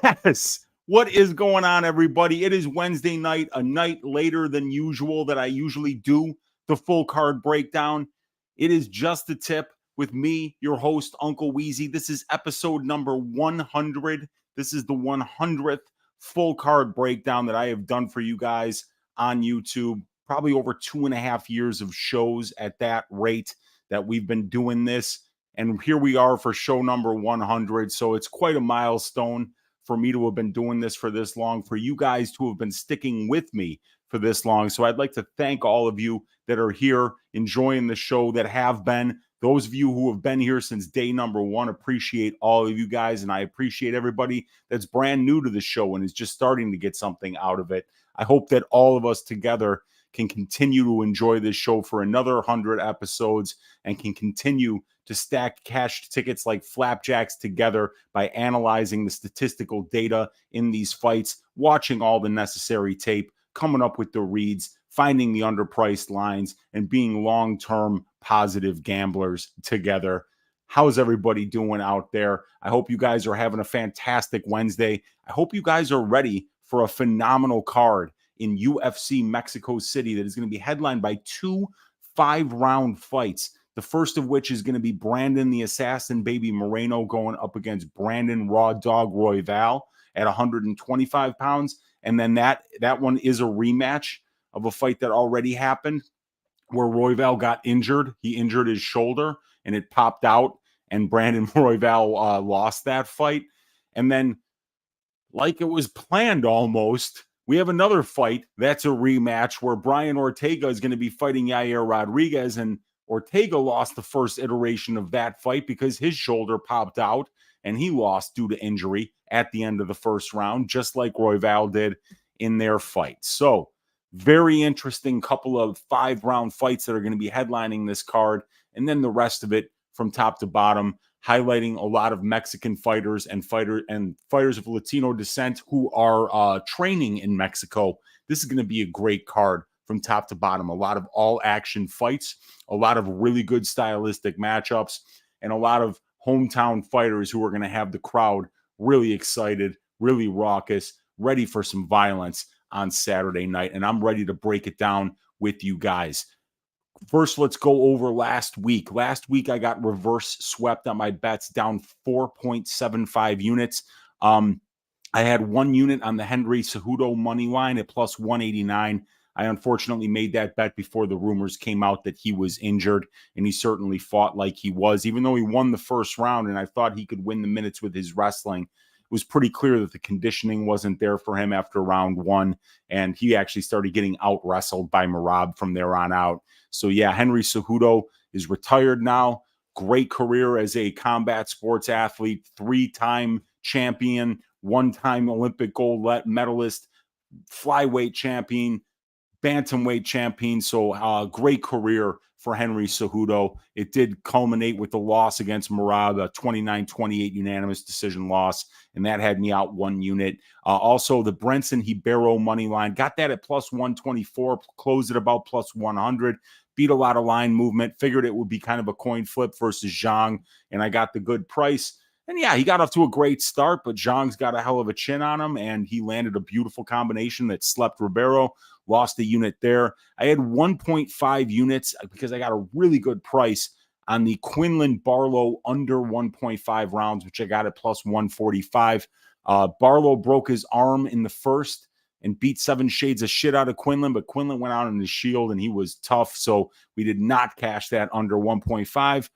Yes. What is going on, everybody? It is Wednesday night, a night later than usual that I usually do the full card breakdown. It is just a tip with me, your host, Uncle Weezy. This is episode number 100. This is the 100th full card breakdown that I have done for you guys on YouTube. Probably over 2.5 years of shows at that rate that we've been doing this. And here we are for show number 100. So it's quite a milestone for me to have been doing this for this long, for you guys to have been sticking with me for this long. So I'd like to thank all of you that are here enjoying the show, that have been. Those of you who have been here since day number one, appreciate all of you guys. And I appreciate everybody that's brand new to the show and is just starting to get something out of it. I hope that all of us together can continue to enjoy this show for another 100 episodes and can continue to stack cash tickets like flapjacks together by analyzing the statistical data in these fights, watching all the necessary tape, coming up with the reads, finding the underpriced lines, and being long-term positive gamblers together. How's everybody doing out there? I hope you guys are having a fantastic Wednesday. I hope you guys are ready for a phenomenal card in UFC Mexico City that is going to be headlined by 2 5-round fights. The first of which is going to be Brandon the Assassin Baby Moreno going up against Brandon Raw Dog Royval at 125 pounds. And then that one is a rematch of a fight that already happened where Royval got injured. He injured his shoulder and it popped out, and Brandon Royval lost that fight. And then, like it was planned almost, we have another fight that's a rematch where Brian Ortega is going to be fighting Yair Rodriguez, and Ortega lost the first iteration of that fight because his shoulder popped out and he lost due to injury at the end of the first round, just like Royval did in their fight. So, very interesting couple of 5-round fights that are going to be headlining this card, and then the rest of it from top to bottom, highlighting a lot of Mexican fighters and fighters of Latino descent who are training in Mexico. This is going to be a great card from top to bottom. A lot of all-action fights, a lot of really good stylistic matchups, and a lot of hometown fighters who are going to have the crowd really excited, really raucous, ready for some violence on Saturday night. And I'm ready to break it down with you guys. First, let's go over last week. Last week, I got reverse swept on my bets, down 4.75 units. I had 1 unit on the Henry Cejudo money line at plus 189. I unfortunately made that bet before the rumors came out that he was injured, and he certainly fought like he was. Even though he won the first round and I thought he could win the minutes with his wrestling, it was pretty clear that the conditioning wasn't there for him after round 1, and he actually started getting out-wrestled by Merab from there on out. So yeah, Henry Cejudo is retired now. Great career as a combat sports athlete, 3-time champion, 1-time Olympic gold medalist, flyweight champion, bantamweight champion. So great career for Henry Cejudo. It did culminate with the loss against Merab, a 29-28 unanimous decision loss, and that had me out 1 unit. Also, the Brenson Hibero money line, got that at plus 124, closed at about plus 100. Beat a lot of line movement, figured it would be kind of a coin flip versus Zhang, and I got the good price. And yeah, he got off to a great start, but Zhang's got a hell of a chin on him, and he landed a beautiful combination that slept Ribeiro, lost a unit there. I had 1.5 units because I got a really good price on the Quinlan Barlow under 1.5 rounds, which I got at plus 145. Barlow broke his arm in the first and beat 7 shades of shit out of Quinlan, but Quinlan went out on his shield and he was tough, so we did not cash that under 1.5.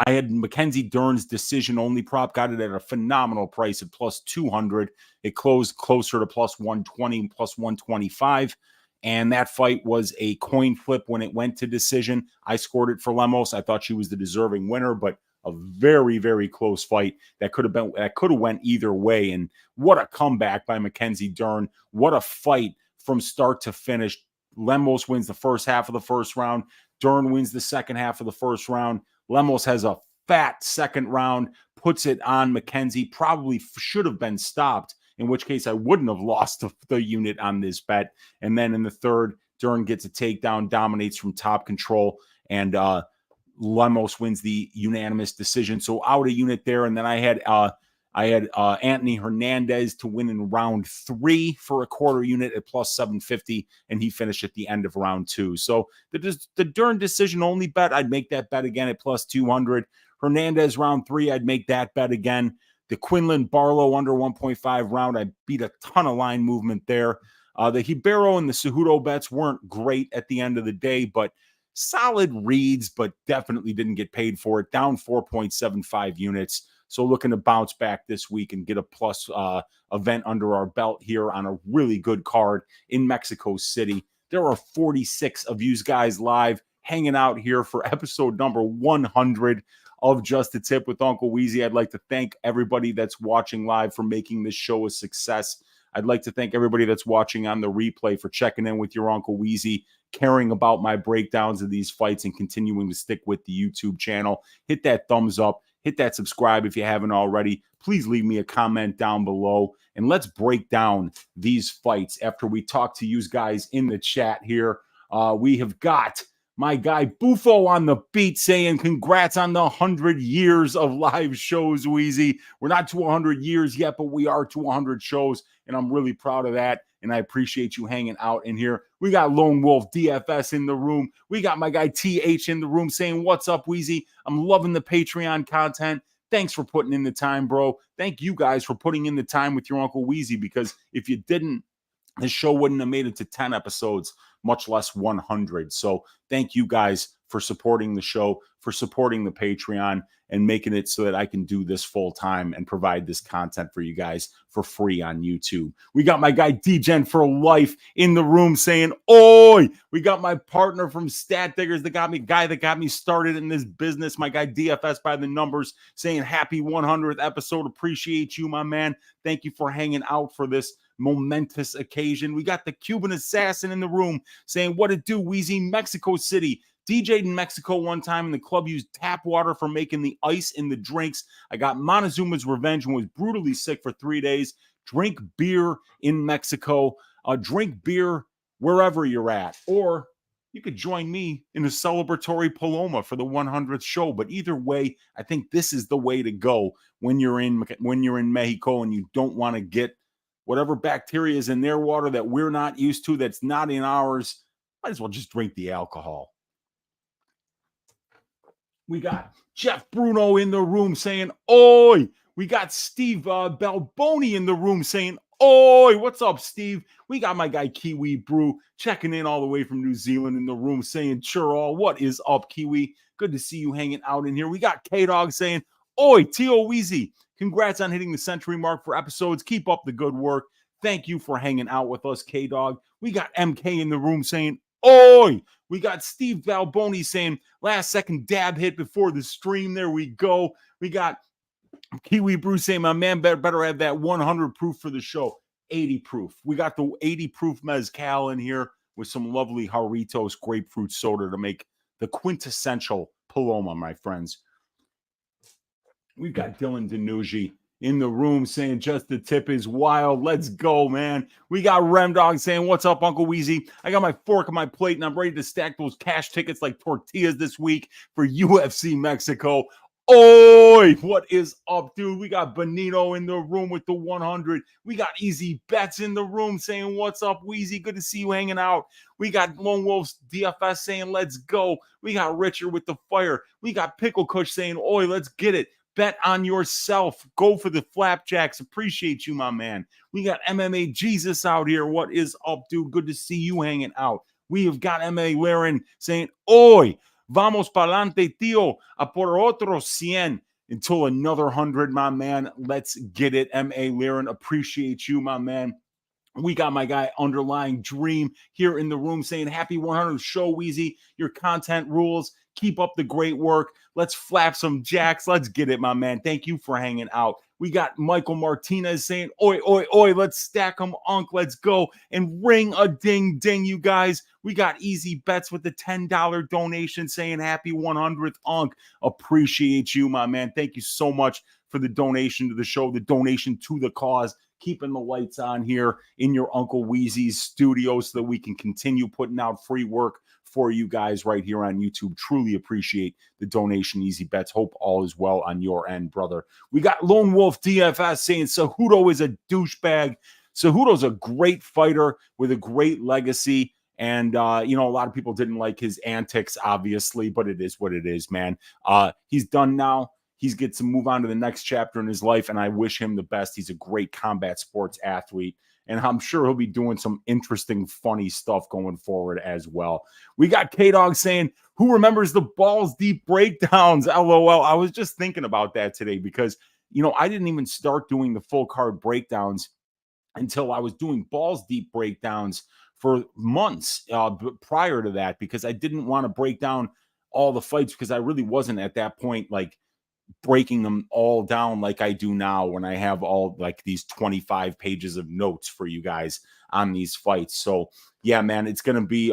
I had Mackenzie Dern's decision only prop, got it at a phenomenal price at plus 200. It closed closer to plus 120, plus 125. And that fight was a coin flip when it went to decision. I scored it for Lemos. I thought she was the deserving winner, but a very, very close fight that could have went either way. And what a comeback by Mackenzie Dern. What a fight from start to finish. Lemos wins the first half of the first round. Dern wins the second half of the first round. Lemos has a fat second round, puts it on Mackenzie, probably should have been stopped, in which case I wouldn't have lost the unit on this bet. And then in the third, Dern gets a takedown, dominates from top control, and Lemos wins the unanimous decision. So out a unit there. And then I had I had Anthony Hernandez to win in round 3 for a quarter unit at plus 750, and he finished at the end of round 2. So the Dern decision only bet, I'd make that bet again at plus 200. Hernandez round 3, I'd make that bet again. The Quinlan Barlow under 1.5 round, I beat a ton of line movement there. The Hibero and the Cejudo bets weren't great at the end of the day, but solid reads, but definitely didn't get paid for it. Down 4.75 units. So looking to bounce back this week and get a plus event under our belt here on a really good card in Mexico City. There are 46 of you guys live hanging out here for episode number 100 of Just a Tip with Uncle Weezy. I'd like to thank everybody that's watching live for making this show a success. I'd like to thank everybody that's watching on the replay for checking in with your Uncle Weezy, caring about my breakdowns of these fights, and continuing to stick with the YouTube channel. Hit that thumbs up. Hit that subscribe if you haven't already. Please leave me a comment down below, and let's break down these fights after we talk to you guys in the chat here. We have got my guy Bufo on the beat saying congrats on the 100 years of live shows, Weezy. We're not to 100 years yet, but we are to 100 shows, and I'm really proud of that, and I appreciate you hanging out in here. We got Lone Wolf DFS in the room. We got my guy TH in the room saying, what's up, Weezy? I'm loving the Patreon content. Thanks for putting in the time, bro. Thank you guys for putting in the time with your Uncle Weezy, because if you didn't, this show wouldn't have made it to 10 episodes, much less 100. So thank you guys for supporting the show, for supporting the Patreon, and making it so that I can do this full time and provide this content for you guys for free on YouTube. We got my guy DGen for life in the room saying, oi! We got my partner from Stat Diggers that got me started in this business, my guy DFS by the numbers, saying happy 100th episode. Appreciate you, my man. Thank you for hanging out for this momentous occasion. We got the Cuban assassin in the room saying, what it do, Weezy? Mexico City. DJ'd in Mexico one time, and the club used tap water for making the ice in the drinks. I got Montezuma's revenge and was brutally sick for 3 days. Drink beer in Mexico. Drink beer wherever you're at. Or you could join me in a celebratory Paloma for the 100th show. But either way, I think this is the way to go when you're in Mexico and you don't want to get whatever bacteria is in their water that we're not used to, that's not in ours. Might as well just drink the alcohol. We got Jeff Bruno in the room saying, oi. We got Steve Balboni in the room saying, oi. What's up, Steve? We got my guy Kiwi Brew checking in all the way from New Zealand in the room saying, sure, all. What is up, Kiwi? Good to see you hanging out in here. We got K-Dog saying, oi, T.O. Weezy. Congrats on hitting the century mark for episodes. Keep up the good work. Thank you for hanging out with us, K-Dog. We got MK in the room saying, oi. We got Steve Balboni saying, last second dab hit before the stream. There we go. We got Kiwi Brew saying, my man better have that 100 proof for the show. 80 proof. We got the 80 proof mezcal in here with some lovely Jarritos grapefruit soda to make the quintessential Paloma, my friends. We've got Dylan Danucci in the room saying just the tip is wild. Let's go, man. We got Remdog saying, what's up, Uncle Weezy? I got my fork on my plate, and I'm ready to stack those cash tickets like tortillas this week for UFC Mexico. Oi, what is up, dude? We got Benito in the room with the 100. We got Easy Bets in the room saying, what's up, Weezy? Good to see you hanging out. We got Lone Wolf's DFS saying, let's go. We got Richard with the fire. We got Pickle Kush saying, oi, let's get it. Bet on yourself. Go for the flapjacks. Appreciate you, my man. We got MMA Jesus out here. What is up, dude? Good to see you hanging out. We have got MMA Laren saying, oi, vamos pa'lante, tío, a por otro 100. Until another 100, my man. Let's get it. M.A. Laren, appreciate you, my man. We got my guy Underlying Dream here in the room saying, happy 100th show, Weezy. Your content rules. Keep up the great work. Let's flap some jacks. Let's get it, my man. Thank you for hanging out. We got Michael Martinez saying, oi, oi, oi, let's stack them, Unk. Let's go. And ring a ding, ding, you guys. We got Easy Bets with the $10 donation saying happy 100th, Unk. Appreciate you, my man. Thank you so much for the donation to the show, the donation to the cause, keeping the lights on here in your Uncle Weezy's studio so that we can continue putting out free work for you guys right here on YouTube. Truly appreciate the donation, Easy Bets. Hope all is well on your end, brother. We got Lone Wolf DFS saying Cejudo is a douchebag. Cejudo's a great fighter with a great legacy. And, a lot of people didn't like his antics, obviously, but it is what it is, man. He's done now. He gets to move on to the next chapter in his life, and I wish him the best. He's a great combat sports athlete, and I'm sure he'll be doing some interesting, funny stuff going forward as well. We got K-Dog saying, who remembers the balls deep breakdowns? LOL. I was just thinking about that today because, I didn't even start doing the full card breakdowns until I was doing balls deep breakdowns for months prior to that, because I didn't want to break down all the fights because I really wasn't at that point like breaking them all down like I do now when I have all like these 25 pages of notes for you guys on these fights. So yeah, man, it's going to be,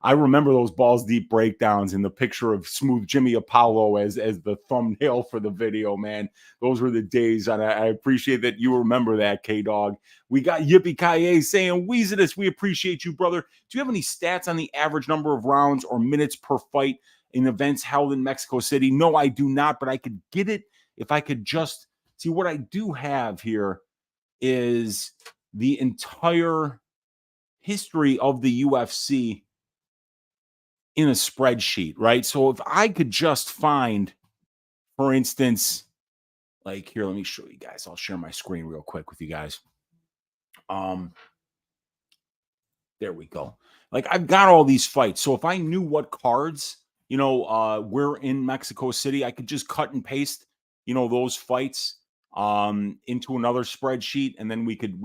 I remember those balls deep breakdowns and the picture of Smooth Jimmy Apollo as the thumbnail for the video, man. Those were the days, and I appreciate that you remember that, K-Dog. We got Yippee Kaye saying, Weezy, we appreciate you, brother. Do you have any stats on the average number of rounds or minutes per fight in events held in Mexico City? No, I do not, but I could get it if I could just see. What I do have here is the entire history of the UFC in a spreadsheet, right? So if I could just find, for instance, like here, let me show you guys. I'll share my screen real quick with you guys. There we go. Like I've got all these fights. So if I knew what cards, we're in Mexico City, I could just cut and paste, those fights into another spreadsheet, and then we could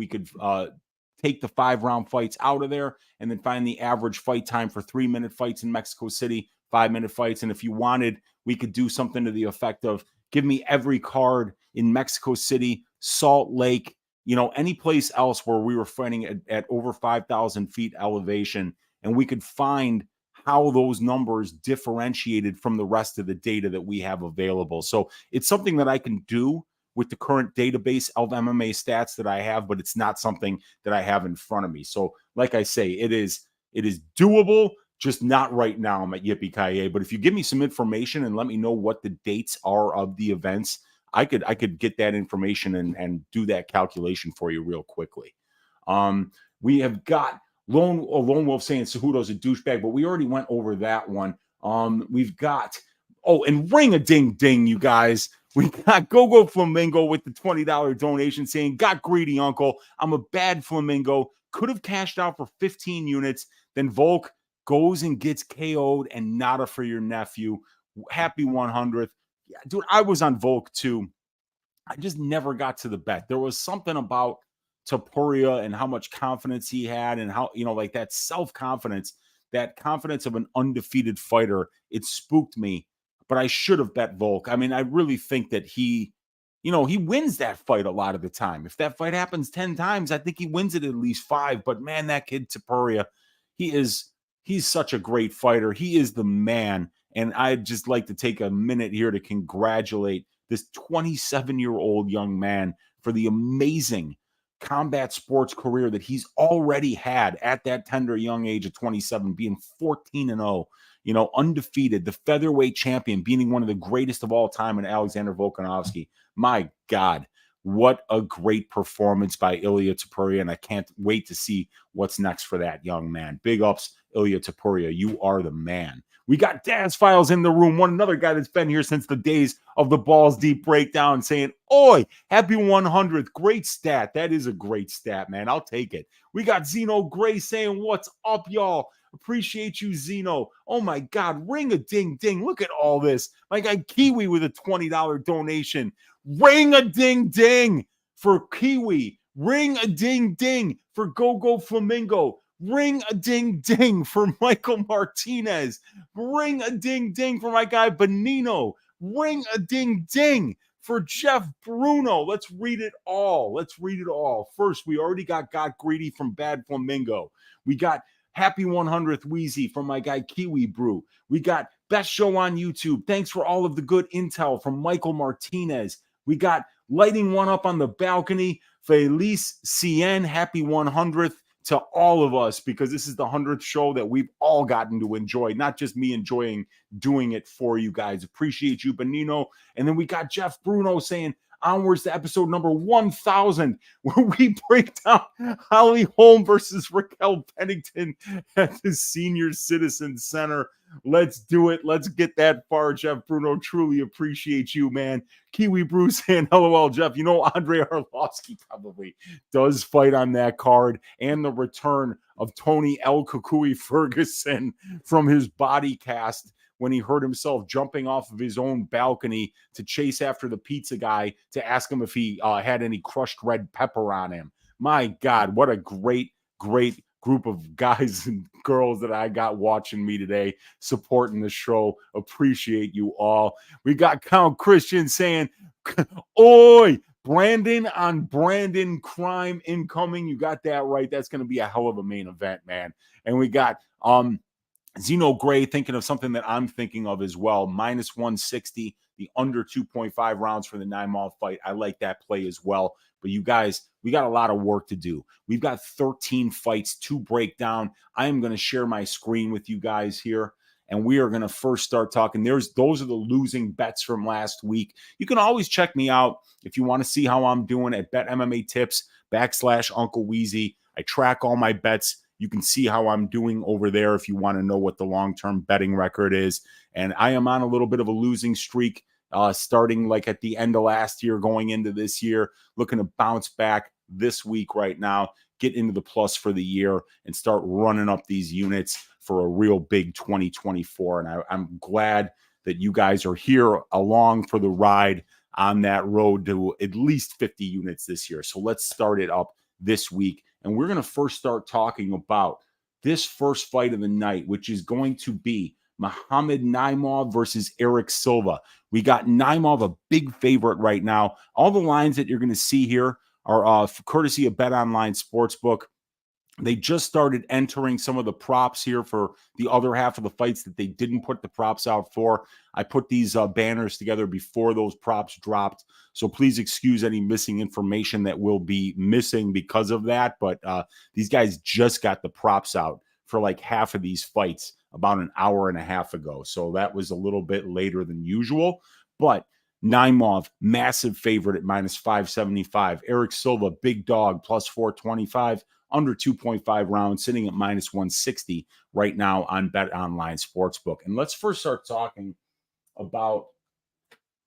take the 5-round fights out of there and then find the average fight time for 3-minute fights in Mexico City, 5-minute fights. And if you wanted, we could do something to the effect of give me every card in Mexico City, Salt Lake, any place else where we were fighting at over 5,000 feet elevation, and we could find how those numbers differentiated from the rest of the data that we have available. So it's something that I can do with the current database of MMA stats that I have, but it's not something that I have in front of me. So like I say, it is doable, just not right now. I'm at Yippee Kaye. But if you give me some information and let me know what the dates are of the events, I could get that information and do that calculation for you real quickly. We have got Lone Wolf saying Cejudo's a douchebag, but we already went over that one. We've got, and ring a ding ding, you guys. We got Go Flamingo with the $20 donation saying, got greedy, uncle. I'm a bad Flamingo. Could have cashed out for 15 units. Then Volk goes and gets KO'd, and nada for your nephew. Happy 100th. Yeah, dude, I was on Volk too. I just never got to the bet. There was something about Topuria and how much confidence he had, and how, like that self-confidence, that confidence of an undefeated fighter. It spooked me. But I should have bet Volk. I mean, I really think that he wins that fight a lot of the time. If that fight happens 10 times, I think he wins it at least 5. But man, that kid Topuria, he's such a great fighter. He is the man. And I'd just like to take a minute here to congratulate this 27-year-old young man for the amazing combat sports career that he's already had at that tender young age of 27, being 14-0. Undefeated, the featherweight champion, beating one of the greatest of all time in Alexander Volkanovski. My God, what a great performance by Ilia Topuria, and I can't wait to see what's next for that young man. Big ups, Ilia Topuria. You are the man. We got Daz Files in the room, another guy that's been here since the days of the Balls Deep breakdown, saying, oi, happy 100th. Great stat. That is a great stat, man. I'll take it. We got Zeno Gray saying, what's up, y'all? Appreciate you, Zeno. Oh my God, ring a ding ding. Look at all this. My guy Kiwi with a $20 donation. Ring a ding ding for Kiwi. Ring a ding ding for Go Flamingo. Ring a ding ding for Michael Martinez. Ring a ding ding for my guy Benino. Ring a ding ding for Jeff Bruno. Let's read it all. First, we already got greedy from Bad Flamingo. We got happy 100th Weezy from my guy Kiwi Brew. We got best show on YouTube. Thanks for all of the good intel from Michael Martinez. We got lighting one up on the balcony. Felice Cien, happy 100th to all of us, because this is the 100th show that we've all gotten to enjoy, not just me enjoying doing it for you guys. Appreciate you, Benino. And then we got Jeff Bruno saying, onwards to episode number 1000, where we break down Holly Holm versus Raquel Pennington at the Senior Citizen Center. Let's do it. Let's get that far, Jeff Bruno. Truly appreciate you, man. Kiwi Bruce saying, LOL, Jeff. You know, Andre Arlovsky probably does fight on that card, and the return of Tony El Kukui Ferguson from his body cast when he hurt himself jumping off of his own balcony to chase after the pizza guy to ask him if he had any crushed red pepper on him. My God, what a great group of guys and girls that I got watching me today, supporting the show. Appreciate you all. We got Count Christian saying, oi, Brandon on Brandon crime incoming. You got that right. That's going to be a hell of a main event, man. And we got Zeno Gray thinking of something that I'm thinking of as well. Minus 160, the under 2.5 rounds for the Naimov fight. I like that play as well. But you guys, we got a lot of work to do. We've got 13 fights to break down. I am going to share my screen with you guys here, and we are going to first start talking. Those are the losing bets from last week. You can always check me out if you want to see how I'm doing at Bet MMA Tips /Uncle Weezy. I track all my bets. You can see how I'm doing over there if you want to know what the long-term betting record is. And I am on a little bit of a losing streak, starting like at the end of last year, going into this year, looking to bounce back this week right now, get into the plus for the year, and start running up these units for a real big 2024. And I'm glad that you guys are here along for the ride on that road to at least 50 units this year. So let's start it up this week. And we're going to first start talking about this first fight of the night, which is going to be Muhammad Naimov versus Erik Silva. We got Naimov, a big favorite right now. All the lines that you're going to see here are courtesy of BetOnline Sportsbook. They just started entering some of the props here for the other half of the fights that they didn't put the props out for. I put these banners together before those props dropped, so please excuse any missing information that will be missing because of that. But these guys just got the props out for like half of these fights about an hour and a half ago, so that was a little bit later than usual. But Naimov, massive favorite at minus 575. Erik Silva, big dog, plus 425. Under 2.5 rounds, sitting at minus 160 right now on BetOnline Sportsbook. And let's first start talking about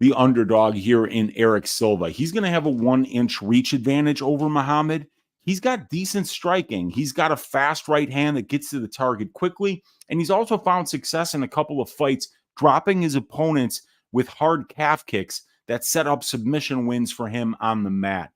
the underdog here in Erik Silva. He's going to have a 1-inch reach advantage over Muhammad. He's got decent striking. He's got a fast right hand that gets to the target quickly. And he's also found success in a couple of fights, dropping his opponents with hard calf kicks that set up submission wins for him on the mat.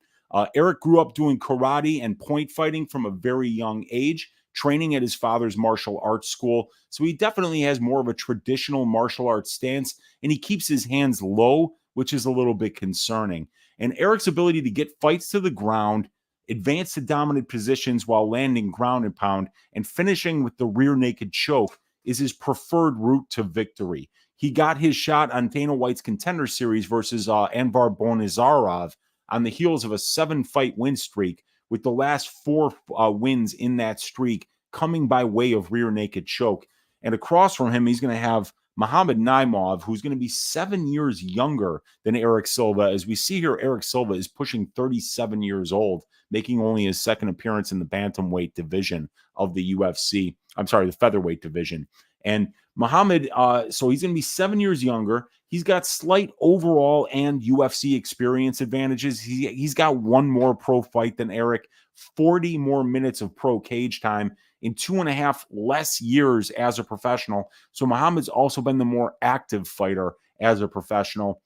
Erik grew up doing karate and point fighting from a very young age, training at his father's martial arts school. So he definitely has more of a traditional martial arts stance, and he keeps his hands low, which is a little bit concerning. And Erik's ability to get fights to the ground, advance to dominant positions while landing ground and pound, and finishing with the rear naked choke is his preferred route to victory. He got his shot on Dana White's Contender Series versus Anvar Bonizarov on the heels of a 7-fight win streak, with the last 4 wins in that streak coming by way of rear naked choke. And across from him, he's going to have Muhammad Naimov, who's going to be 7 years younger than Erik Silva. As we see here, Erik Silva is pushing 37 years old, making only his second appearance in the bantamweight division of the UFC. I'm sorry, the featherweight division. And Muhammad, so he's going to be 7 years younger. He's got slight overall and UFC experience advantages. He's got 1 more pro fight than Erik, 40 more minutes of pro cage time in 2.5 less years as a professional. So Muhammad's also been the more active fighter as a professional.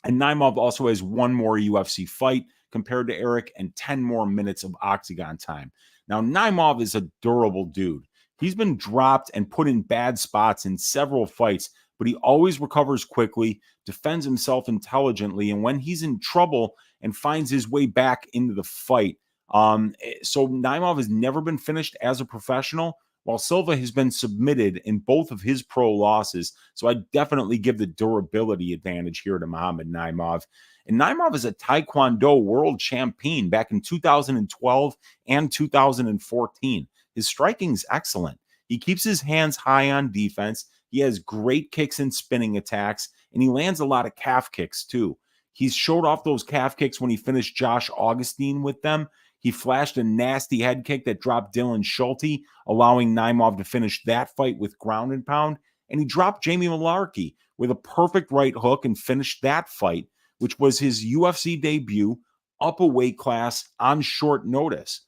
And Naimov also has 1 more UFC fight compared to Erik and 10 more minutes of octagon time. Now, Naimov is a durable dude. He's been dropped and put in bad spots in several fights, but he always recovers quickly, defends himself intelligently, and when he's in trouble and finds his way back into the fight. So Naimov has never been finished as a professional, while Silva has been submitted in both of his pro losses. So I definitely give the durability advantage here to Muhammad Naimov. And Naimov is a Taekwondo world champion back in 2012 and 2014. His striking is excellent. He keeps his hands high on defense. He has great kicks and spinning attacks, and he lands a lot of calf kicks too. He's showed off those calf kicks when he finished Josh Augustine with them. He flashed a nasty head kick that dropped Dylan Schulte, allowing Naimov to finish that fight with ground and pound. And he dropped Jamie Malarkey with a perfect right hook and finished that fight, which was his UFC debut, up a weight class on short notice.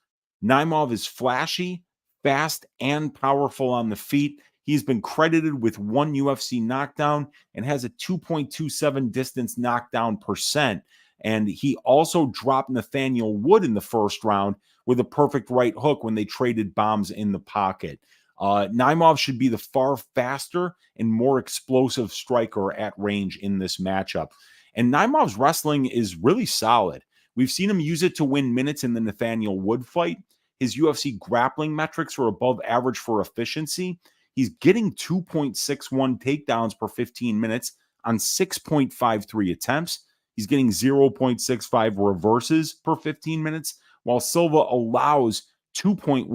Naimov is flashy, fast, and powerful on the feet. He's been credited with 1 UFC knockdown and has a 2.27 distance knockdown percent. And he also dropped Nathaniel Wood in the first round with a perfect right hook when they traded bombs in the pocket. Naimov should be the far faster and more explosive striker at range in this matchup. And Naimov's wrestling is really solid. We've seen him use it to win minutes in the Nathaniel Wood fight. His UFC grappling metrics are above average for efficiency. He's getting 2.61 takedowns per 15 minutes on 6.53 attempts. He's getting 0.65 reverses per 15 minutes, while Silva allows 2.19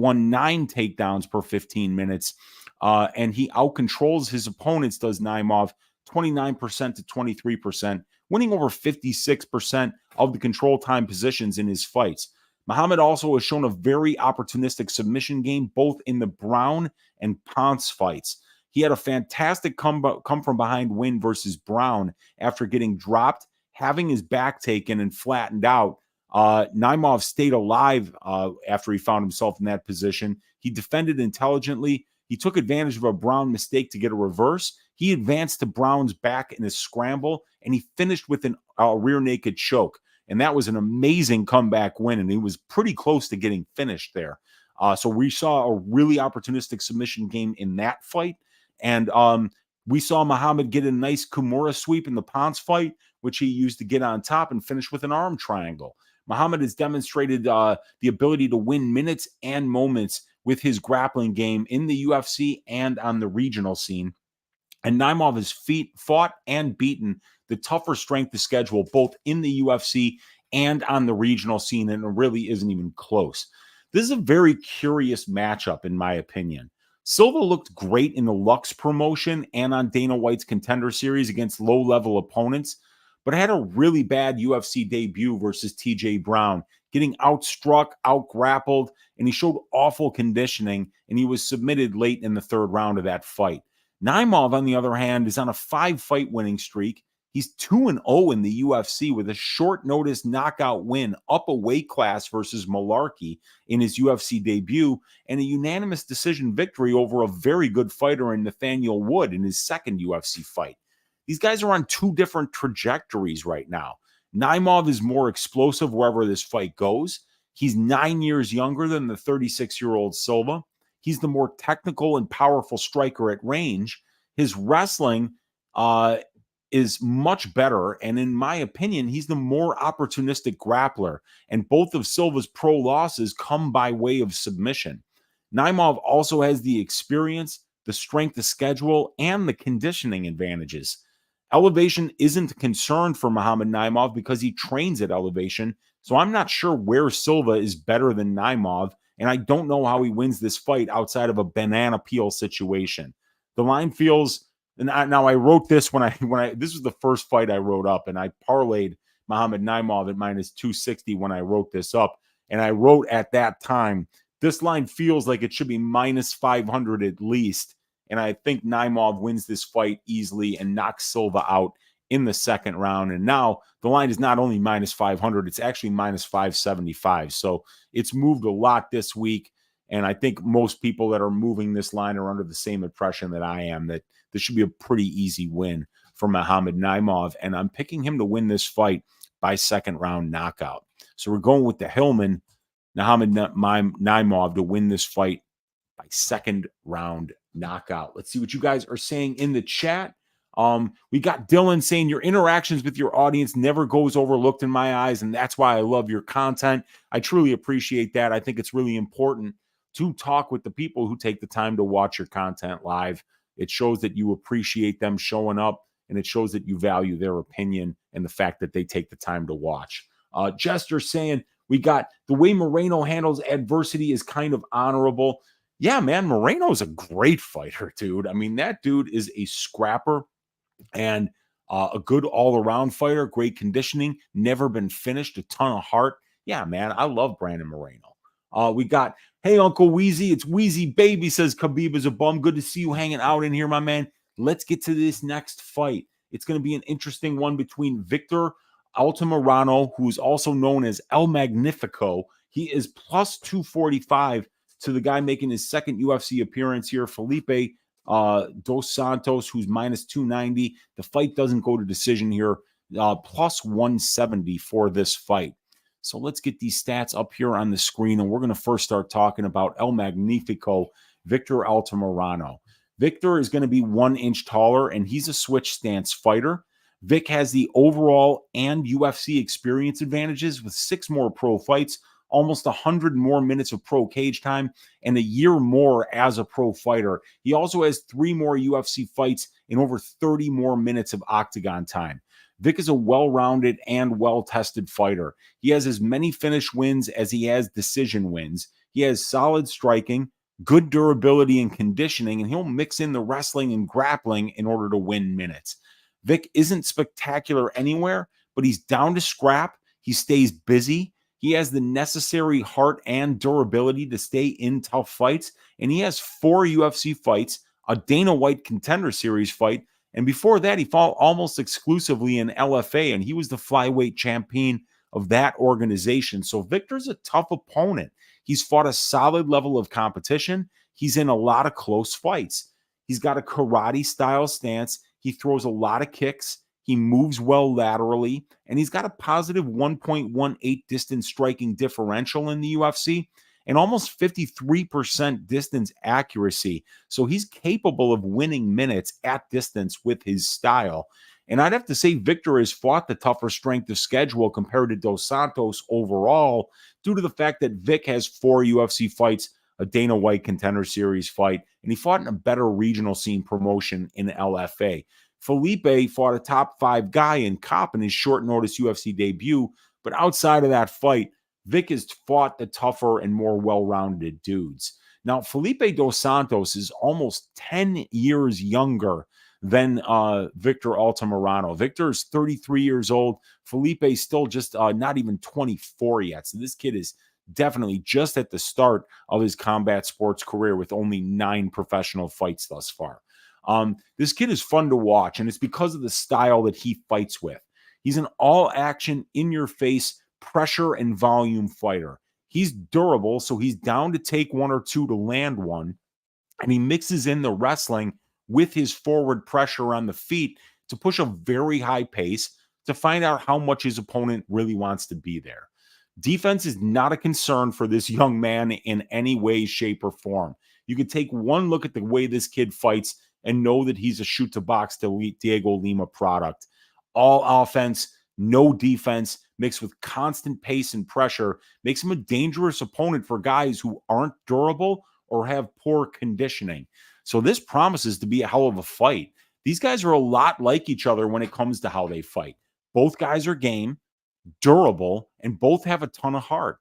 takedowns per 15 minutes. And he outcontrols his opponents, does Naimov, 29% to 23%, winning over 56% of the control time positions in his fights. Muhammad also has shown a very opportunistic submission game, both in the Brown and Ponce fights. He had a fantastic come from behind win versus Brown after getting dropped, having his back taken and flattened out. Naimov stayed alive after he found himself in that position. He defended intelligently. He took advantage of a Brown mistake to get a reverse. He advanced to Brown's back in a scramble, and he finished with a rear naked choke. And that was an amazing comeback win, and he was pretty close to getting finished there. So we saw a really opportunistic submission game in that fight. And we saw Muhammad get a nice Kimura sweep in the Ponce fight, which he used to get on top and finish with an arm triangle. Muhammad has demonstrated the ability to win minutes and moments with his grappling game in the UFC and on the regional scene. And Naimov has fought and beaten the tougher strength of schedule, both in the UFC and on the regional scene, and it really isn't even close. This is a very curious matchup, in my opinion. Silva looked great in the Lux promotion and on Dana White's Contender Series against low-level opponents, but had a really bad UFC debut versus TJ Brown, getting outstruck, outgrappled, and he showed awful conditioning, and he was submitted late in the third round of that fight. Naimov, on the other hand, is on a 5-fight winning streak. He's 2-0 in the UFC with a short notice knockout win up a weight class versus Malarkey in his UFC debut, and a unanimous decision victory over a very good fighter in Nathaniel Wood in his second UFC fight. These guys are on two different trajectories right now. Naimov is more explosive wherever this fight goes. He's 9 years younger than the 36-year-old Silva. He's the more technical and powerful striker at range. His wrestling is much better, and in my opinion, he's the more opportunistic grappler, and both of Silva's pro losses come by way of submission. Naimov also has the experience, the strength of schedule, and the conditioning advantages. Elevation isn't a concern for Muhammad Naimov because he trains at elevation, so I'm not sure where Silva is better than Naimov, and I don't know how he wins this fight outside of a banana peel situation. The line feels... Now I wrote this when I this was the first fight I wrote up, and I parlayed Muhammad Naimov at -260 when I wrote this up, and I wrote at that time, this line feels like it should be -500 at least, and I think Naimov wins this fight easily and knocks Silva out in the second round. And now the line is not only -500, it's actually -575. So it's moved a lot this week, and I think most people that are moving this line are under the same impression that I am, that this should be a pretty easy win for Muhammad Naimov, and I'm picking him to win this fight by second round knockout. So we're going with the Hillman, Muhammad Naimov, to win this fight by second round knockout. Let's see what you guys are saying in the chat. We got Dylan saying your interactions with your audience never goes overlooked in my eyes, and that's why I love your content. I truly appreciate that. I think it's really important to talk with the people who take the time to watch your content live. It shows that you appreciate them showing up, and it shows that you value their opinion and the fact that they take the time to watch. Jester saying, we got the way Moreno handles adversity is kind of honorable. Yeah, man, Moreno's a great fighter, dude. I mean, that dude is a scrapper and a good all-around fighter, great conditioning, never been finished, a ton of heart. Yeah, man, I love Brandon Moreno. We got, hey, Uncle Weezy, it's Weezy Baby, says Khabib is a bum. Good to see you hanging out in here, my man. Let's get to this next fight. It's going to be an interesting one between Victor Altamirano, who's also known as El Magnifico. He is plus 245 to the guy making his second UFC appearance here, Felipe Dos Santos, who's minus 290. The fight doesn't go to decision here, plus 170 for this fight. So let's get these stats up here on the screen, and we're going to first start talking about El Magnifico, Victor Altamirano. Victor is going to be 1 inch taller, and he's a switch stance fighter. Vic has the overall and UFC experience advantages with 6 more pro fights, almost 100 more minutes of pro cage time, and a year more as a pro fighter. He also has 3 more UFC fights and over 30 more minutes of octagon time. Vic is a well-rounded and well-tested fighter. He has as many finish wins as he has decision wins. He has solid striking, good durability and conditioning, and he'll mix in the wrestling and grappling in order to win minutes. Vic isn't spectacular anywhere, but he's down to scrap. He stays busy. He has the necessary heart and durability to stay in tough fights, and he has 4 UFC fights, a Dana White Contender Series fight, and before that, he fought almost exclusively in LFA, and he was the flyweight champion of that organization. So Victor's a tough opponent. He's fought a solid level of competition. He's in a lot of close fights. He's got a karate-style stance. He throws a lot of kicks. He moves well laterally, and he's got a positive 1.18 distance striking differential in the UFC and almost 53% distance accuracy. So he's capable of winning minutes at distance with his style. And I'd have to say Victor has fought the tougher strength of schedule compared to Dos Santos overall due to the fact that Vic has 4 UFC fights, a Dana White Contender Series fight, and he fought in a better regional scene promotion in LFA. Felipe fought a top 5 guy in COP in his short notice UFC debut, but outside of that fight, Vic has fought the tougher and more well-rounded dudes. Now, Felipe Dos Santos is almost 10 years younger than Victor Altamirano. Victor is 33 years old. Felipe is still just not even 24 yet. So this kid is definitely just at the start of his combat sports career with only 9 professional fights thus far. This kid is fun to watch, and it's because of the style that he fights with. He's an all-action, in-your-face, pressure and volume fighter. He's durable, so he's down to take 1 or 2 to land one, and he mixes in the wrestling with his forward pressure on the feet to push a very high pace to find out how much his opponent really wants to be there. Defense is not a concern for this young man in any way, shape, or form. You can take one look at the way this kid fights and know that he's a shoot-to-box Diego Lima product. All offense, no defense, mixed with constant pace and pressure, makes him a dangerous opponent for guys who aren't durable or have poor conditioning. So this promises to be a hell of a fight. These guys are a lot like each other when it comes to how they fight. Both guys are game, durable, and both have a ton of heart.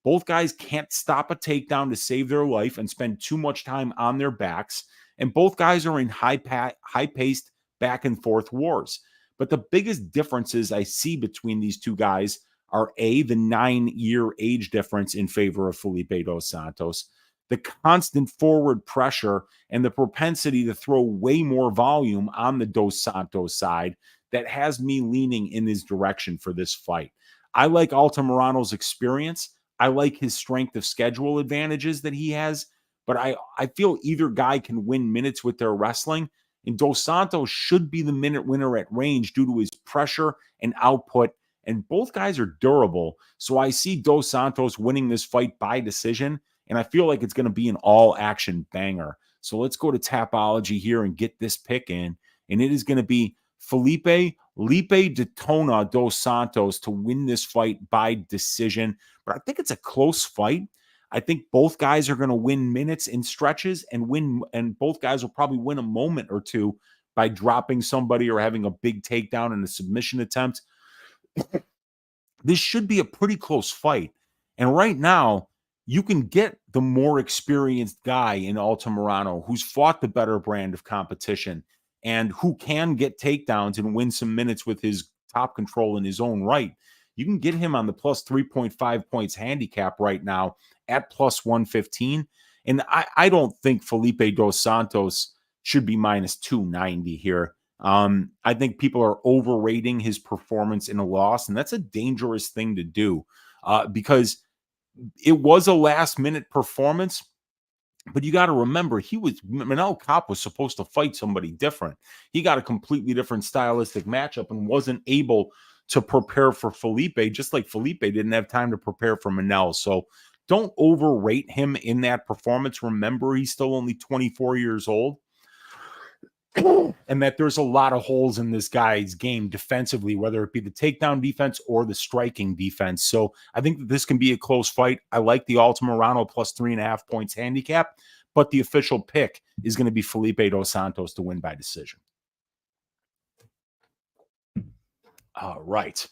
Both guys can't stop a takedown to save their life and spend too much time on their backs. And both guys are in high-paced back-and-forth wars. But the biggest differences I see between these two guys are A, the 9-year age difference in favor of Felipe Dos Santos, the constant forward pressure, and the propensity to throw way more volume on the Dos Santos side that has me leaning in his direction for this fight. I like Altamirano's experience. I like his strength of schedule advantages that he has, but I feel either guy can win minutes with their wrestling, and Dos Santos should be the minute winner at range due to his pressure and output, and both guys are durable. So I see Dos Santos winning this fight by decision, and I feel like it's going to be an all-action banger. So let's go to Tapology here and get this pick in, and it is going to be Felipe Detona Dos Santos to win this fight by decision. But I think it's a close fight. I think both guys are going to win minutes in stretches and both guys will probably win a moment or two by dropping somebody or having a big takedown in a submission attempt. This should be a pretty close fight. And right now, you can get the more experienced guy in Altamirano who's fought the better brand of competition and who can get takedowns and win some minutes with his top control in his own right. You can get him on the plus 3.5 points handicap right now at plus 115. And I don't think Felipe dos Santos should be minus 290 here. I think people are overrating his performance in a loss, and that's a dangerous thing to do because it was a last-minute performance. But you got to remember, Manuel Cop was supposed to fight somebody different. He got a completely different stylistic matchup and wasn't able to prepare for Felipe, just like Felipe didn't have time to prepare for Manuel. So don't overrate him in that performance. Remember, he's still only 24 years old. And that there's a lot of holes in this guy's game defensively, whether it be the takedown defense or the striking defense. So I think that this can be a close fight. I like the Altamirano plus 3.5 points handicap, but the official pick is going to be Felipe dos Santos to win by decision. All right.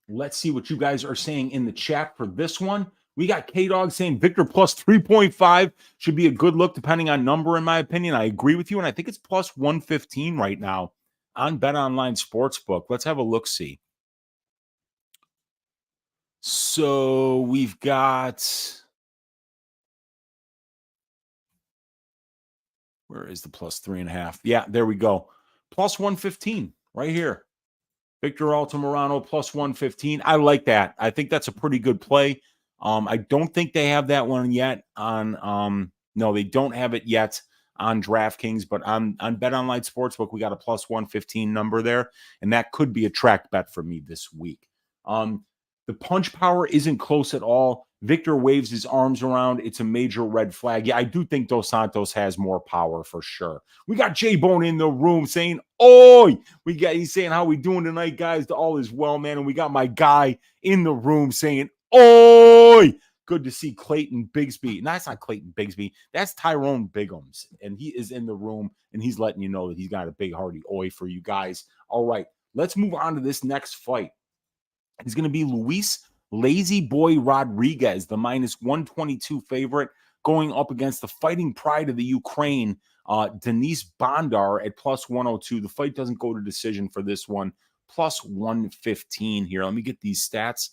Let's see what you guys are saying in the chat for this one. We got K-Dog saying Victor plus 3.5 should be a good look depending on number, in my opinion. I agree with you, and I think it's plus 115 right now on BetOnline Sportsbook. Let's have a look-see. So we've got... Where is the plus 3.5? Yeah, there we go. Plus 115 right here. Victor Altamirano plus 115. I like that. I think that's a pretty good play. I don't think they have that one yet on no, they don't have it yet on DraftKings, but on BetOnline Sportsbook, we got a plus 115 number there, and that could be a track bet for me this week. The punch power isn't close at all. Victor waves his arms around. It's a major red flag. Yeah, I do think Dos Santos has more power for sure. We got J-Bone in the room saying, "Oi!" He's saying, "How we doing tonight, guys? All is well, man." And we got my guy in the room saying, "Oi!" Good to see Clayton Bigsby. No, that's not Clayton Bigsby. That's Tyrone Biggums. And he is in the room, and he's letting you know that he's got a big hearty oi for you guys. All right, let's move on to this next fight. It's going to be Luis Lazy Boy Rodriguez, the minus 122 favorite, going up against the fighting pride of the Ukraine, Denise Bondar at plus 102. The fight doesn't go to decision for this one, plus 115 here. Let me get these stats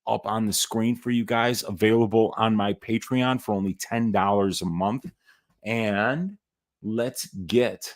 up on the screen for you guys, available on my Patreon for only $10 a month. And let's get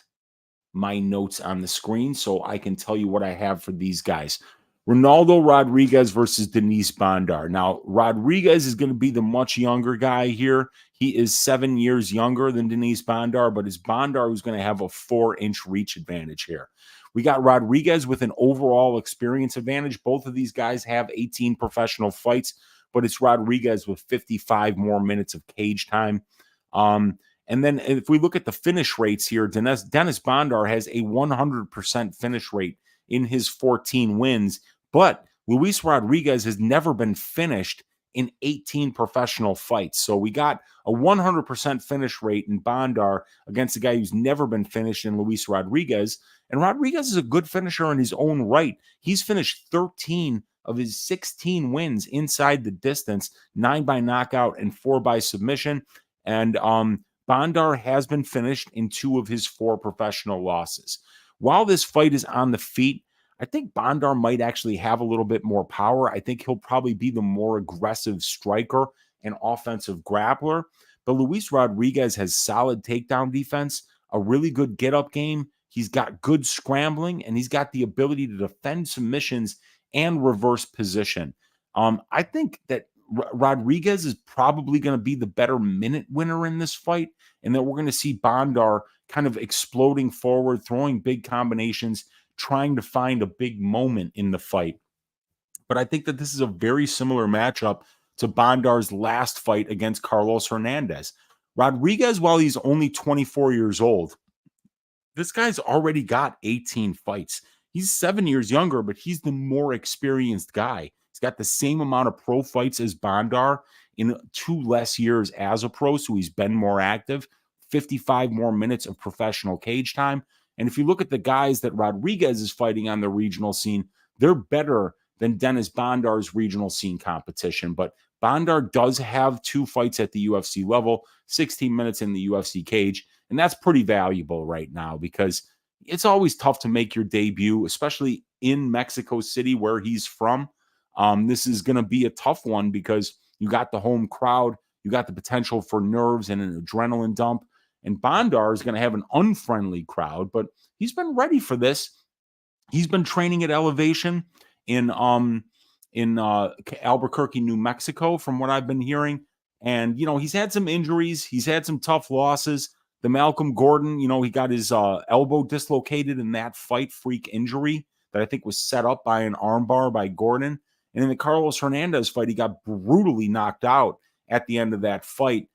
my notes on the screen so I can tell you what I have for these guys. Ronaldo Rodriguez versus Denise Bondar. Now, Rodriguez is going to be the much younger guy here. He is 7 years younger than Denise Bondar, but it's Bondar who's going to have a 4-inch reach advantage here. We got Rodriguez with an overall experience advantage. Both of these guys have 18 professional fights, but it's Rodriguez with 55 more minutes of cage time. And then if we look at the finish rates here, Dennis Bondar has a 100% finish rate in his 14 wins, but Luis Rodriguez has never been finished in 18 professional fights. So we got a 100% finish rate in Bondar against a guy who's never been finished in Luis Rodriguez. And Rodriguez is a good finisher in his own right. He's finished 13 of his 16 wins inside the distance, 9 by knockout and 4 by submission. And Bondar has been finished in 2 of his 4 professional losses. While this fight is on the feet, I think Bondar might actually have a little bit more power. I think he'll probably be the more aggressive striker and offensive grappler. But Luis Rodriguez has solid takedown defense, a really good get-up game. He's got good scrambling, and he's got the ability to defend submissions and reverse position. I think that Rodriguez is probably going to be the better minute winner in this fight, and that we're going to see Bondar kind of exploding forward, throwing big combinations, trying to find a big moment in the fight. But I think that this is a very similar matchup to Bondar's last fight against Carlos Hernandez. Rodriguez, while he's only 24 years old, this guy's already got 18 fights. He's 7 years younger, but he's the more experienced guy. He's got the same amount of pro fights as Bondar, in 2 less years as a pro, so he's been more active, 55 more minutes of professional cage time. And if you look at the guys that Rodriguez is fighting on the regional scene, they're better than Dennis Bondar's regional scene competition. But Bondar does have 2 fights at the UFC level, 16 minutes in the UFC cage, and that's pretty valuable right now because it's always tough to make your debut, especially in Mexico City where he's from. This is going to be a tough one because you got the home crowd, you got the potential for nerves and an adrenaline dump, and Bondar is going to have an unfriendly crowd, but he's been ready for this. He's been training at elevation in Albuquerque, New Mexico, from what I've been hearing. And, he's had some injuries. He's had some tough losses. The Malcolm Gordon, he got his elbow dislocated in that fight, freak injury that I think was set up by an armbar by Gordon. And in the Carlos Hernandez fight, he got brutally knocked out at the end of that fight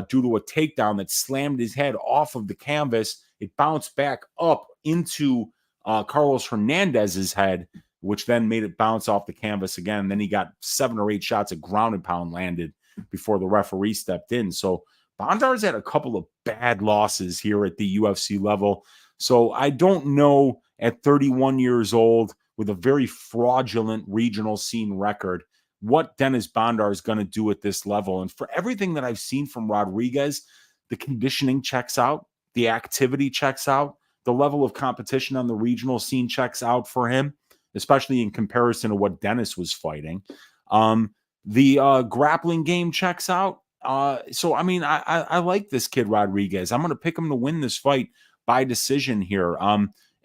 due to a takedown that slammed his head off of the canvas. It bounced back up into Carlos Hernandez's head, which then made it bounce off the canvas again. Then he got 7 or 8 shots of ground and pound landed before the referee stepped in. So Bondar's had a couple of bad losses here at the UFC level. So I don't know at 31 years old with a very fraudulent regional scene record what Dennis Bondar is going to do at this level. And for everything that I've seen from Rodriguez, the conditioning checks out, the activity checks out, the level of competition on the regional scene checks out for him, especially in comparison to what Dennis was fighting. The grappling game checks out. So, I mean, I like this kid Rodriguez. I'm going to pick him to win this fight by decision here.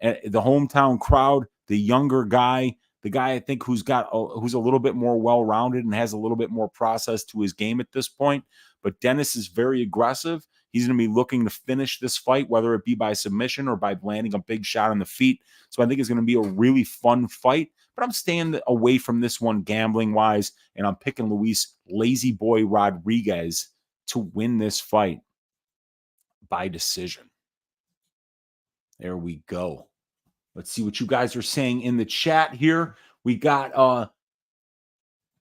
The hometown crowd, the younger guy, the guy I think who's a little bit more well-rounded and has a little bit more process to his game at this point. But Dennis is very aggressive. He's going to be looking to finish this fight, whether it be by submission or by landing a big shot on the feet. So I think it's going to be a really fun fight. But I'm staying away from this one gambling-wise, and I'm picking Luis Lazy Boy Rodriguez to win this fight by decision. There we go. Let's see what you guys are saying in the chat here. We got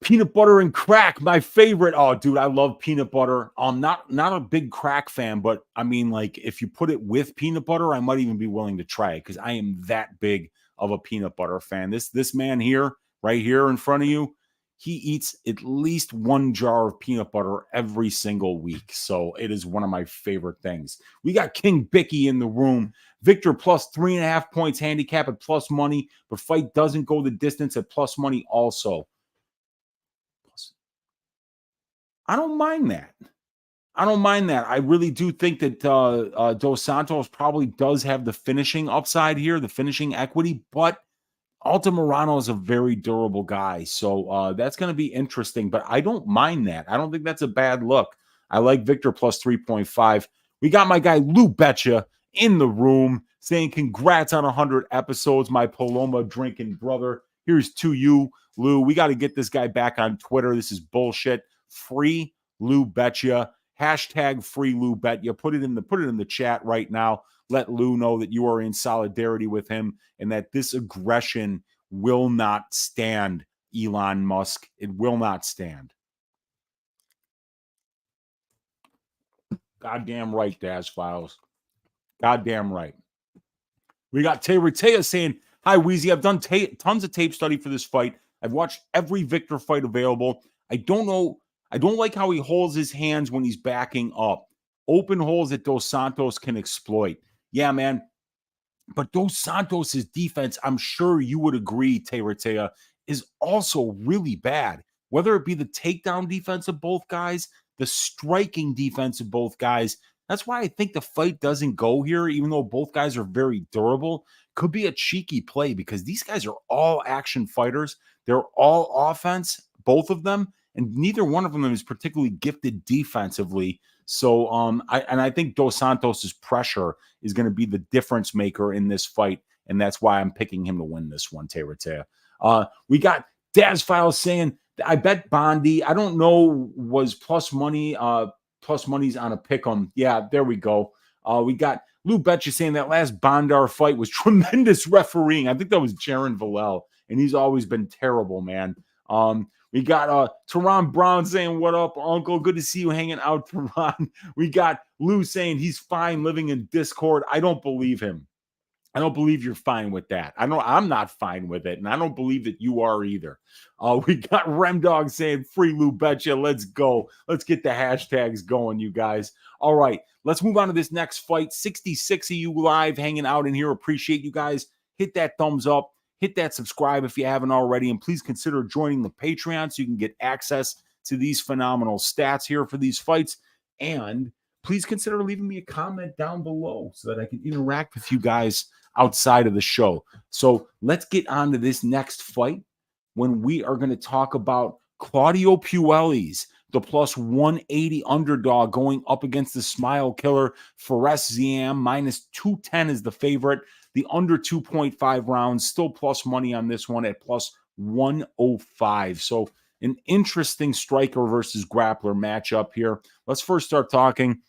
peanut butter and crack, my favorite. Oh, dude, I love peanut butter. I'm not a big crack fan, but I mean, like, if you put it with peanut butter, I might even be willing to try it because I am that big of a peanut butter fan. This man here, right here in front of you, he eats at least 1 jar of peanut butter every single week. So it is one of my favorite things. We got King Bicky in the room. Victor plus 3.5 points handicap at plus money, but fight doesn't go the distance at plus money also. I don't mind that. I really do think that Dos Santos probably does have the finishing upside here, the finishing equity, but Altamirano is a very durable guy. So that's going to be interesting, but I don't mind that. I don't think that's a bad look. I like Victor plus 3.5. We got my guy Lou Betcha in the room saying congrats on 100 episodes, my Paloma drinking brother. Here's to you, Lou. We got to get this guy back on Twitter. This is bullshit. Free Lou Betcha. Hashtag free Lou Betcha. Put it in the chat right now. Let Lou know that you are in solidarity with him and that this aggression will not stand, Elon Musk. It will not stand. Goddamn right, Daz Files. Goddamn right. We got Tay saying, hi, Weezy. I've done tons of tape study for this fight. I've watched every Victor fight available. I don't like how he holds his hands when he's backing up. Open holes that Dos Santos can exploit. Yeah, man. But Dos Santos' defense, I'm sure you would agree, Tay, is also really bad. Whether it be the takedown defense of both guys, the striking defense of both guys. That's why I think the fight doesn't go here, even though both guys are very durable. Could be a cheeky play because these guys are all action fighters. They're all offense, both of them, and neither one of them is particularly gifted defensively. So I think Dos Santos' pressure is going to be the difference maker in this fight, and that's why I'm picking him to win this one, Terratea. We got Daz Files saying, I bet Bondi, I don't know, was plus money's on a pick 'em. Yeah, there we go. We got Lou Betcha saying that last Bondar fight was tremendous refereeing. I think that was Jaron Villel, and he's always been terrible, man. We We got Teron Brown saying, what up, Uncle? Good to see you hanging out, Teron. We got Lou saying he's fine living in Discord. I don't believe him. I don't believe you're fine with that. I'm not fine with it, and I don't believe that you are either. We got Remdog saying free Lou Betcha. Let's go. Let's get the hashtags going, you guys. All right, let's move on to this next fight. 66 of you live hanging out in here. Appreciate you guys. Hit that thumbs up. Hit that subscribe if you haven't already, and please consider joining the Patreon so you can get access to these phenomenal stats here for these fights. And please consider leaving me a comment down below so that I can interact with you guys outside of the show. So let's get on to this next fight when we are going to talk about Claudio Puelles, the plus 180 underdog going up against the smile killer Fares Ziam. Minus 210 is the favorite. The under 2.5 rounds, still plus money on this one at plus 105. So an interesting striker versus grappler matchup here. Let's first start talking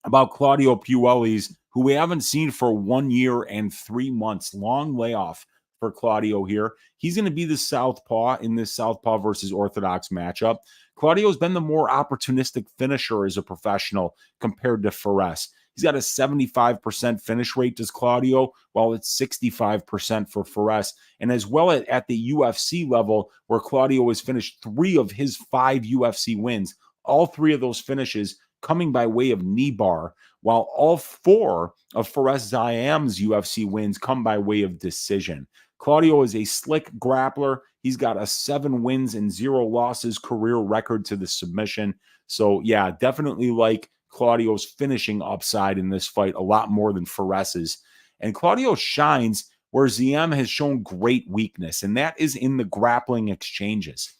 about Claudio Puelles, who we haven't seen for 1 year and 3 months. Long layoff for Claudio here. He's going to be the southpaw in this southpaw versus orthodox matchup. Claudio's been the more opportunistic finisher as a professional compared to Fares. He's got a 75% finish rate, does Claudio, while it's 65% for Fares. And as well at the UFC level, where Claudio has finished 3 of his 5 UFC wins, all 3 of those finishes coming by way of knee bar, while all 4 of Fares Ziam's UFC wins come by way of decision. Claudio is a slick grappler. He's got a 7 wins and 0 losses career record to the submission. So, yeah, definitely like Claudio's finishing upside in this fight a lot more than Fares's. And Claudio shines where Ziam has shown great weakness, and that is in the grappling exchanges.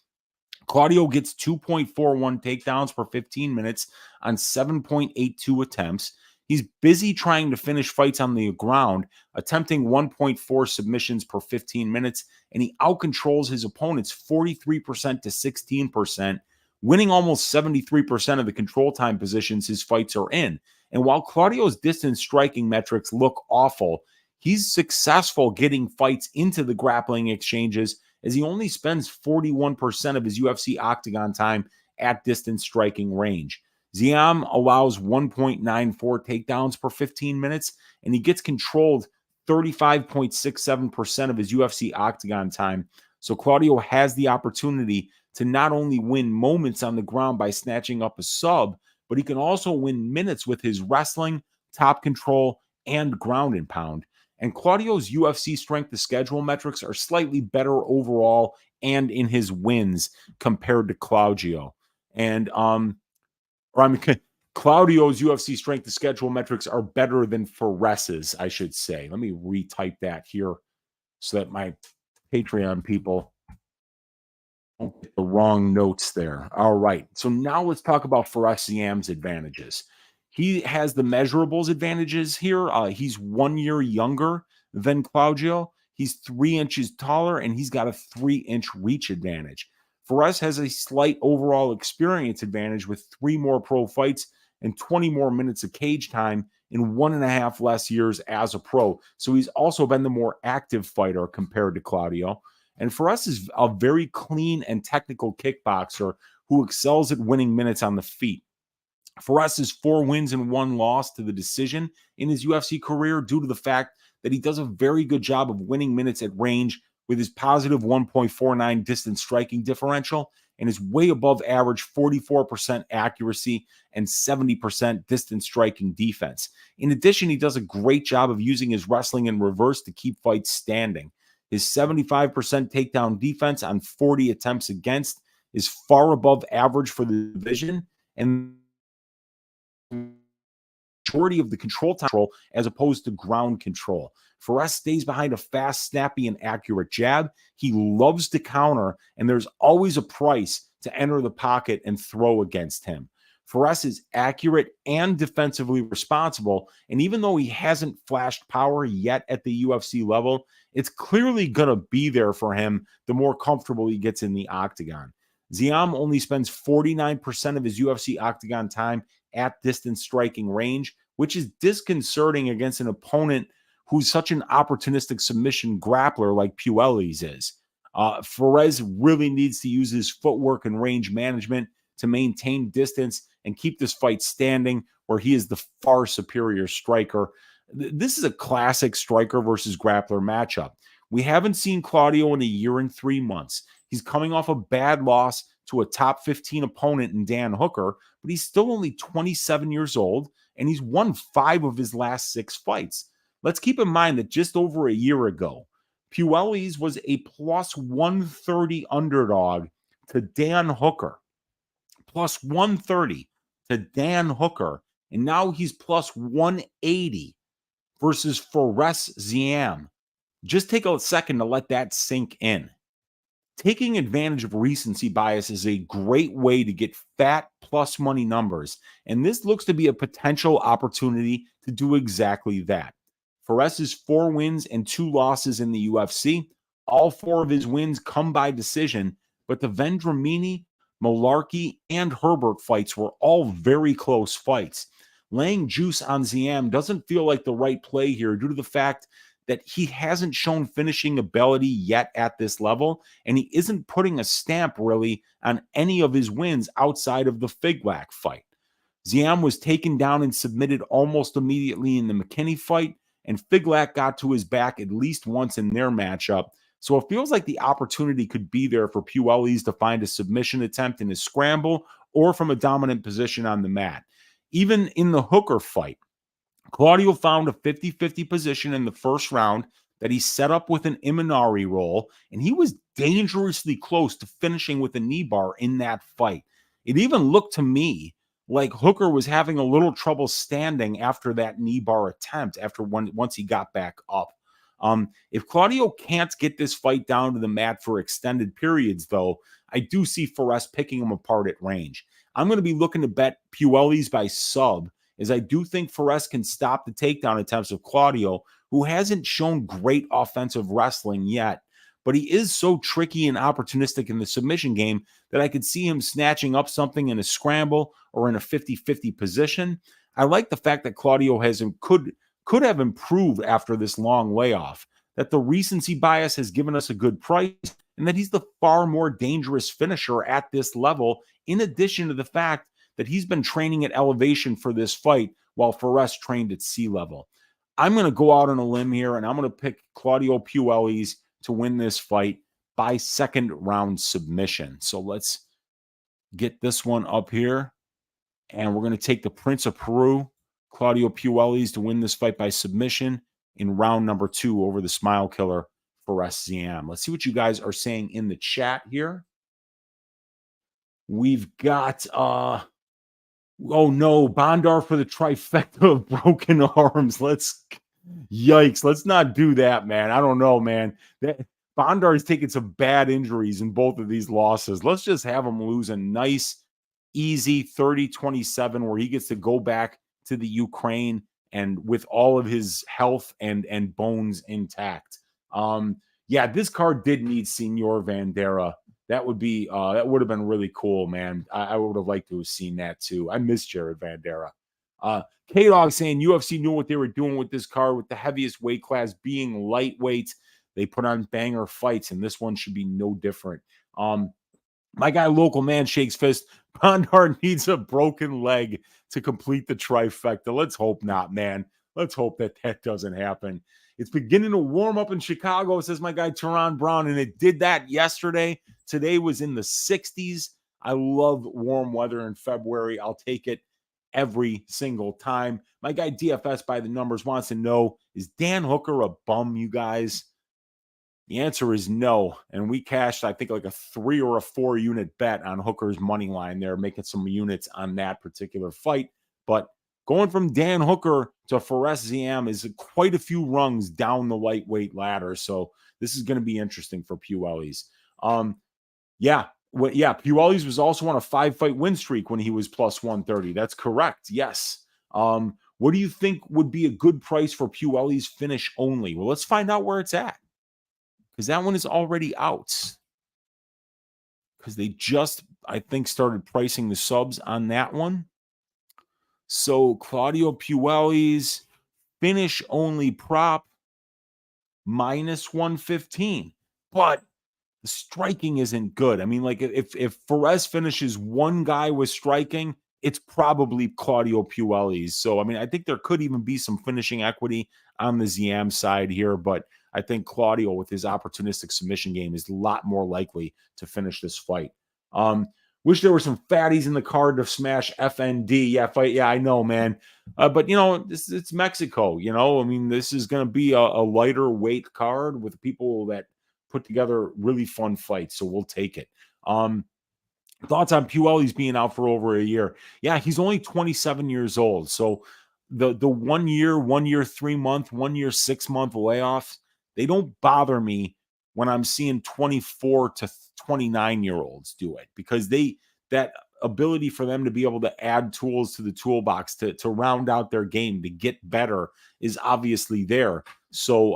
Claudio gets 2.41 takedowns per 15 minutes on 7.82 attempts. He's busy trying to finish fights on the ground, attempting 1.4 submissions per 15 minutes, and he outcontrols his opponents 43% to 16%, winning almost 73% of the control time positions his fights are in. And while Claudio's distance striking metrics look awful, he's successful getting fights into the grappling exchanges, as he only spends 41% of his UFC octagon time at distance striking range. Ziam allows 1.94 takedowns per 15 minutes, and he gets controlled 35.67% of his UFC octagon time. So Claudio has the opportunity to not only win moments on the ground by snatching up a sub, but he can also win minutes with his wrestling, top control, and ground and pound. And Claudio's UFC strength to schedule metrics are slightly better overall and in his wins compared to Claudio's UFC strength to schedule metrics are better than Fares's, I should say. Let me retype that here so that my Patreon people don't get the wrong notes there. All right. So now let's talk about Fares Ziam's advantages. He has the measurables advantages here. He's 1 year younger than Claudio. He's 3 inches taller, and he's got a 3-inch reach advantage. Fares has a slight overall experience advantage with 3 more pro fights and 20 more minutes of cage time in 1.5 less years as a pro. So he's also been the more active fighter compared to Claudio. And Fares is a very clean and technical kickboxer who excels at winning minutes on the feet. Fares has 4 wins and 1 loss to the decision in his UFC career due to the fact that he does a very good job of winning minutes at range with his positive 1.49 distance striking differential and his way above average 44% accuracy and 70% distance striking defense. In addition, he does a great job of using his wrestling in reverse to keep fights standing. His 75% takedown defense on 40 attempts against is far above average for the division, and majority of the control as opposed to ground control. Fares stays behind a fast, snappy, and accurate jab. He loves to counter, and there's always a price to enter the pocket and throw against him. Fares is accurate and defensively responsible, and even though he hasn't flashed power yet at the UFC level, it's clearly going to be there for him the more comfortable he gets in the octagon. Ziam only spends 49% of his UFC octagon time at distance striking range, which is disconcerting against an opponent who's such an opportunistic submission grappler like Puelles is. Ferez really needs to use his footwork and range management to maintain distance and keep this fight standing, where he is the far superior striker. This is a classic striker versus grappler matchup. We haven't seen Claudio in a year and 3 months. He's coming off a bad loss to a top 15 opponent in Dan Hooker, but he's still only 27 years old, and he's won 5 of his last 6 fights. Let's keep in mind that just over a year ago, Puelles was a plus 130 underdog to Dan Hooker. Plus 130 to Dan Hooker. And now he's plus 180 versus Fares Ziam. Just take a second to let that sink in. Taking advantage of recency bias is a great way to get fat plus money numbers, and this looks to be a potential opportunity to do exactly that. Fares' 4 wins and 2 losses in the UFC. All 4 of his wins come by decision, but the Vendramini, Malarkey, and Herbert fights were all very close fights. Laying juice on Ziam doesn't feel like the right play here due to the fact that he hasn't shown finishing ability yet at this level, and he isn't putting a stamp really on any of his wins outside of the Figlak fight. Ziam was taken down and submitted almost immediately in the McKinney fight, and Figlak got to his back at least once in their matchup. So it feels like the opportunity could be there for Puelles to find a submission attempt in his scramble or from a dominant position on the mat. Even in the Hooker fight, Claudio found a 50-50 position in the first round that he set up with an Imanari roll, and he was dangerously close to finishing with a knee bar in that fight. It even looked to me like Hooker was having a little trouble standing after that knee bar attempt once he got back up. If Claudio can't get this fight down to the mat for extended periods, though, I do see Fares picking him apart at range. I'm going to be looking to bet Puelles by sub, as I do think Fares can stop the takedown attempts of Claudio, who hasn't shown great offensive wrestling yet. But he is so tricky and opportunistic in the submission game that I could see him snatching up something in a scramble or in a 50-50 position. I like the fact that Claudio could have improved after this long layoff, that the recency bias has given us a good price, and that he's the far more dangerous finisher at this level, in addition to the fact that he's been training at elevation for this fight while Fares trained at sea level. I'm going to go out on a limb here, and I'm going to pick Claudio Puelles to win this fight by second round submission. So let's get this one up here, and we're going to take the Prince of Peru, Claudio Puelles, to win this fight by submission in round number 2 over the Smile Killer, Fares Ziam. Let's see what you guys are saying in the chat here. We've got oh no, Bondar for the trifecta of broken arms. Yikes. Let's not do that, man. I don't know, man. Bondar is taking some bad injuries in both of these losses. Let's just have him lose a nice, easy 30-27 where he gets to go back to the Ukraine and with all of his health and bones intact. Yeah, this card did need Senor Vandera. That would have been really cool, man. I would have liked to have seen that too. I miss Jared Vandera. K-Dog saying UFC knew what they were doing with this card, with the heaviest weight class being lightweight. They put on banger fights, and this one should be no different. My guy, Local Man, shakes fist. Bondar needs a broken leg to complete the trifecta. Let's hope not, man. Let's hope that doesn't happen. It's beginning to warm up in Chicago, says my guy, Teron Brown, and it did that yesterday. Today was in the 60s. I love warm weather in February. I'll take it every single time. My guy, DFS by the numbers, wants to know, is Dan Hooker a bum, you guys? The answer is no. And we cashed, I think, like a 3 or a 4 unit bet on Hooker's money line there, making some units on that particular fight. But going from Dan Hooker to Fares Ziam is quite a few rungs down the lightweight ladder. So this is going to be interesting for Puelles. Puelles was also on a 5-fight win streak when he was plus 130. That's correct. Yes. What do you think would be a good price for Puelles finish only? Well, let's find out where it's at, because that one is already out. Because they just, I think, started pricing the subs on that one. So Claudio Puelles, finish only prop, minus 115. But the striking isn't good. I mean, like if Perez finishes one guy with striking, it's probably Claudio Puelles. So, I mean, I think there could even be some finishing equity on the Ziam side here, but I think Claudio, with his opportunistic submission game, is a lot more likely to finish this fight. Wish there were some fatties in the card to smash FND. Yeah, fight. Yeah, I know, man. But it's Mexico. I mean, this is going to be a lighter weight card with people that put together really fun fights. So we'll take it. Thoughts on Puelles being out for over a year? Yeah, he's only 27 years old. So the 1 year, 3 month, 1 year, 6 month layoffs, they don't bother me when I'm seeing 24 to 29-year-olds do it, because that ability for them to be able to add tools to the toolbox to round out their game, to get better, is obviously there. So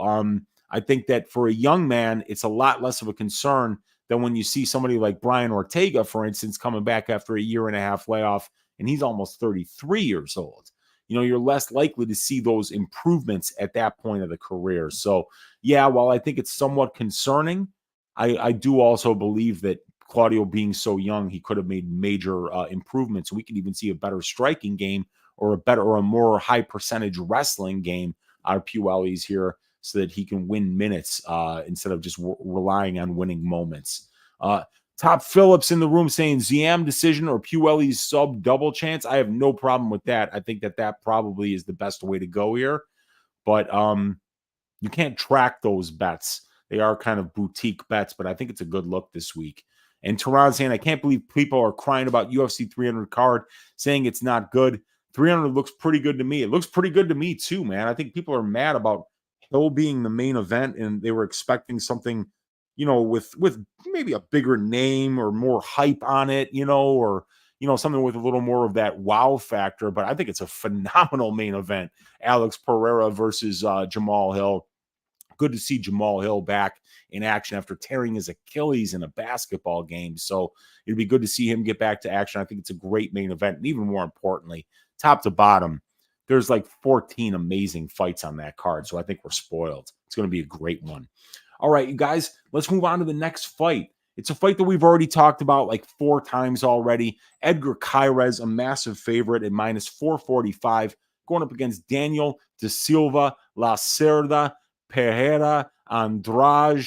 I think that for a young man, it's a lot less of a concern than when you see somebody like Brian Ortega, for instance, coming back after a year and a half layoff, and he's almost 33 years old. You're less likely to see those improvements at that point of the career. So, yeah, while I think it's somewhat concerning, I do also believe that Claudio, being so young, he could have made major improvements. We could even see a better striking game, or a more high percentage wrestling game out of Puelles here, so that he can win minutes instead of just relying on winning moments. Top Phillips in the room saying Ziam decision or Puelles sub double chance. I have no problem with that. I think that probably is the best way to go here. But you can't track those bets. They are kind of boutique bets, but I think it's a good look this week. And Tehran saying, I can't believe people are crying about UFC 300 card, saying it's not good. 300 looks pretty good to me. It looks pretty good to me too, man. I think people are mad about Hill being the main event, and they were expecting something, with maybe a bigger name or more hype on it, or something with a little more of that wow factor. But I think it's a phenomenal main event. Alex Pereira versus Jamal Hill. Good to see Jamal Hill back in action after tearing his Achilles in a basketball game. So it'd be good to see him get back to action. I think it's a great main event. And even more importantly, top to bottom, there's like 14 amazing fights on that card. So I think we're spoiled. It's going to be a great one. All right, you guys, let's move on to the next fight. It's a fight that we've already talked about like 4 times already. Edgar Chairez, a massive favorite at minus 445, going up against Daniel De Silva, Lacerda, Pereira, Andrade,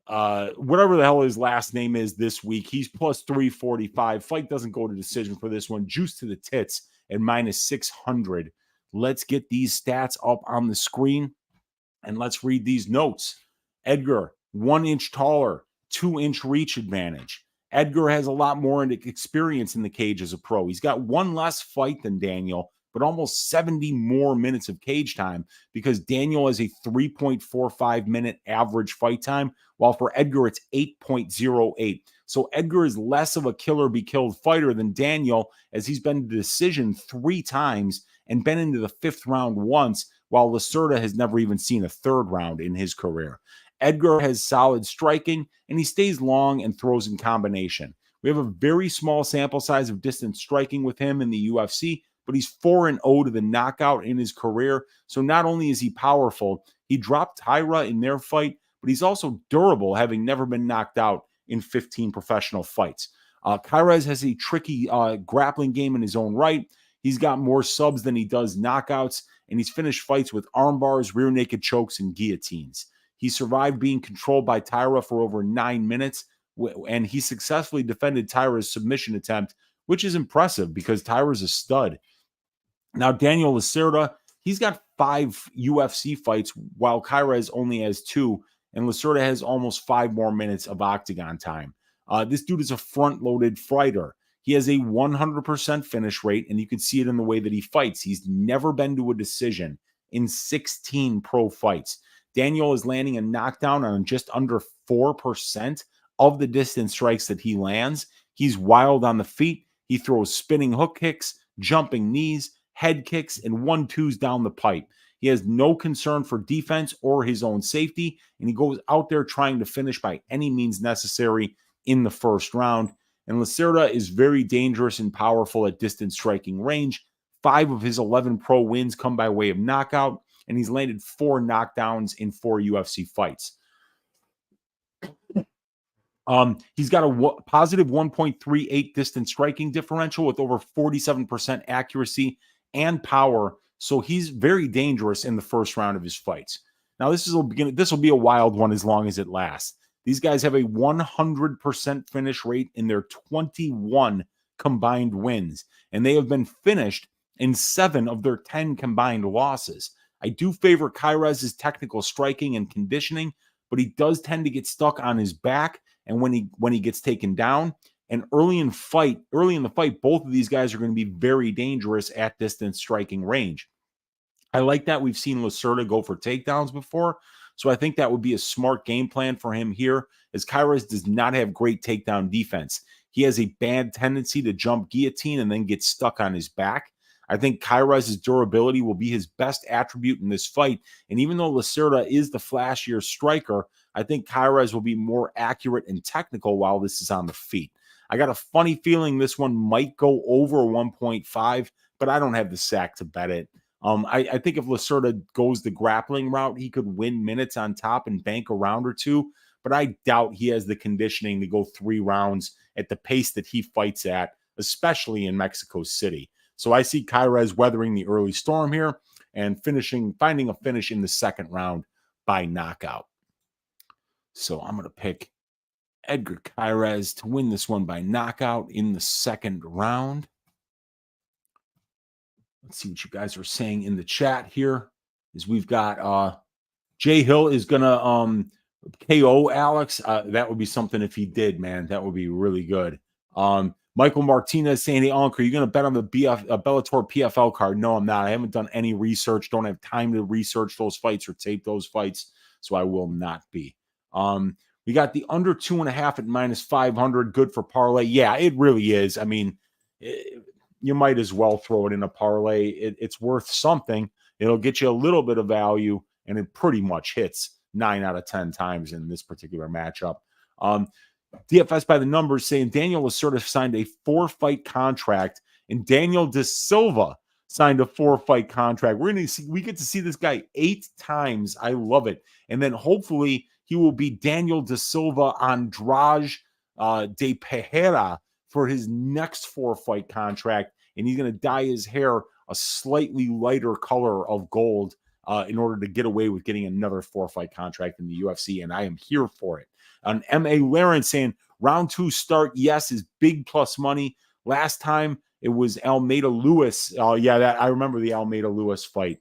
whatever the hell his last name is this week. He's plus 345. Fight doesn't go to decision for this one. Juice to the tits at minus 600. Let's get these stats up on the screen, and let's read these notes. Edgar, 1 inch taller, 2-inch reach advantage. Edgar has a lot more experience in the cage as a pro. He's got 1 less fight than Daniel, but almost 70 more minutes of cage time, because Daniel has a 3.45 minute average fight time, while for Edgar, it's 8.08. So Edgar is less of a killer be killed fighter than Daniel, as he's been to decision 3 times and been into the 5th round once, while Lacerda has never even seen a 3rd round in his career. Edgar has solid striking, and he stays long and throws in combination. We have a very small sample size of distance striking with him in the UFC, but he's 4-0 to the knockout in his career. So not only is he powerful, he dropped Tyra in their fight, but he's also durable, having never been knocked out in 15 professional fights. Chairez has a tricky grappling game in his own right. He's got more subs than he does knockouts, and he's finished fights with arm bars, rear naked chokes, and guillotines. He survived being controlled by Tyra for over 9 minutes, and he successfully defended Tyra's submission attempt, which is impressive because Tyra's a stud. Now, Daniel Lacerda, he's got 5 UFC fights, while Chairez only has 2, and Lacerda has almost 5 more minutes of octagon time. This dude is a front-loaded fighter. He has a 100% finish rate, and you can see it in the way that he fights. He's never been to a decision in 16 pro fights. Daniel is landing a knockdown on just under 4% of the distance strikes that he lands. He's wild on the feet. He throws spinning hook kicks, jumping knees, head kicks, and 1-2s down the pipe. He has no concern for defense or his own safety, and he goes out there trying to finish by any means necessary in the 1st round. And Lacerda is very dangerous and powerful at distance striking range. 5 of his 11 pro wins come by way of knockout, and he's landed 4 knockdowns in 4 UFC fights. He's got a positive 1.38 distance striking differential with over 47% accuracy and power. So he's very dangerous in the first round of his fights. Now, this will be a wild one as long as it lasts. These guys have a 100% finish rate in their 21 combined wins, and they have been finished in 7 of their 10 combined losses. I do favor Chairez's technical striking and conditioning, but he does tend to get stuck on his back and when he gets taken down. And early in the fight, both of these guys are going to be very dangerous at distance striking range. I like that. We've seen Lacerda go for takedowns before, so I think that would be a smart game plan for him here, as Chairez does not have great takedown defense. He has a bad tendency to jump guillotine and then get stuck on his back. I think Chairez's durability will be his best attribute in this fight. And even though Lacerda is the flashier striker, I think Chairez will be more accurate and technical while this is on the feet. I got a funny feeling this one might go over 1.5, but I don't have the sack to bet it. I think if Lacerda goes the grappling route, he could win minutes on top and bank a round or two, but I doubt he has the conditioning to go 3 rounds at the pace that he fights at, especially in Mexico City. So I see Chairez weathering the early storm here and finding a finish in the second round by knockout. So I'm going to pick Edgar Chairez to win this one by knockout in the second round. Let's see what you guys are saying in the chat here. Is we've got Jay Hill is going to KO Alex. That would be something if he did, man. That would be really good. Michael Martinez saying, hey, Uncle, are you going to bet on the Bellator PFL card? No, I'm not. I haven't done any research. Don't have time to research those fights or tape those fights, so I will not be. We got the under 2.5 at -500. Good for parlay. Yeah, it really is. I mean, you might as well throw it in a parlay. It's worth something. It'll get you a little bit of value, and it pretty much hits 9 out of 10 times in this particular matchup. DFS by the numbers saying Daniel Lacerda signed a 4-fight contract, and Daniel De Silva signed a 4-fight contract. We get to see this guy 8 times. I love it. And then hopefully he will be Daniel De Silva Andrade de Pereira for his next 4-fight contract, and he's going to dye his hair a slightly lighter color of gold in order to get away with getting another 4-fight contract in the UFC, and I am here for it. On M.A. Laren saying, round 2 start, yes, is big plus money. Last time it was Almeida Lewis. I remember the Almeida Lewis fight.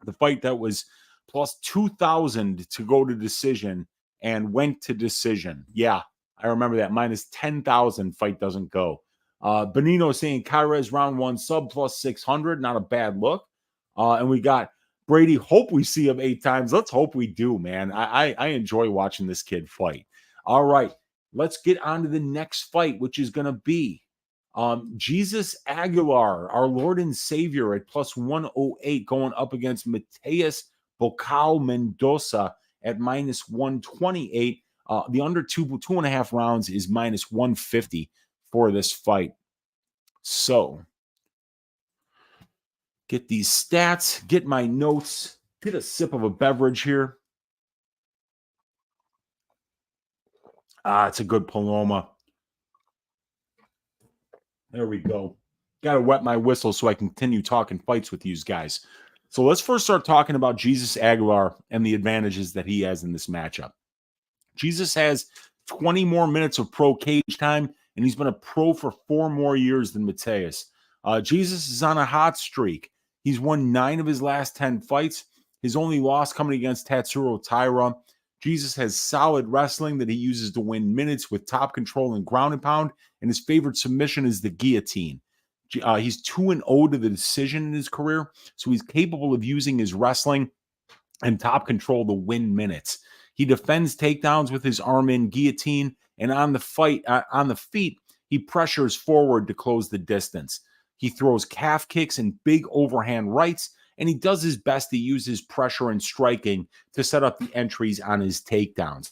The fight that was plus 2,000 to go to decision and went to decision. Yeah, I remember that. Minus 10,000, fight doesn't go. Benino saying Chairez round 1 sub plus 600. Not a bad look. And we got Brady, hope we see him 8 times. Let's hope we do, man. I enjoy watching this kid fight. All right, let's get on to the next fight, which is going to be Jesus Aguilar, our Lord and Savior, at plus 108, going up against Mateus Bocal Mendoza at minus 128. The under 2.5 rounds is minus 150 for this fight. So get these stats, get my notes, get a sip of a beverage here. It's a good Paloma. There we go. Got to wet my whistle so I can continue talking fights with you guys. So let's first start talking about Jesus Aguilar and the advantages that he has in this matchup. Jesus has 20 more minutes of pro cage time, and he's been a pro for 4 more years than Mateus. Jesus is on a hot streak. He's won 9 of his last 10 fights. His only loss coming against Tatsuro Taira. Jesus has solid wrestling that he uses to win minutes with top control and ground and pound, and his favorite submission is the guillotine. He's 2-0 to the decision in his career, so he's capable of using his wrestling and top control to win minutes. He defends takedowns with his arm-in guillotine, and on the feet, he pressures forward to close the distance. He throws calf kicks and big overhand rights, and he does his best to use his pressure and striking to set up the entries on his takedowns.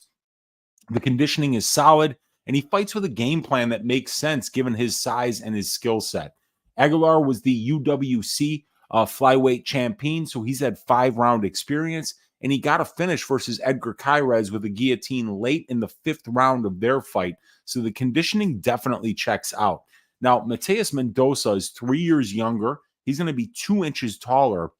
The conditioning is solid, and he fights with a game plan that makes sense given his size and his skill set. Aguilar was the UWC flyweight champion, so he's had 5-round experience, and he got a finish versus Edgar Chairez with a guillotine late in the 5th round of their fight. So the conditioning definitely checks out. Now, Mateus Mendonca is 3 years younger. He's going to be 2 inches taller,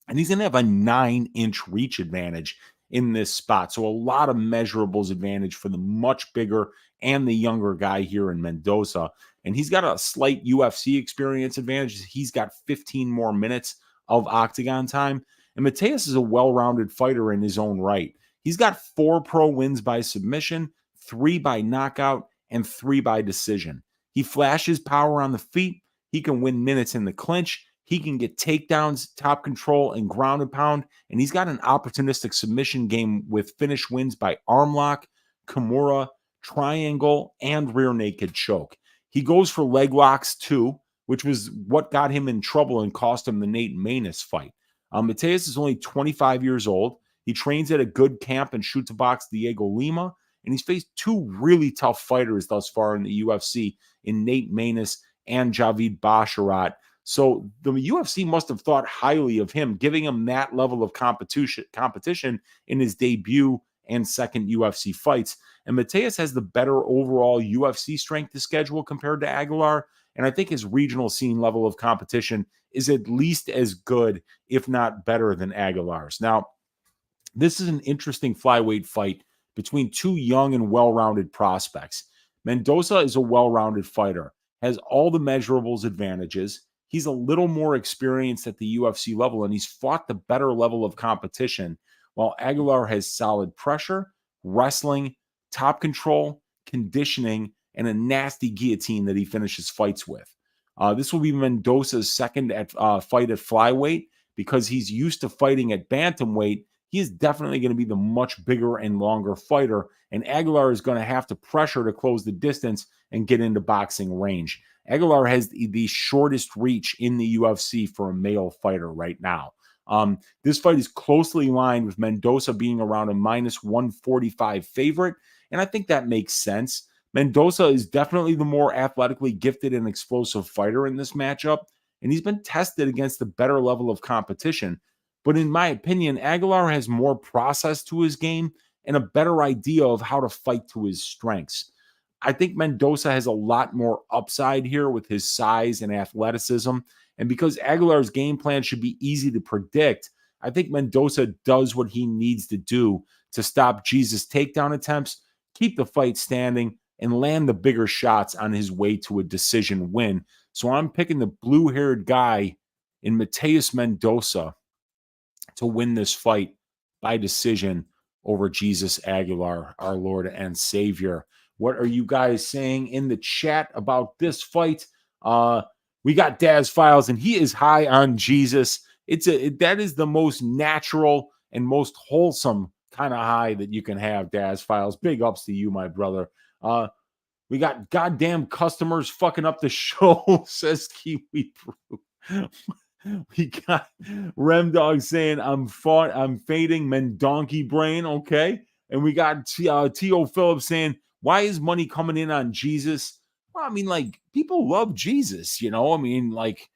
and he's going to have a 9-inch reach advantage in this spot. So a lot of measurables advantage for the much bigger and the younger guy here in Mendonca. And he's got a slight UFC experience advantage. He's got 15 more minutes of octagon time. And Mateus is a well-rounded fighter in his own right. He's got 4 pro wins by submission, 3 by knockout, and 3 by decision. He flashes power on the feet. He can win minutes in the clinch. He can get takedowns, top control, and ground and pound. And he's got an opportunistic submission game with finish wins by arm lock, Kimura, triangle, and rear naked choke. He goes for leg locks too, which was what got him in trouble and cost him the Nate Maness fight. Mateus is only 25 years old. He trains at a good camp and shoots a box Diego Lima, and he's faced 2 really tough fighters thus far in the UFC in Nate Maness and Javid Basharat. So the UFC must have thought highly of him, giving him that level of competition in his debut and second UFC fights. And Mateus has the better overall UFC strength to schedule compared to Aguilar. And I think his regional scene level of competition is at least as good, if not better, than Aguilar's. Now, this is an interesting flyweight fight between 2 young and well-rounded prospects. Mendonca is a well-rounded fighter, has all the measurables advantages. He's a little more experienced at the UFC level, and he's fought the better level of competition, while Aguilar has solid pressure, wrestling, top control, conditioning, and a nasty guillotine that he finishes fights with. This will be Mendonca's second fight at flyweight. Because he's used to fighting at bantamweight, he is definitely going to be the much bigger and longer fighter, and Aguilar is going to have to pressure to close the distance and get into boxing range. Aguilar has the shortest reach in the UFC for a male fighter right now. This fight is closely aligned with Mendonca being around a minus 145 favorite, and I think that makes sense. Mendonca is definitely the more athletically gifted and explosive fighter in this matchup, and he's been tested against a better level of competition. But in my opinion, Aguilar has more process to his game and a better idea of how to fight to his strengths. I think Mendonca has a lot more upside here with his size and athleticism. And because Aguilar's game plan should be easy to predict, I think Mendonca does what he needs to do to stop Jesus' takedown attempts, keep the fight standing, and land the bigger shots on his way to a decision win. So I'm picking the blue-haired guy in Mateus Mendonca to win this fight by decision over Jesus Aguilar, our Lord and Savior. What are you guys saying in the chat about this fight? We got Daz Files, and he is high on Jesus. That is the most natural and most wholesome kind of high that you can have, Daz Files. Big ups to you, my brother. We got goddamn customers fucking up the show, says Kiwi Brew. We got Remdog saying, I'm fading Mendonca brain, okay? And we got T.O. Phillips saying, why is money coming in on Jesus? Well, I mean, like, people love Jesus, you know? I mean, like,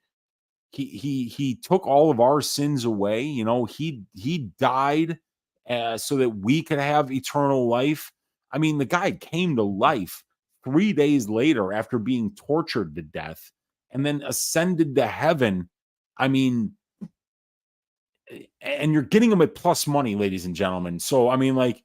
he took all of our sins away, you know? He died so that we could have eternal life. I mean, the guy came to life 3 days later after being tortured to death and then ascended to heaven. I mean, and you're getting him at plus money, ladies and gentlemen. So, I mean, like,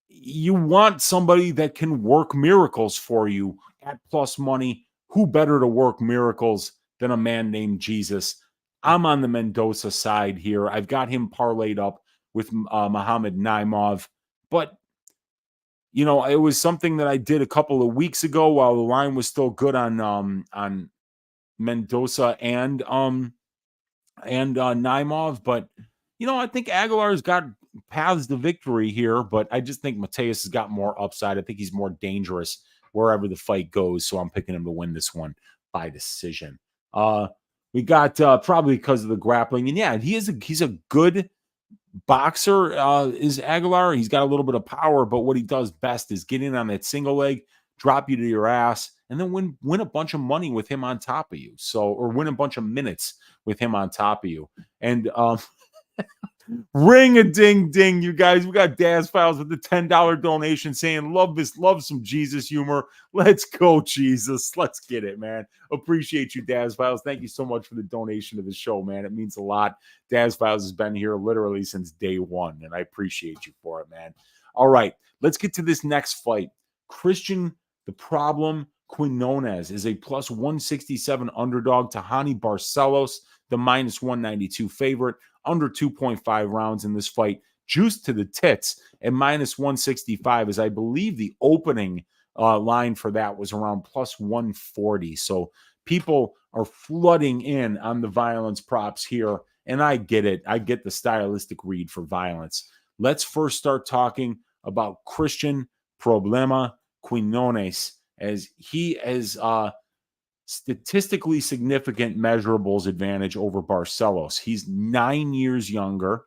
you want somebody that can work miracles for you at plus money. Who better to work miracles than a man named Jesus? I'm on the Mendonca side here. I've got him parlayed up with Muhammad Naimov. But, you know, it was something that I did a couple of weeks ago while the line was still good on Mendonca and Naimov. But, you know, I think Aguilar's got paths to victory here, but I just think Mateus has got more upside. I think he's more dangerous wherever the fight goes, so I'm picking him to win this one by decision. We got probably because of the grappling, and yeah, he's a good boxer. Is Aguilar? He's got a little bit of power, but what he does best is get in on that single leg, drop you to your ass, and then win a bunch of money with him on top of you. So, or win a bunch of minutes with him on top of you. And Ring a ding ding, you guys. We got Daz Files with the $10 donation saying, love some Jesus humor. Let's go, Jesus. Let's get it, man. Appreciate you, Daz Files. Thank you so much for the donation to the show, man. It means a lot. Daz Files has been here literally since day one, and I appreciate you for it, man. All right, let's get to this next fight. Cristian, the problem, Quinonez is a plus 167 underdog to Hani Barcelos, the minus 192 favorite. Under 2.5 rounds in this fight, juiced to the tits at minus 165, as I believe the opening line for that was around plus 140. So people are flooding in on the violence props here, and I get it. I get the stylistic read for violence. Let's first start talking about Cristian Problema Quinonez, as he has statistically significant measurables advantage over Barcelos. He's 9 years younger.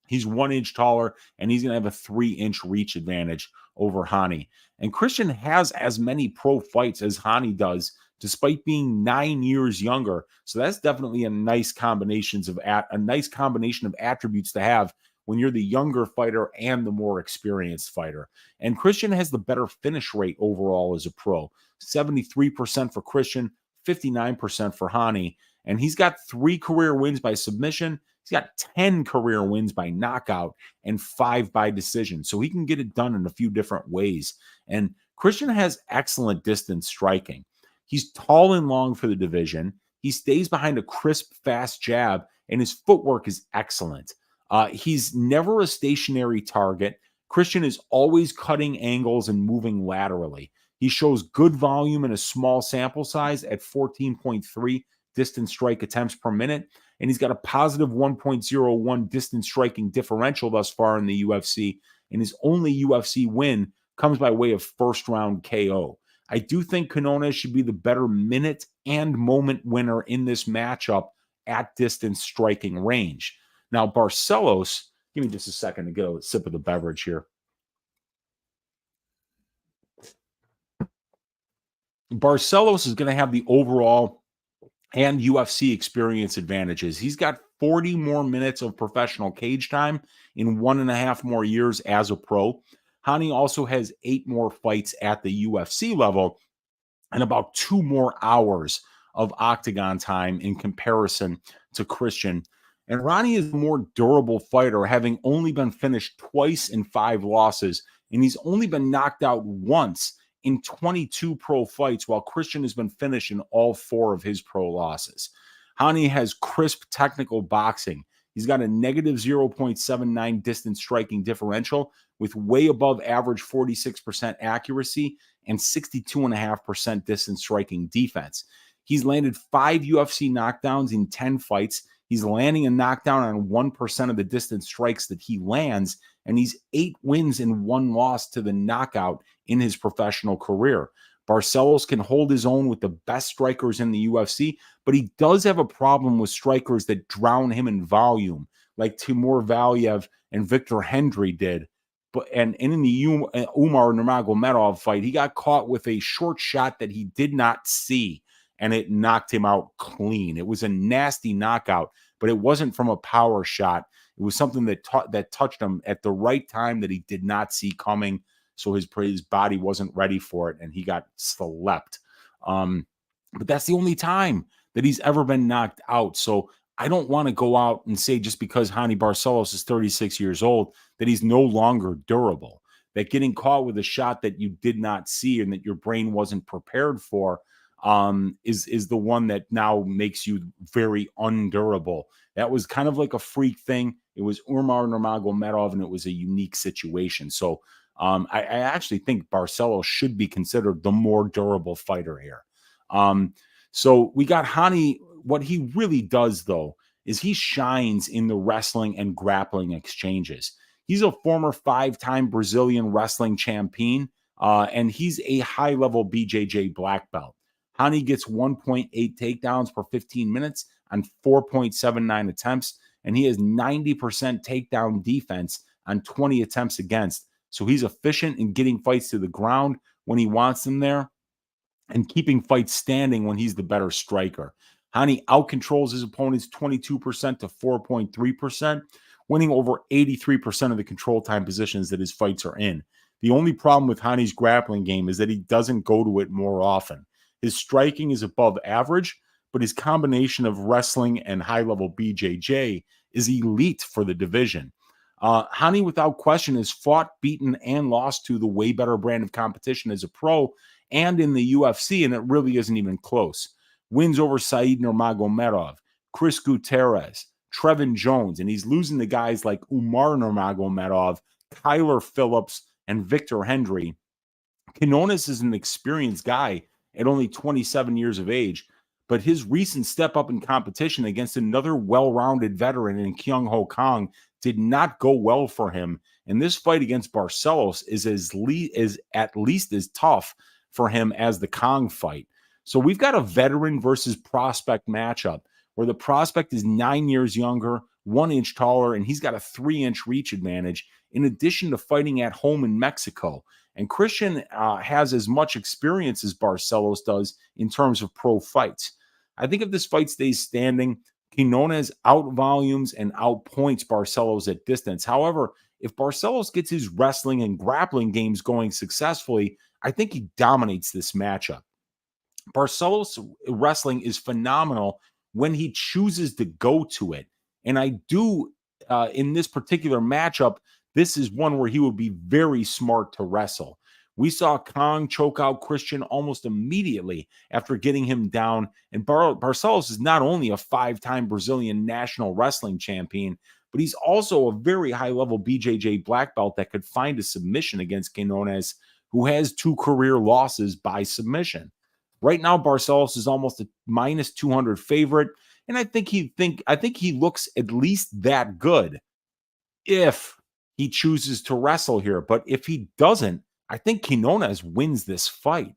He's 1 inch taller, and he's going to have a 3-inch reach advantage over Hani. And Cristian has as many pro fights as Hani does, despite being 9 years younger. So that's definitely a nice combination of attributes to have when you're the younger fighter and the more experienced fighter. And Cristian has the better finish rate overall as a pro. 73% for Cristian, 59% for Hani. And he's got 3 career wins by submission. He's got 10 career wins by knockout and 5 by decision. So he can get it done in a few different ways. And Cristian has excellent distance striking. He's tall and long for the division. He stays behind a crisp, fast jab, and his footwork is excellent. He's never a stationary target. Cristian is always cutting angles and moving laterally. He shows good volume in a small sample size at 14.3 distance strike attempts per minute, and he's got a positive 1.01 distance striking differential thus far in the UFC, and his only UFC win comes by way of first-round KO. I do think Quinonez should be the better minute and moment winner in this matchup at distance striking range. Now, Barcelos, give me just a second to get a sip of the beverage here. Barcelos is going to have the overall and UFC experience advantages. He's got 40 more minutes of professional cage time in 1.5 more years as a pro. Hani also has 8 more fights at the UFC level and about 2 more hours of octagon time in comparison to Cristian. And Raoni is a more durable fighter, having only been finished twice in 5 losses, and he's only been knocked out once in 22 pro fights, while Cristian has been finished in all 4 of his pro losses. Hani has crisp technical boxing. He's got a negative 0.79 distance striking differential with way above average 46% accuracy and 62.5% distance striking defense. He's landed 5 UFC knockdowns in 10 fights. He's landing a knockdown on 1% of the distance strikes that he lands, and he's 8 wins and 1 loss to the knockout in his professional career. Barcelos can hold his own with the best strikers in the UFC, but he does have a problem with strikers that drown him in volume, like Timur Valiev and Victor Hendry did. And in the Umar Nurmagomedov fight, he got caught with a short shot that he did not see, and it knocked him out clean. It was a nasty knockout, but it wasn't from a power shot. It was something that touched him at the right time that he did not see coming. So his body wasn't ready for it, and he got slept. But that's the only time that he's ever been knocked out. So I don't want to go out and say just because Hani Barcelos is 36 years old that he's no longer durable. That getting caught with a shot that you did not see and that your brain wasn't prepared for is the one that now makes you very undurable. That was kind of like a freak thing. It was Umar Nurmagomedov, and it was a unique situation. So I actually think Barcelos should be considered the more durable fighter here. So we got Hani. What he really does, though, is he shines in the wrestling and grappling exchanges. He's a former 5-time Brazilian wrestling champion, and he's a high-level BJJ black belt. Hani gets 1.8 takedowns per 15 minutes on 4.79 attempts, and he has 90% takedown defense on 20 attempts against. So he's efficient in getting fights to the ground when he wants them there and keeping fights standing when he's the better striker. Hani outcontrols his opponents 22% to 4.3%, winning over 83% of the control time positions that his fights are in. The only problem with Hani's grappling game is that he doesn't go to it more often. His striking is above average, but his combination of wrestling and high-level BJJ is elite for the division. Hani, without question, has fought, beaten, and lost to the way better brand of competition as a pro and in the UFC, and it really isn't even close. Wins over Said Nurmagomedov, Chris Gutierrez, Trevin Jones, and he's losing to guys like Umar Nurmagomedov, Kyler Phillips, and Victor Hendry. Quinonez is an experienced guy at only 27 years of age, but his recent step up in competition against another well-rounded veteran in Kyung Ho Kang did not go well for him. And this fight against Barcelos is at least as tough for him as the Kang fight. So we've got a veteran versus prospect matchup where the prospect is 9 years younger, 1 inch taller, and he's got a 3-inch reach advantage, in addition to fighting at home in Mexico. And Cristian has as much experience as Barcelos does in terms of pro fights. I think if this fight stays standing, Quinonez out-volumes and out-points Barcelos at distance. However, if Barcelos gets his wrestling and grappling games going successfully, I think he dominates this matchup. Barcelos' wrestling is phenomenal when he chooses to go to it. And I do, in this particular matchup, this is one where he would be very smart to wrestle. We saw Kang choke out Cristian almost immediately after getting him down. And Barcelos is not only a 5-time Brazilian national wrestling champion, but he's also a very high-level BJJ black belt that could find a submission against Quinonez, who has 2 career losses by submission. Right now, Barcelos is almost a minus 200 favorite, and I think he looks at least that good if he chooses to wrestle here. But if he doesn't, I think Quinonez wins this fight.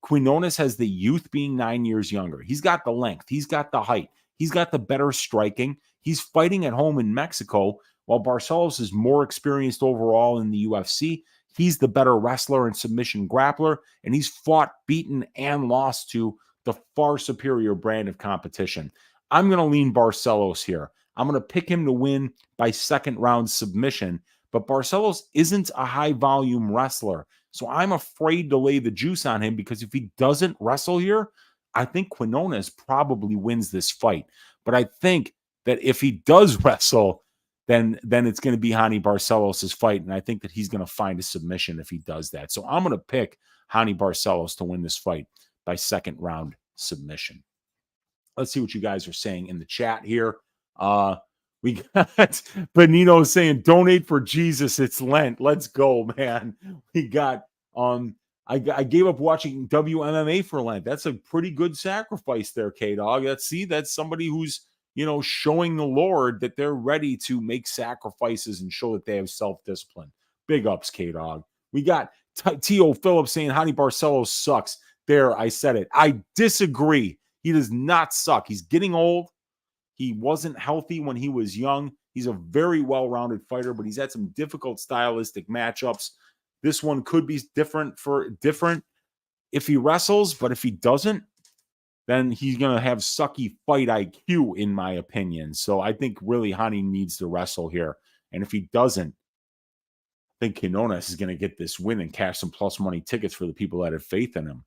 Quinonez has the youth, being 9 years younger. He's got the length. He's got the height. He's got the better striking. He's fighting at home in Mexico, while Barcelos is more experienced overall in the UFC. He's the better wrestler and submission grappler, and he's fought, beaten, and lost to the far superior brand of competition. I'm going to lean Barcelos here. I'm going to pick him to win by second round submission, but Barcelos isn't a high volume wrestler. So I'm afraid to lay the juice on him, because if he doesn't wrestle here, I think Quinonez probably wins this fight. But I think that if he does wrestle, then it's going to be Hani Barcelos' fight. And I think that he's going to find a submission if he does that. So I'm going to pick Hani Barcelos to win this fight by second round submission. Let's see what you guys are saying in the chat here. We got Benito saying, donate for Jesus. It's Lent. Let's go, man. We got, I gave up watching WMMA for Lent. That's a pretty good sacrifice there, K-Dog. That's somebody who's, showing the Lord that they're ready to make sacrifices and show that they have self-discipline. Big ups, K-Dog. We got T.O. Phillips saying Hani Barcelos sucks. There, I said it. I disagree. He does not suck. He's getting old. He wasn't healthy when he was young. He's a very well-rounded fighter, but he's had some difficult stylistic matchups. This one could be different if he wrestles, but if he doesn't, then he's going to have sucky fight IQ, in my opinion. So I think really Hani needs to wrestle here. And if he doesn't, I think Quinonez is going to get this win and cash some plus money tickets for the people that have faith in him.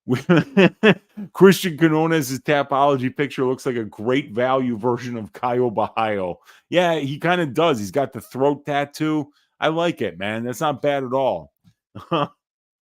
Cristian Quinonez's Tapology picture looks like a great value version of Caio Bahaio. Yeah, he kind of does. He's got the throat tattoo. I like it, man. That's not bad at all.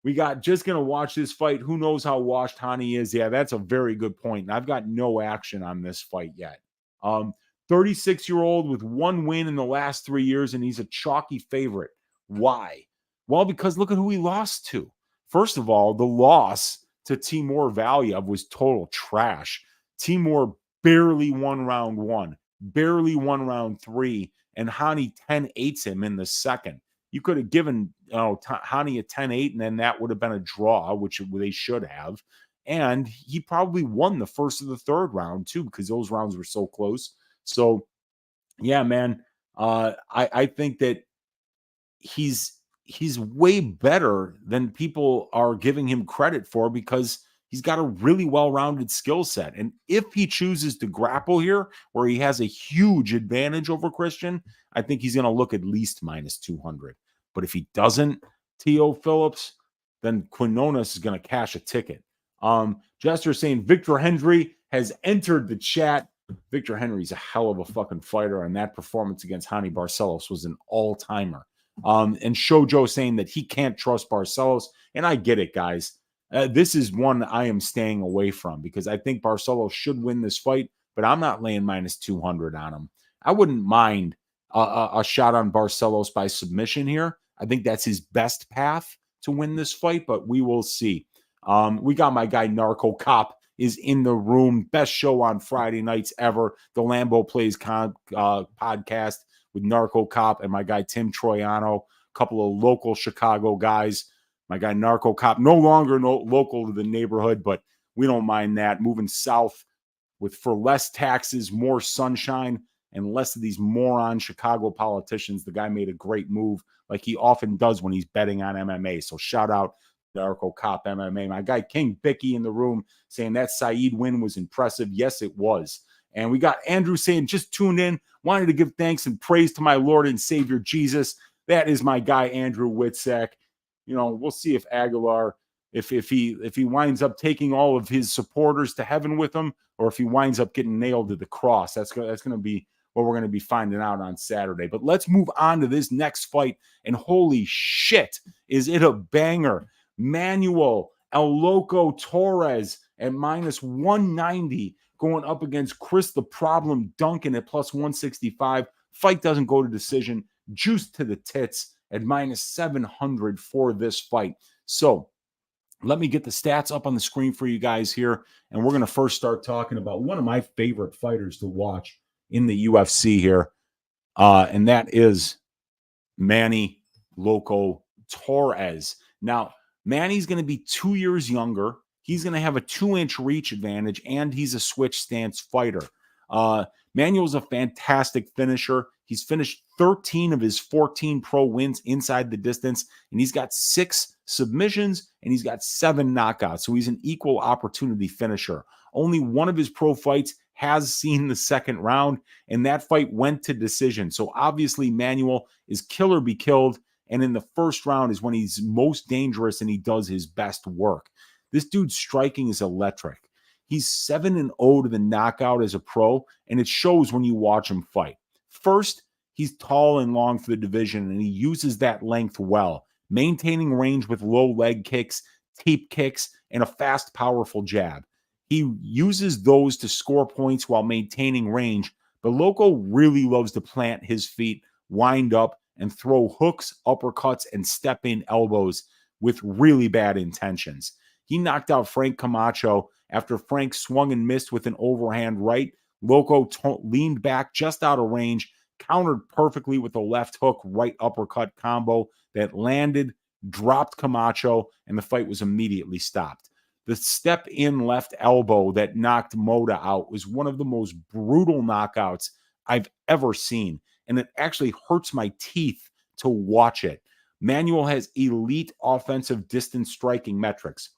We got just going to watch this fight. Who knows how washed Hani is? Yeah, that's a very good point. And I've got no action on this fight yet. 36-year-old with 1 win in the last 3 years, and he's a chalky favorite. Why? Well, because look at who he lost to. First of all, the loss to Timur Valiev was total trash. Timur barely won round 1, barely won round 3, and Hani 10-8s him in the second. You could have given Hani a 10-8, and then that would have been a draw, which they should have. And he probably won the first or the third round, too, because those rounds were so close. So, yeah, man, I think that he's way better than people are giving him credit for, because he's got a really well-rounded skill set. And if he chooses to grapple here, where he has a huge advantage over Cristian, I think he's going to look at least minus 200. But if he doesn't, T.O. Phillips, then Quinonez is going to cash a ticket. Jester saying Victor Hendry has entered the chat. Victor Henry's a hell of a fucking fighter, and that performance against Hani Barcelos was an all-timer. And Shojo saying that he can't trust Barcelos, and I get it, guys. This is one I am staying away from because I think Barcelos should win this fight, but I'm not laying minus 200 on him. I wouldn't mind a shot on Barcelos by submission here. I think that's his best path to win this fight, but we will see. We got my guy Narco Cop is in the room. Best show on Friday nights ever. The Lambo Plays podcast with Narco Cop and my guy Tim Troiano, a couple of local Chicago guys. My guy Narco Cop, no longer local to the neighborhood, but we don't mind that. Moving south for less taxes, more sunshine, and less of these moron Chicago politicians. The guy made a great move like he often does when he's betting on MMA. So shout out Narco Cop MMA. My guy King Bicky in the room saying that Saeed win was impressive. Yes, it was. And we got Andrew saying, just tuned in, wanted to give thanks and praise to my Lord and Savior Jesus. That is my guy Andrew Witzak. You know, we'll see if Aguilar, if he winds up taking all of his supporters to heaven with him, or if he winds up getting nailed to the cross. That's going to be what we're going to be finding out on Saturday. But let's move on to this next fight. And holy shit, is it a banger? Manuel El Loco Torres at minus 190 going up against Chris the Problem Duncan at plus 165. Fight doesn't go to decision. Juice to the tits at minus 700 for this fight. So let me get the stats up on the screen for you guys here. And we're going to first start talking about one of my favorite fighters to watch in the UFC here. And that is Manny Loco Torres. Now, Manny's going to be 2 years younger. He's going to have a 2-inch reach advantage, and he's a switch stance fighter. Manuel's a fantastic finisher. He's finished 13 of his 14 pro wins inside the distance, and he's got 6 submissions, and he's got 7 knockouts. So he's an equal opportunity finisher. Only one of his pro fights has seen the second round, and that fight went to decision. So obviously Manuel is kill or be killed, and in the first round is when he's most dangerous and he does his best work. This dude's striking is electric. He's 7-0 to the knockout as a pro, and it shows when you watch him fight. First, he's tall and long for the division, and he uses that length well, maintaining range with low leg kicks, teep kicks, and a fast, powerful jab. He uses those to score points while maintaining range, but Loco really loves to plant his feet, wind up, and throw hooks, uppercuts, and step-in elbows with really bad intentions. He knocked out Frank Camacho after Frank swung and missed with an overhand right. Loco leaned back just out of range, countered perfectly with a left hook, right uppercut combo that landed, dropped Camacho, and the fight was immediately stopped. The step-in left elbow that knocked Moda out was one of the most brutal knockouts I've ever seen, and it actually hurts my teeth to watch it. Manuel has elite offensive distance striking metrics.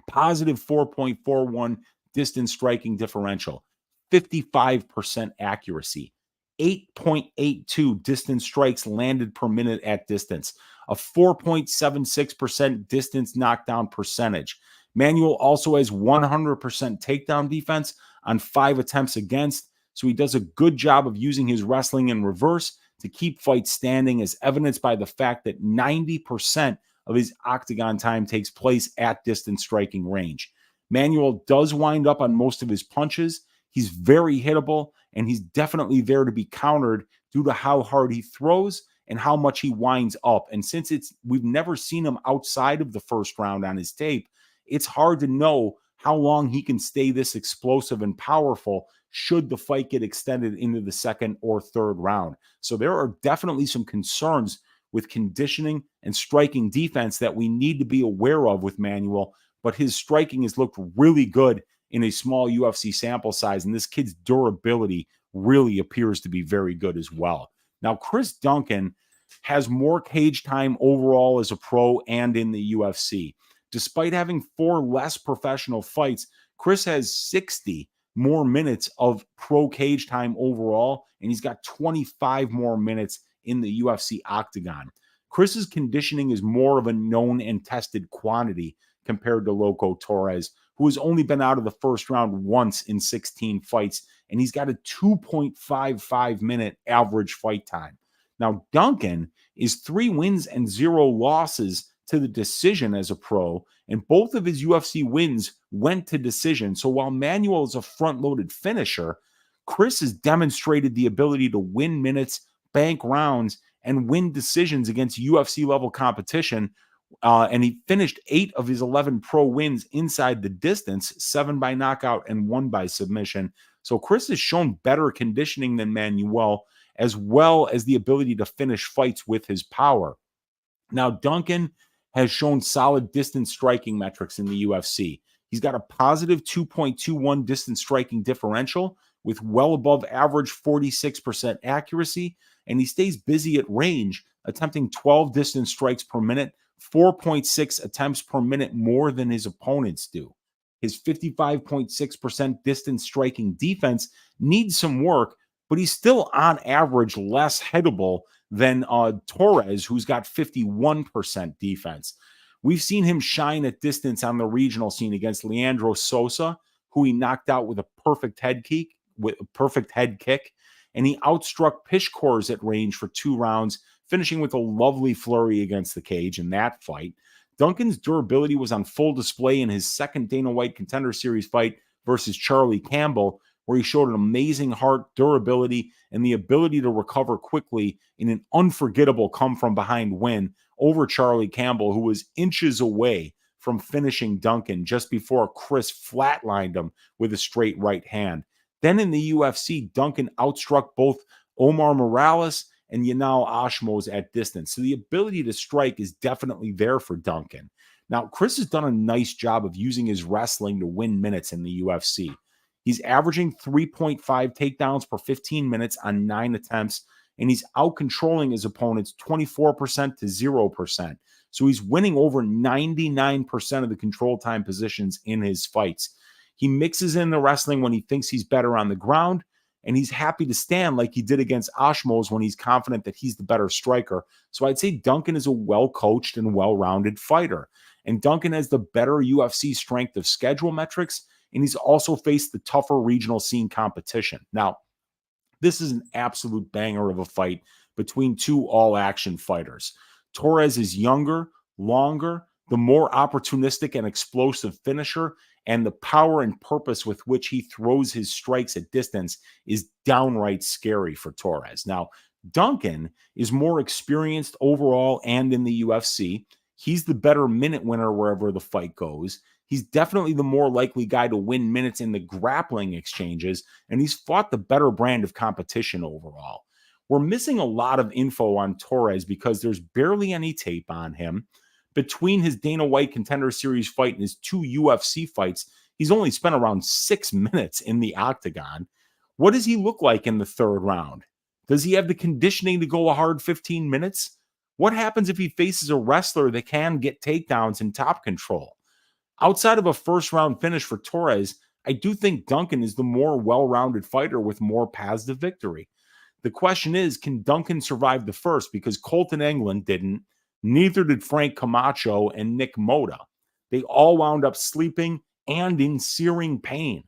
Positive 4.41 distance striking differential, 55% accuracy, 8.82 distance strikes landed per minute at distance, a 4.76% distance knockdown percentage. Manuel also has 100% takedown defense on 5 attempts against, so he does a good job of using his wrestling in reverse to keep fights standing, as evidenced by the fact that 90% of his octagon time takes place at distance striking range. Manuel does wind up on most of his punches. He's very hittable, and he's definitely there to be countered due to how hard he throws and how much he winds up. And since we've never seen him outside of the first round on his tape, it's hard to know how long he can stay this explosive and powerful should the fight get extended into the second or third round. So there are definitely some concerns with conditioning and striking defense that we need to be aware of with Manuel, but his striking has looked really good in a small UFC sample size, and this kid's durability really appears to be very good as well. Now, Chris Duncan has more cage time overall as a pro and in the UFC. despite having 4 less professional fights, Chris has 60 more minutes of pro cage time overall, and he's got 25 more minutes in the UFC octagon. Chris's conditioning is more of a known and tested quantity compared to Loco Torres, who has only been out of the first round once in 16 fights, and he's got a 2.55 minute average fight time. Now, Duncan is 3 wins and 0 losses to the decision as a pro, and both of his UFC wins went to decision. So while Manuel is a front-loaded finisher, Chris has demonstrated the ability to win minutes, bank rounds, and win decisions against UFC-level competition. And he finished 8 of his 11 pro wins inside the distance, 7 by knockout and 1 by submission. So Chris has shown better conditioning than Manuel, as well as the ability to finish fights with his power. Now, Duncan has shown solid distance striking metrics in the UFC. He's got a positive 2.21 distance striking differential with well above average 46% accuracy, and he stays busy at range, attempting 12 distance strikes per minute, 4.6 attempts per minute more than his opponents do. His 55.6% distance striking defense needs some work, but he's still on average less hittable than Torres, who's got 51% defense. We've seen him shine at distance on the regional scene against Leandro Sosa, who he knocked out with a perfect head kick, and he outstruck Pishkors at range for 2 rounds, finishing with a lovely flurry against the cage in that fight. Duncan's durability was on full display in his second Dana White Contender Series fight versus Charlie Campbell, where he showed an amazing heart, durability, and the ability to recover quickly in an unforgettable come-from-behind win over Charlie Campbell, who was inches away from finishing Duncan just before Chris flatlined him with a straight right hand. Then in the UFC, Duncan outstruck both Omar Morales and Yanal Ashmos at distance. So the ability to strike is definitely there for Duncan. Now, Chris has done a nice job of using his wrestling to win minutes in the UFC. He's averaging 3.5 takedowns per 15 minutes on 9 attempts, and he's out-controlling his opponents 24% to 0%. So he's winning over 99% of the control time positions in his fights. He mixes in the wrestling when he thinks he's better on the ground, and he's happy to stand like he did against Ashmos when he's confident that he's the better striker. So I'd say Duncan is a well-coached and well-rounded fighter. And Duncan has the better UFC strength of schedule metrics, and he's also faced the tougher regional scene competition. Now, this is an absolute banger of a fight between 2 all-action fighters. Torres is younger, longer, the more opportunistic and explosive finisher, and the power and purpose with which he throws his strikes at distance is downright scary for Torres. Now, Duncan is more experienced overall and in the UFC. He's the better minute winner wherever the fight goes. He's definitely the more likely guy to win minutes in the grappling exchanges, and he's fought the better brand of competition overall. We're missing a lot of info on Torres because there's barely any tape on him. Between his Dana White Contender Series fight and his 2 UFC fights, he's only spent around 6 minutes in the octagon. What does he look like in the 3rd round? Does he have the conditioning to go a hard 15 minutes? What happens if he faces a wrestler that can get takedowns and top control? Outside of a first-round finish for Torres, I do think Duncan is the more well-rounded fighter with more paths to victory. The question is, can Duncan survive the first? Because Colton England didn't. Neither did Frank Camacho and Nick Moda. They all wound up sleeping and in searing pain.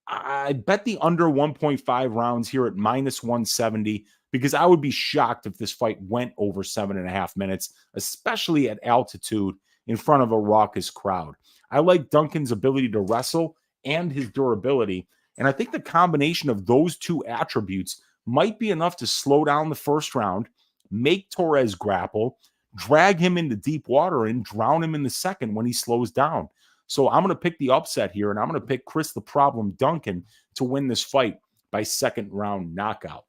I bet the under 1.5 rounds here at minus 170, because I would be shocked if this fight went over 7.5 minutes, especially at altitude in front of a raucous crowd. I like Duncan's ability to wrestle and his durability, and I think the combination of those 2 attributes might be enough to slow down the first round, make Torres grapple, drag him into deep water, and drown him in the second when he slows down. So I'm going to pick the upset here, and I'm going to pick Chris the Problem Duncan to win this fight by 2nd round knockout.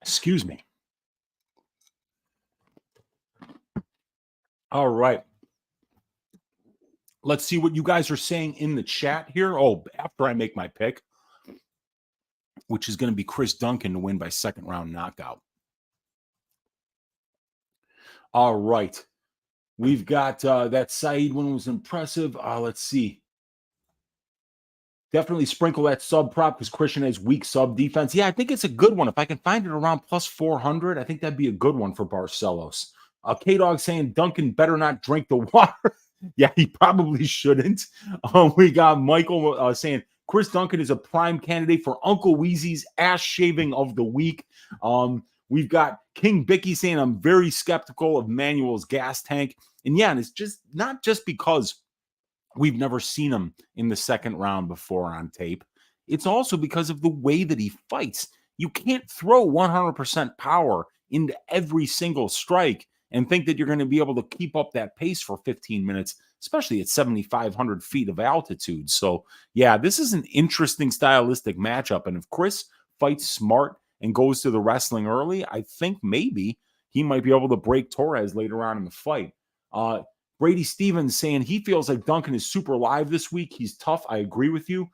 Excuse me. All right. Let's see what you guys are saying in the chat here. Oh, after I make my pick, which is going to be Chris Duncan to win by 2nd round knockout. All right. We've got that Saeed one was impressive. Let's see. Definitely sprinkle that sub prop because Christian has weak sub defense. Yeah, I think it's a good one. If I can find it around plus 400, I think that'd be a good one for Barcelos. K-Dog saying Duncan better not drink the water. Yeah, he probably shouldn't. We got Michael saying Chris Duncan is a prime candidate for Uncle Weezy's ass shaving of the week. We've got King Bicky saying I'm very skeptical of Manuel's gas tank. And yeah, and it's just not just because we've never seen him in the second round before on tape. It's also because of the way that he fights. You can't throw 100% power into every single strike and think that you're going to be able to keep up that pace for 15 minutes, especially at 7,500 feet of altitude. So, yeah, this is an interesting stylistic matchup. And if Chris fights smart and goes to the wrestling early, I think maybe he might be able to break Torres later on in the fight. Brady Stevens saying he feels like Duncan is super live this week. He's tough. I agree with you.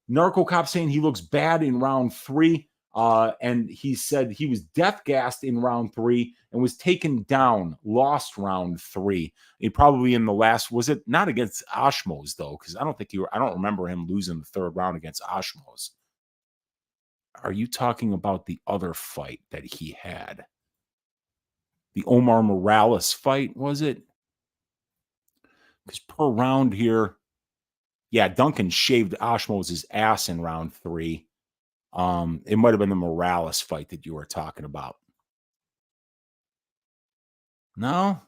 Narco Cop saying he looks bad in round 3. And he said he was death gassed in round 3 and was taken down, lost round 3. He probably in the last, was it not against Ashmos though? Because I don't remember him losing the third round against Ashmos. Are you talking about the other fight that he had? The Omar Morales fight, was it? Because per round here, yeah, Duncan shaved Ashmos' ass in round 3. It might have been the Morales fight that you were talking about. No,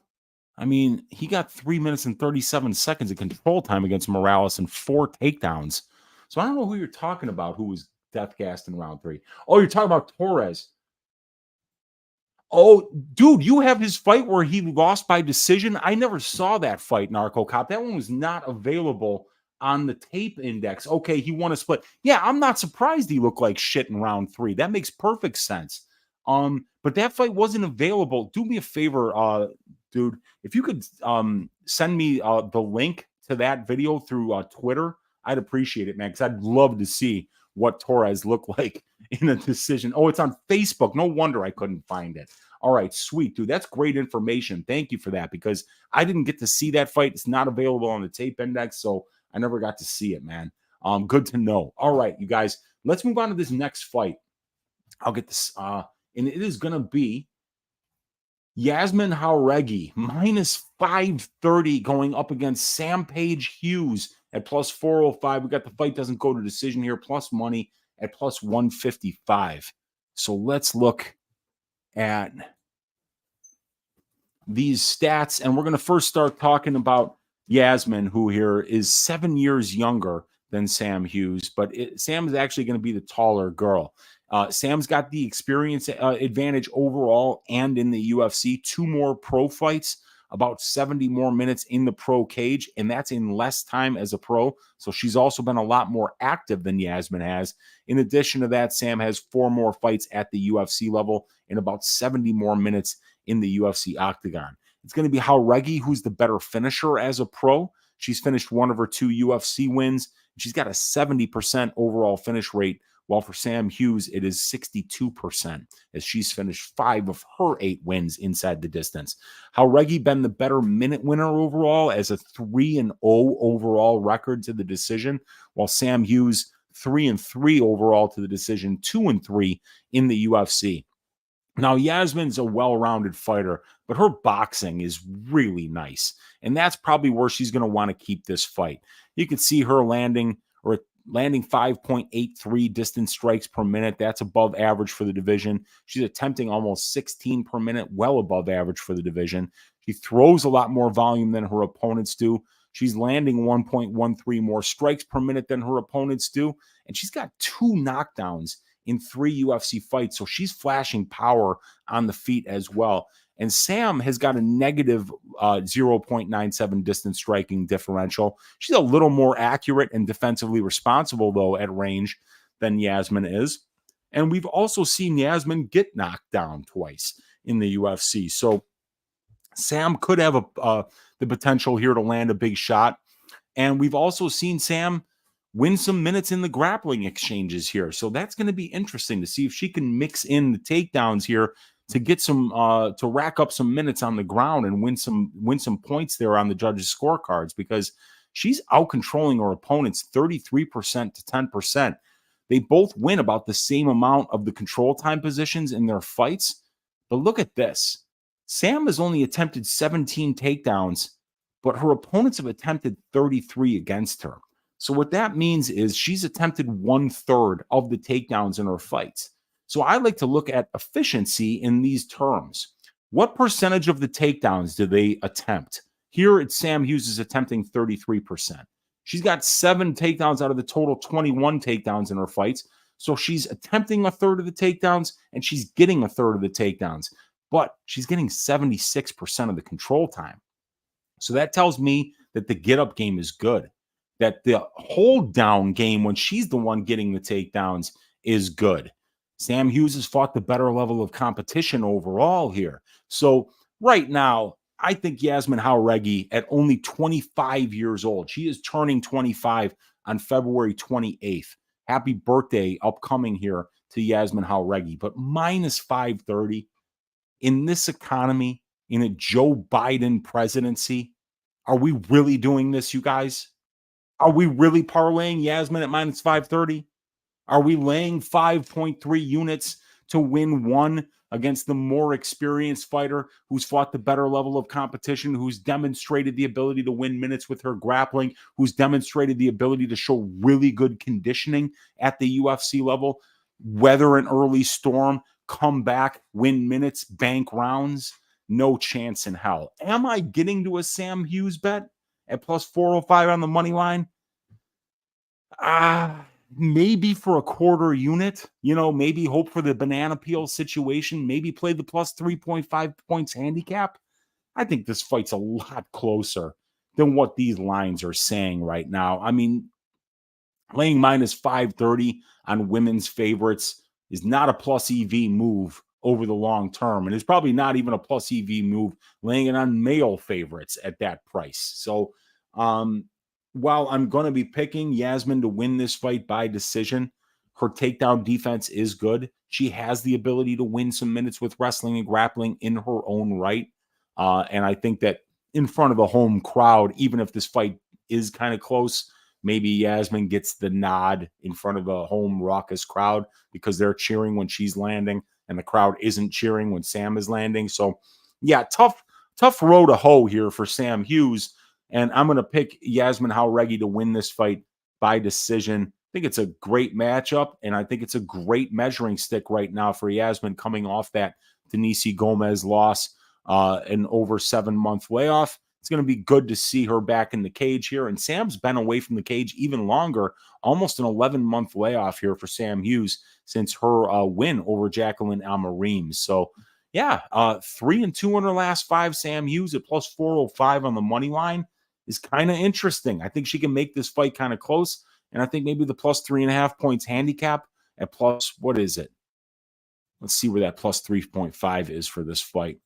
I mean, he got 3 minutes and 37 seconds of control time against Morales and 4 takedowns. So I don't know who you're talking about who was death gassed in round 3. Oh, you're talking about Torres. Oh, dude, you have his fight where he lost by decision. I never saw that fight, Narco Cop. That one was not available on the tape index. Okay, he won a split. Yeah, I'm not surprised he looked like shit in round 3. That makes perfect sense. But that fight wasn't available. Do me a favor, dude. If you could send me the link to that video through Twitter, I'd appreciate it, man, because I'd love to see what Torres looked like in a decision. Oh, it's on Facebook. No wonder I couldn't find it. All right, sweet, dude. That's great information. Thank you for that because I didn't get to see that fight. It's not available on the tape index, so I never got to see it, man. Good to know. All right, you guys, let's move on to this next fight. I'll get this, and it is going to be Yazmin Jauregui, minus 530 going up against Sam Page Hughes at plus 405. We got the fight doesn't go to decision here, plus money at plus 155. So let's look at these stats. And we're going to first start talking about Yazmin, who here is 7 years younger than Sam Hughes, but Sam is actually going to be the taller girl. Sam's got the experience advantage overall and in the UFC. 2 more pro fights, about 70 more minutes in the pro cage, and that's in less time as a pro. So she's also been a lot more active than Yazmin has. In addition to that, Sam has 4 more fights at the UFC level and about 70 more minutes in the UFC octagon. It's going to be Jauregui, who's the better finisher as a pro. She's finished 1 of her 2 UFC wins. She's got a 70% overall finish rate, while for Sam Hughes, it is 62%, as she's finished 5 of her 8 wins inside the distance. Jauregui been the better minute winner overall, as a 3-0 overall record to the decision, while Sam Hughes 3-3 overall to the decision, 2-3 in the UFC. Now, Yazmin's a well-rounded fighter, but her boxing is really nice. And that's probably where she's going to want to keep this fight. You can see her landing 5.83 distance strikes per minute. That's above average for the division. She's attempting almost 16 per minute, well above average for the division. She throws a lot more volume than her opponents do. She's landing 1.13 more strikes per minute than her opponents do. And she's got 2 knockdowns in 3 UFC fights. So she's flashing power on the feet as well. And Sam has got a negative 0.97 distance striking differential. She's a little more accurate and defensively responsible, though, at range than Yazmin is. And we've also seen Yazmin get knocked down twice in the UFC. So Sam could have the potential here to land a big shot. And we've also seen Sam win some minutes in the grappling exchanges here. So that's going to be interesting to see if she can mix in the takedowns here to get some to rack up some minutes on the ground and win some points there on the judges' scorecards, because she's out controlling her opponents 33% to 10%. They both win about the same amount of the control time positions in their fights. But look at this. Sam has only attempted 17 takedowns, but her opponents have attempted 33 against her. So what that means is she's attempted 1/3 of the takedowns in her fights. So I like to look at efficiency in these terms. What percentage of the takedowns do they attempt? Here it's Sam Hughes is attempting 33%. She's got 7 takedowns out of the total 21 takedowns in her fights. So she's attempting 1/3 of the takedowns and she's getting 1/3 of the takedowns, but she's getting 76% of the control time. So that tells me that the get up game is good, that the hold down game when she's the one getting the takedowns is good. Sam Hughes has fought the better level of competition overall here. So right now, I think Yazmin Jauregui, at only 25 years old, she is turning 25 on February 28th. Happy birthday upcoming here to Yazmin Jauregui. But minus 530 in this economy, in a Joe Biden presidency, are we really doing this, you guys? Are we really parlaying Yazmin at minus 530? Are we laying 5.3 units to win one against the more experienced fighter who's fought the better level of competition, who's demonstrated the ability to win minutes with her grappling, who's demonstrated the ability to show really good conditioning at the UFC level, weather an early storm, come back, win minutes, bank rounds? No chance in hell. Am I getting to a Sam Hughes bet at plus 405 on the money line? Maybe for a quarter unit, maybe hope for the banana peel situation, maybe play the plus 3.5 points handicap. I think this fight's a lot closer than what these lines are saying right now. I mean, laying minus 530 on women's favorites is not a plus EV move over the long term. And it's probably not even a plus EV move laying it on male favorites at that price. So, while I'm going to be picking Yazmin to win this fight by decision, her takedown defense is good. She has the ability to win some minutes with wrestling and grappling in her own right. And I think that in front of a home crowd, even if this fight is kind of close, maybe Yazmin gets the nod in front of a home raucous crowd because they're cheering when she's landing and the crowd isn't cheering when Sam is landing. So, yeah, tough row to hoe here for Sam Hughes. And I'm going to pick Yazmin Jauregui to win this fight by decision. I think it's a great matchup, and I think it's a great measuring stick right now for Yazmin coming off that Denise Gomez loss, an over 7-month layoff. It's going to be good to see her back in the cage here. And Sam's been away from the cage even longer, almost an 11-month layoff here for Sam Hughes since her win over Jacqueline Almarim. So, yeah, 3-2 in her last 5, Sam Hughes at plus 405 on the money line is kind of interesting. I think she can make this fight kind of close. And I think maybe the plus 3.5 points handicap at plus, what is it? Let's see where that plus 3.5 is for this fight.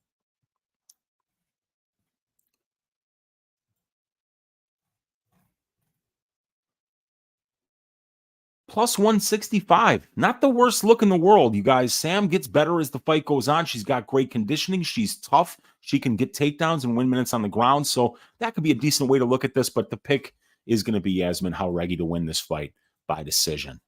Plus 165. Not the worst look in the world, you guys. Sam gets better as the fight goes on. She's got great conditioning. She's tough. She can get takedowns and win minutes on the ground. So that could be a decent way to look at this. But the pick is going to be Yazmin Jauregui to win this fight by decision.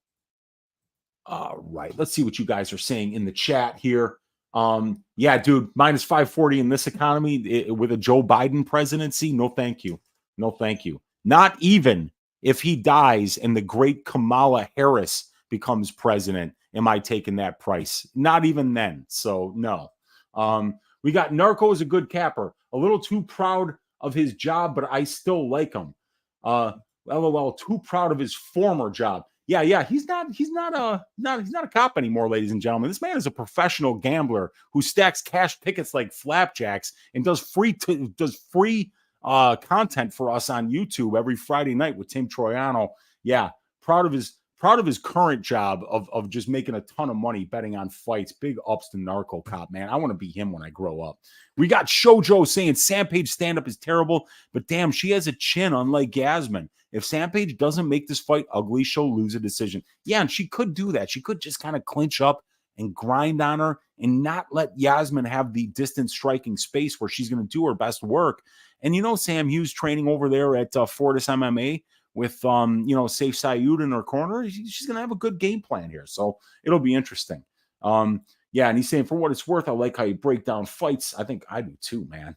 All right. Let's see what you guys are saying in the chat here. Yeah, dude, minus 540 in this economy with a Joe Biden presidency. No, thank you. No, thank you. Not even if he dies and the great Kamala Harris becomes president, am I taking that price? Not even then. So, no. We got Narco as a good capper. A little too proud of his job, but I still like him. LOL, too proud of his former job. Yeah, he's not a cop anymore, ladies and gentlemen. This man is a professional gambler who stacks cash tickets like flapjacks and does free content for us on YouTube every Friday night with Tim Troiano. Yeah, proud of his current job of just making a ton of money betting on fights. Big ups to Narco Cop, man. I want to be him when I grow up. We got Shoujo saying Sampage stand-up is terrible, but damn, she has a chin unlike Yazmin. If Sampage doesn't make this fight ugly, she'll lose a decision. Yeah, and she could do that. She could just kind of clinch up and grind on her and not let Yazmin have the distance striking space where she's going to do her best work. And Sam Hughes training over there at Fortis MMA with Safe Sayud in her corner. She's going to have a good game plan here. So it'll be interesting. Yeah, and he's saying, for what it's worth, I like how you break down fights. I think I do too, man.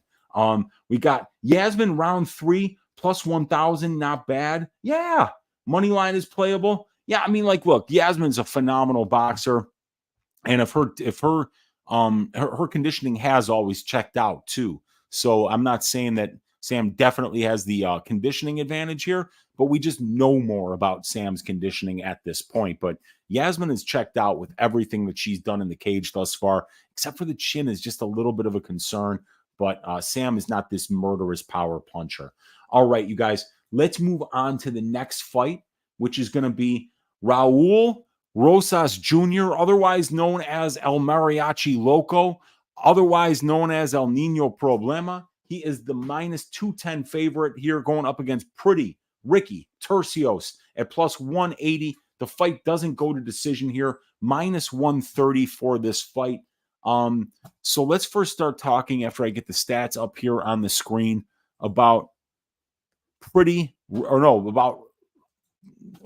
We got Yazmin round 3 plus 1,000, not bad. Yeah, money line is playable. Yeah, I mean, look, Yazmin's a phenomenal boxer, and if her conditioning has always checked out too. So I'm not saying that Sam definitely has the conditioning advantage here, but we just know more about Sam's conditioning at this point. But Yazmin is checked out with everything that she's done in the cage thus far, except for the chin is just a little bit of a concern. But Sam is not this murderous power puncher. All right, you guys, let's move on to the next fight, which is going to be Raul Rosas Jr., otherwise known as El Mariachi Loco, otherwise known as El Nino Problema. He is the minus 210 favorite here, going up against pretty Ricky Turcios at plus 180. The fight doesn't go to decision here, minus 130 for this fight. So let's first start talking, after I get the stats up here on the screen, about about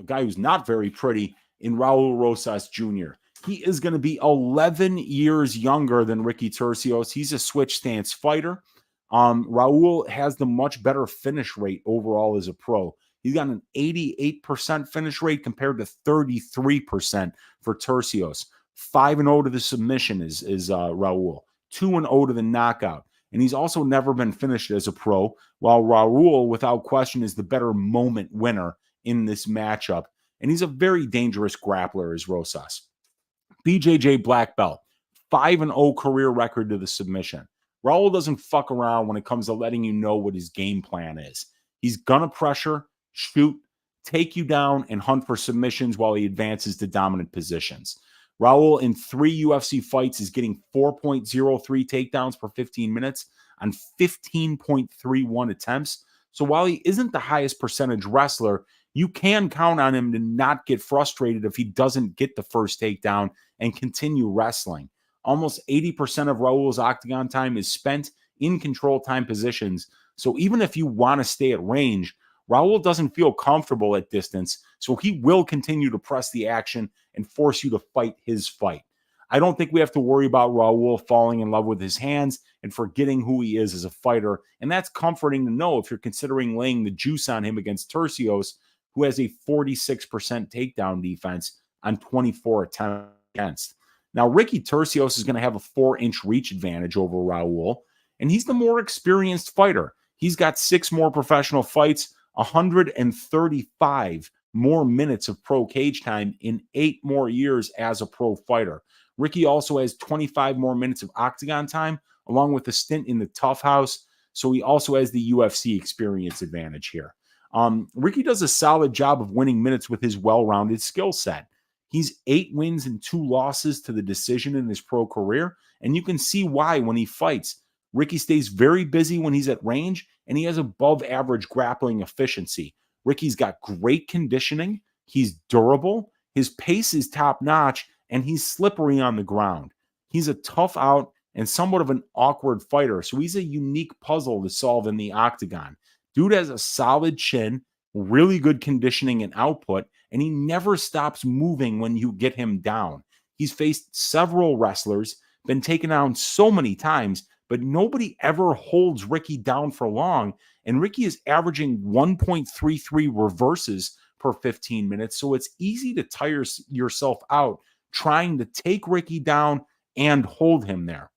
a guy who's not very pretty in Raul Rosas Jr. He is going to be 11 years younger than Ricky Turcios. He's a switch stance fighter. Raul has the much better finish rate overall as a pro. He's got an 88% finish rate compared to 33% for Turcios. 5-0 to the submission is Raul. 2-0 to the knockout. And he's also never been finished as a pro, while Raul, without question, is the better moment winner in this matchup. And he's a very dangerous grappler as Rosas. BJJ black belt, 5-0 career record to the submission. Raul doesn't fuck around when it comes to letting you know what his game plan is. He's gonna pressure, shoot, take you down, and hunt for submissions while he advances to dominant positions. Raul, in 3 UFC fights, is getting 4.03 takedowns per 15 minutes on 15.31 attempts. So while he isn't the highest percentage wrestler, you can count on him to not get frustrated if he doesn't get the first takedown and continue wrestling. Almost 80% of Raul's octagon time is spent in control time positions. So even if you want to stay at range, Raul doesn't feel comfortable at distance, so he will continue to press the action and force you to fight his fight. I don't think we have to worry about Raul falling in love with his hands and forgetting who he is as a fighter, and that's comforting to know if you're considering laying the juice on him against Turcios, who has a 46% takedown defense on 24 attempts against. Now, Ricky Turcios is going to have a 4-inch reach advantage over Raul, and he's the more experienced fighter. He's got 6 more professional fights, 135 more minutes of pro cage time in 8 more years as a pro fighter. Ricky also has 25 more minutes of octagon time, along with a stint in the Tough House, so he also has the UFC experience advantage here. Ricky does a solid job of winning minutes with his well-rounded skill set. He's 8 wins and 2 losses to the decision in his pro career, and you can see why when he fights. Ricky stays very busy when he's at range, and he has above average grappling efficiency. Ricky's got great conditioning. He's durable. His pace is top notch, and he's slippery on the ground. He's a tough out and somewhat of an awkward fighter, so he's a unique puzzle to solve in the octagon. Dude has a solid chin, really good conditioning and output, and he never stops moving when you get him down. He's faced several wrestlers, been taken down so many times, but nobody ever holds Ricky down for long. And Ricky is averaging 1.33 reverses per 15 minutes. So it's easy to tire yourself out trying to take Ricky down and hold him there.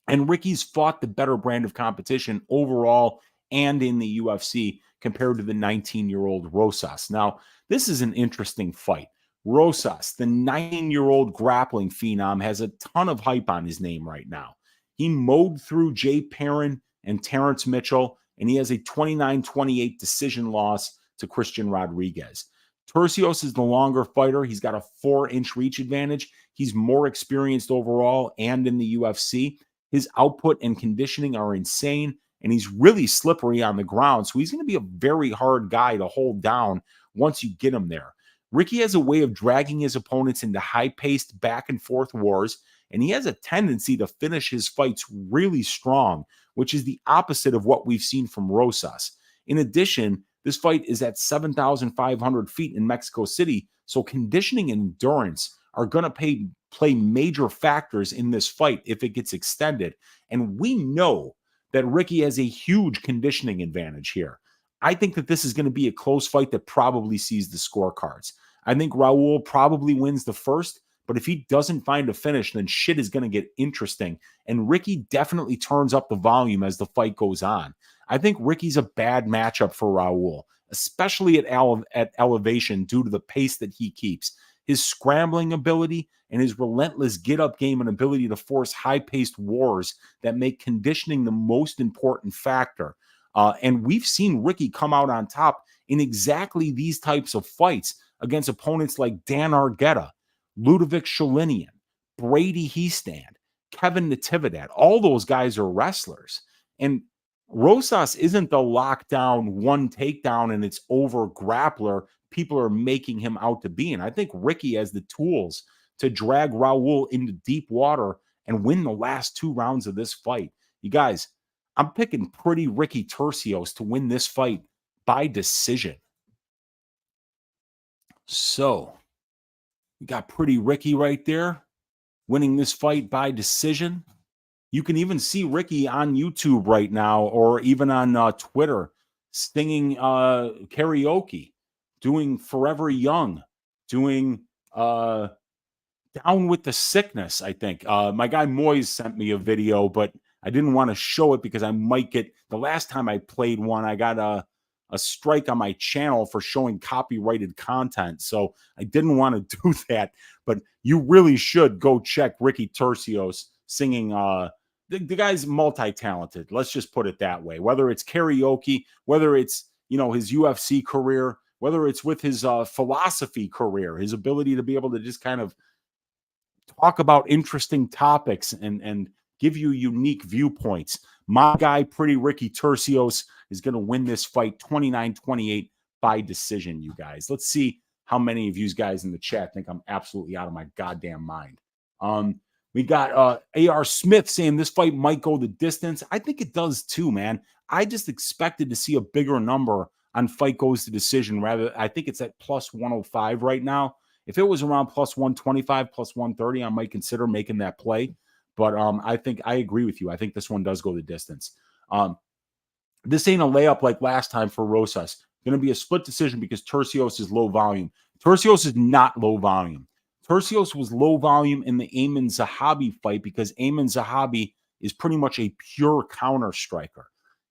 And Ricky's fought the better brand of competition overall and in the UFC compared to the 19-year-old Rosas. Now, this is an interesting fight. Rosas, the 19-year-old grappling phenom, has a ton of hype on his name right now. He mowed through Jay Perrin and Terrence Mitchell, and he has a 29-28 decision loss to Christian Rodriguez. Turcios is the longer fighter. He's got a 4-inch reach advantage. He's more experienced overall and in the UFC. His output and conditioning are insane, and he's really slippery on the ground. So he's going to be a very hard guy to hold down once you get him there. Ricky has a way of dragging his opponents into high-paced back-and-forth wars, and he has a tendency to finish his fights really strong, which is the opposite of what we've seen from Rosas. In addition, this fight is at 7,500 feet in Mexico City, so conditioning and endurance are going to play major factors in this fight if it gets extended. And we know that Ricky has a huge conditioning advantage here. I think that this is going to be a close fight that probably sees the scorecards. I think Raul probably wins the first, but if he doesn't find a finish, then shit is going to get interesting. And Ricky definitely turns up the volume as the fight goes on. I think Ricky's a bad matchup for Raul, especially at elevation due to the pace that he keeps. His scrambling ability and his relentless get-up game and ability to force high-paced wars that make conditioning the most important factor. And we've seen Ricky come out on top in exactly these types of fights against opponents like Dan Argueta, Ludovic Sholinian, Brady Heastand, Kevin Natividad. All those guys are wrestlers. And Rosas isn't the lockdown, one takedown, and it's over grappler people are making him out to be. And I think Ricky has the tools to drag Raul into deep water and win the last 2 rounds of this fight. You guys, I'm picking Pretty Ricky Turcios to win this fight by decision. So, we got Pretty Ricky right there, winning this fight by decision. You can even see Ricky on YouTube right now, or even on Twitter, singing karaoke, doing Forever Young, doing Down with the Sickness, I think. My guy Moyes sent me a video, but I didn't want to show it because I might get, the last time I played one, I got a strike on my channel for showing copyrighted content. So I didn't want to do that, but you really should go check Ricky Turcios singing. The guy's multi-talented. Let's just put it that way. Whether it's karaoke, whether it's, his UFC career, whether it's with his philosophy career, his ability to be able to just kind of talk about interesting topics and give you unique viewpoints. My guy, Pretty Ricky Turcios, is going to win this fight 29-28 by decision, you guys. Let's see how many of you guys in the chat think I'm absolutely out of my goddamn mind. We got A.R. Smith saying this fight might go the distance. I think it does too, man. I just expected to see a bigger number on fight goes to decision. Rather, I think it's at plus 105 right now. If it was around plus 125, plus 130, I might consider making that play. But I think I agree with you. I think this one does go the distance. This ain't a layup like last time for Rosas. Going to be a split decision because Turcios is low volume. Turcios is not low volume. Turcios was low volume in the Ayman Zahabi fight because Ayman Zahabi is pretty much a pure counter striker.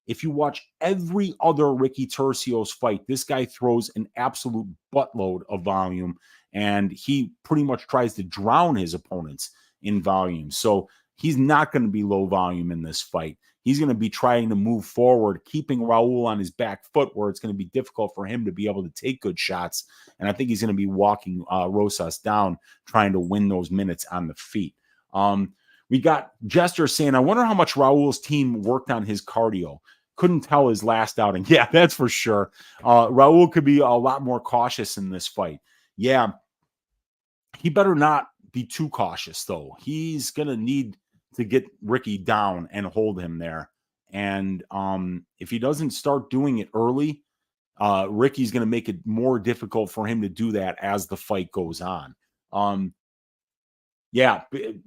If you watch every other Ricky Turcios fight, this guy throws an absolute buttload of volume, and he pretty much tries to drown his opponents in volume. So he's not going to be low volume in this fight. He's going to be trying to move forward, keeping Raul on his back foot where it's going to be difficult for him to be able to take good shots. And I think he's going to be walking Rosas down, trying to win those minutes on the feet. We got Jester saying, I wonder how much Raul's team worked on his cardio. Couldn't tell his last outing. Yeah, that's for sure. Raul could be a lot more cautious in this fight. Yeah, he better not be too cautious, though. He's going to need to get Ricky down and hold him there. And if he doesn't start doing it early, Ricky's going to make it more difficult for him to do that as the fight goes on. Yeah,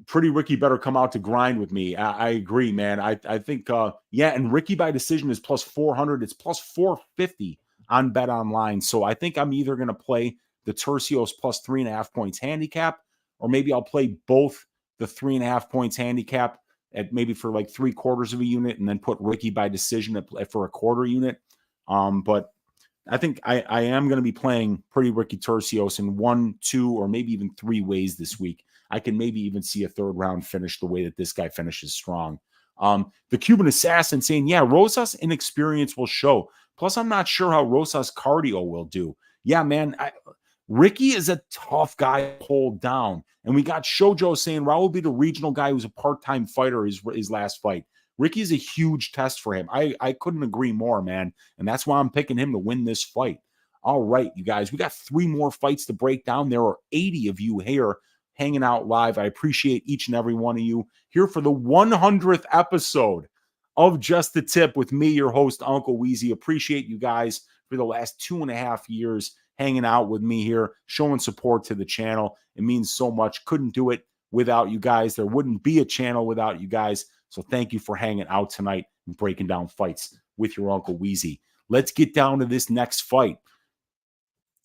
Pretty Ricky better come out to grind with me. I agree, man. I think, and Ricky by decision is plus 400. It's plus 450 on Bet Online. So I think I'm either going to play the Turcios plus 3.5 points handicap, or maybe I'll play both the 3.5 points handicap at maybe for like 3/4 of a unit and then put Ricky by decision for a quarter unit. But I think I am going to be playing Pretty Ricky Turcios in 1, 2, or maybe even 3 ways this week. I can maybe even see a 3rd round finish the way that this guy finishes strong. The Cuban Assassin saying, yeah, Rosas' inexperience will show. Plus, I'm not sure how Rosas' cardio will do. Yeah, man, Ricky is a tough guy to hold down. And we got Shojo saying Raul will be the regional guy who's a part-time fighter his last fight. Ricky is a huge test for him. I couldn't agree more, man. And that's why I'm picking him to win this fight. All right, you guys, we got 3 more fights to break down. There are 80 of you here hanging out live. I appreciate each and every one of you here for the 100th episode of Just the Tip with me, your host, Uncle Weezy. Appreciate you guys for the last 2.5 years hanging out with me here, showing support to the channel. It means so much. Couldn't do it without you guys. There wouldn't be a channel without you guys. So thank you for hanging out tonight and breaking down fights with your Uncle Weezy. Let's get down to this next fight.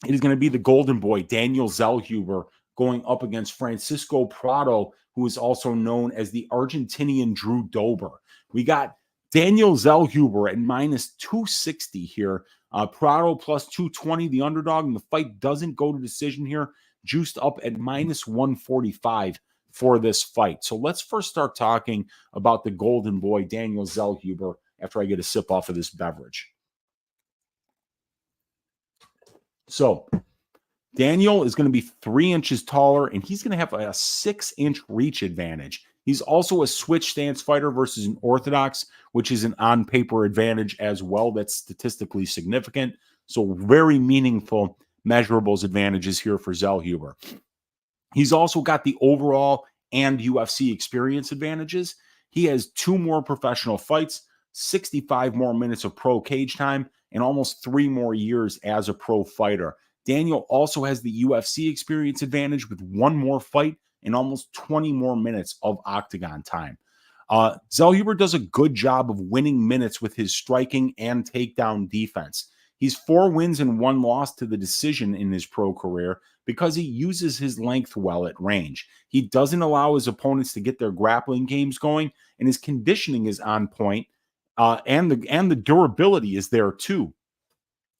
It is going to be the Golden Boy, Daniel Zellhuber, going up against Francisco Prado, who is also known as the Argentinian Drew Dober. We got Daniel Zellhuber at minus 260 here. Prado plus 220, the underdog, and the fight doesn't go to decision here. Juiced up at minus 145 for this fight. So let's first start talking about the Golden Boy, Daniel Zellhuber, after I get a sip off of this beverage. So Daniel is going to be 3 inches taller, and he's going to have a 6-inch reach advantage. He's also a switch stance fighter versus an orthodox, which is an on-paper advantage as well. That's statistically significant. So very meaningful measurables advantages here for Zellhuber. He's also got the overall and UFC experience advantages. He has 2 more professional fights, 65 more minutes of pro cage time, and almost 3 more years as a pro fighter. Daniel also has the UFC experience advantage with 1 more fight and almost 20 more minutes of octagon time. Zellhuber does a good job of winning minutes with his striking and takedown defense. He's 4 wins and 1 loss to the decision in his pro career because he uses his length well at range. He doesn't allow his opponents to get their grappling games going, and his conditioning is on point, and the durability is there too.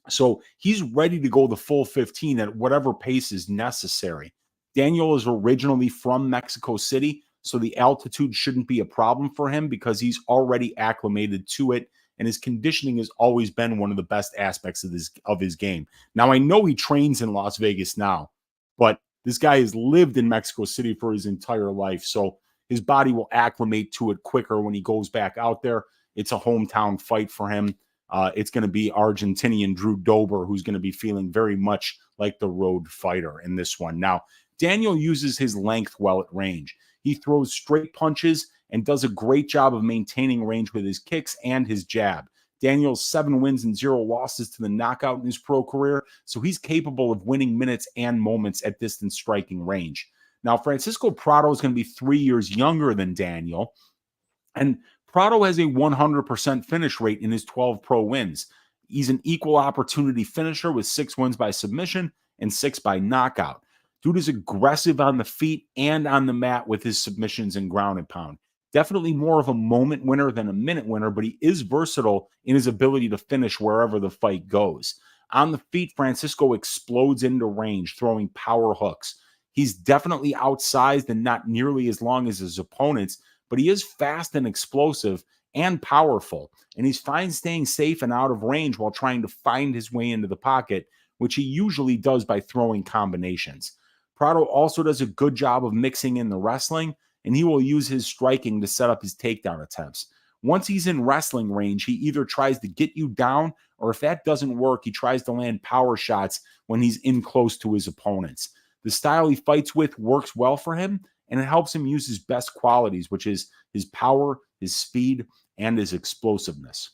So he's ready to go the full 15 at whatever pace is necessary. Daniel is originally from Mexico City, so the altitude shouldn't be a problem for him because he's already acclimated to it, and his conditioning has always been one of the best aspects of his game. Now, I know he trains in Las Vegas now, but this guy has lived in Mexico City for his entire life, so his body will acclimate to it quicker when he goes back out there. It's a hometown fight for him. It's going to be Argentinian Drew Dober, who's going to be feeling very much like the road fighter in this one. Now, Daniel uses his length well at range. He throws straight punches and does a great job of maintaining range with his kicks and his jab. Daniel's 7 wins and 0 losses to the knockout in his pro career, so he's capable of winning minutes and moments at distance striking range. Now, Francisco Prado is going to be 3 years younger than Daniel, and Prado has a 100% finish rate in his 12 pro wins. He's an equal opportunity finisher with 6 wins by submission and 6 by knockout. Dude is aggressive on the feet and on the mat with his submissions and ground and pound. Definitely more of a moment winner than a minute winner, but he is versatile in his ability to finish wherever the fight goes. On the feet, Francisco explodes into range, throwing power hooks. He's definitely outsized and not nearly as long as his opponents, but he is fast and explosive and powerful, and he's fine staying safe and out of range while trying to find his way into the pocket, which he usually does by throwing combinations. Prado also does a good job of mixing in the wrestling, and he will use his striking to set up his takedown attempts. Once he's in wrestling range, he either tries to get you down, or if that doesn't work, he tries to land power shots when he's in close to his opponents. The style he fights with works well for him, and it helps him use his best qualities, which is his power, his speed, and his explosiveness.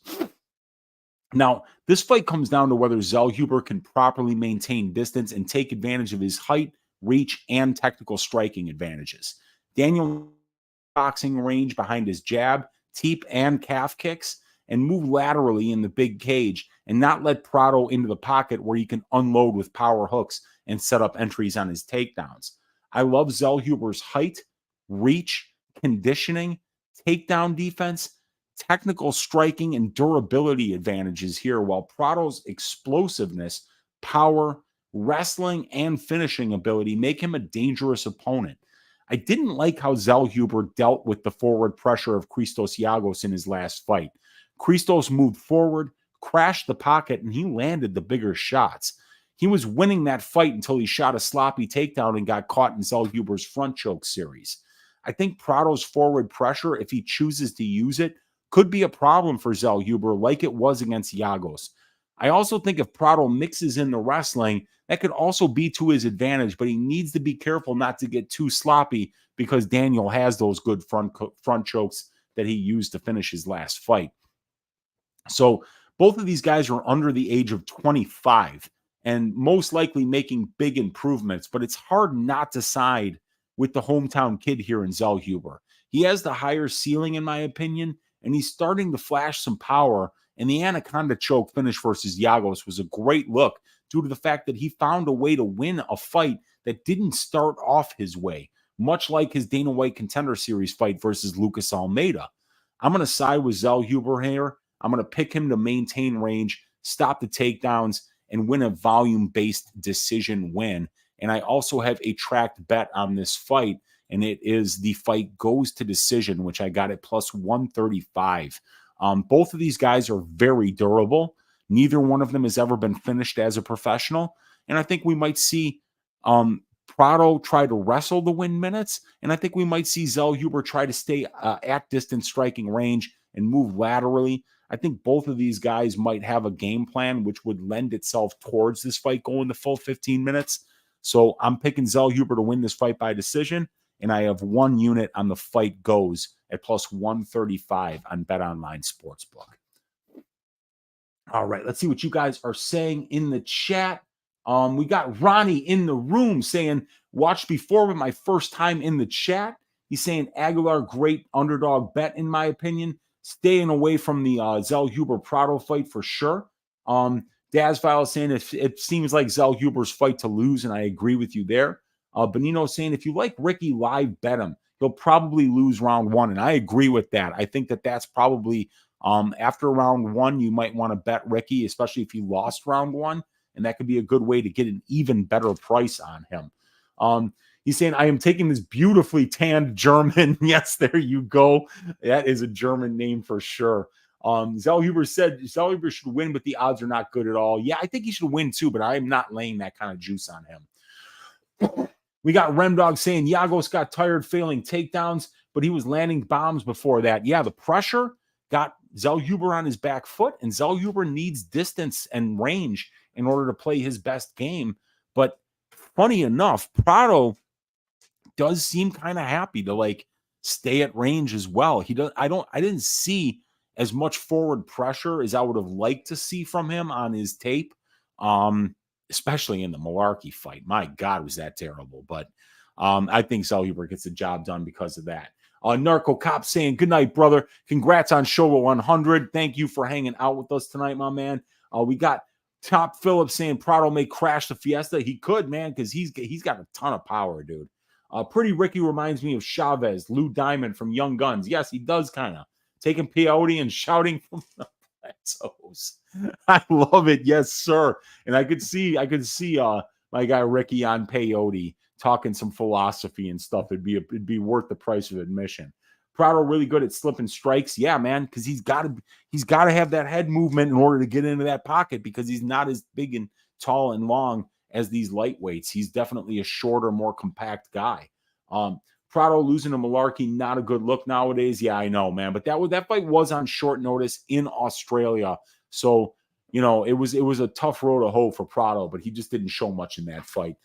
Now, this fight comes down to whether Zellhuber can properly maintain distance and take advantage of his height, reach, and technical striking advantages. Daniel boxing range behind his jab, teep, and calf kicks, and move laterally in the big cage and not let Prado into the pocket where he can unload with power hooks and set up entries on his takedowns. I love Zellhuber's height, reach, conditioning, takedown defense, technical striking, and durability advantages here, while Prado's explosiveness, power, wrestling, and finishing ability make him a dangerous opponent. I didn't like how Zellhuber dealt with the forward pressure of Christos Giagos in his last fight. Christos moved forward, crashed the pocket, and he landed the bigger shots. He was winning that fight until he shot a sloppy takedown and got caught in Zellhuber's front choke series. I think Prado's forward pressure, if he chooses to use it, could be a problem for Zellhuber like it was against Giagos. I also think if Prado mixes in the wrestling, that could also be to his advantage, but he needs to be careful not to get too sloppy because Daniel has those good front chokes that he used to finish his last fight. So both of these guys are under the age of 25 and most likely making big improvements, but it's hard not to side with the hometown kid here in Zellhuber. He has the higher ceiling, in my opinion, and he's starting to flash some power. And the Anaconda choke finish versus Yagos was a great look due to the fact that he found a way to win a fight that didn't start off his way, much like his Dana White Contender Series fight versus Lucas Almeida. I'm going to side with Zellhuber here. I'm going to pick him to maintain range, stop the takedowns, and win a volume-based decision win. And I also have a tracked bet on this fight, and it is the fight goes to decision, which I got at plus 135. Both of these guys are very durable. Neither one of them has ever been finished as a professional. And I think we might see Prado try to wrestle the win minutes. And I think we might see Zellhuber try to stay at distance striking range and move laterally. I think both of these guys might have a game plan which would lend itself towards this fight going the full 15 minutes. So I'm picking Zellhuber to win this fight by decision. And I have one unit on the fight goes at plus 135 on BetOnline Sportsbook. All right, let's see what you guys are saying in the chat. We got Ronnie in the room saying, watched before, but my first time in the chat. He's saying Aguilar, great underdog bet, in my opinion. Staying away from the Zellhuber Prado fight for sure. Dazvile is saying it seems like Zellhuber's fight to lose, and I agree with you there. Benino saying, if you like Ricky live, bet him. He'll probably lose round one, and I agree with that. I think that that's probably after round one, you might want to bet Ricky, especially if you lost round one, and that could be a good way to get an even better price on him. He's saying, I am taking this beautifully tanned German. Yes, there you go. That is a German name for sure. Zellhuber said Zellhuber should win, but the odds are not good at all. Yeah, I think he should win too, but I am not laying that kind of juice on him. We got Remdog saying Yagos got tired failing takedowns, but he was landing bombs before that. Yeah, the pressure got Zellhuber on his back foot, and Zellhuber needs distance and range in order to play his best game. But funny enough, Prado does seem kind of happy to like stay at range as well. I didn't see as much forward pressure as I would have liked to see from him on his tape. Especially in the Malarkey fight. My God, was that terrible. But I think Zellhuber gets the job done because of that. Narco Cop saying, good night, brother. Congrats on show 100. Thank you for hanging out with us tonight, my man. We got Top Phillips saying Prado may crash the Fiesta. He could, man, because he's got a ton of power, dude. Pretty Ricky reminds me of Chavez, Lou Diamond from Young Guns. Yes, he does kind of. Taking peyote and shouting from the plateaus. I love it. Yes, sir. And I could see my guy Ricky on peyote talking some philosophy and stuff. It'd be worth the price of admission. Prado really good at slipping strikes. Yeah, man, because he's got to have that head movement in order to get into that pocket because he's not as big and tall and long as these lightweights. He's definitely a shorter, more compact guy. Prado losing to Malarkey, not a good look nowadays. Yeah, I know, man. But that fight was on short notice in Australia. So, you know, it was a tough road to hoe for Prado, but he just didn't show much in that fight.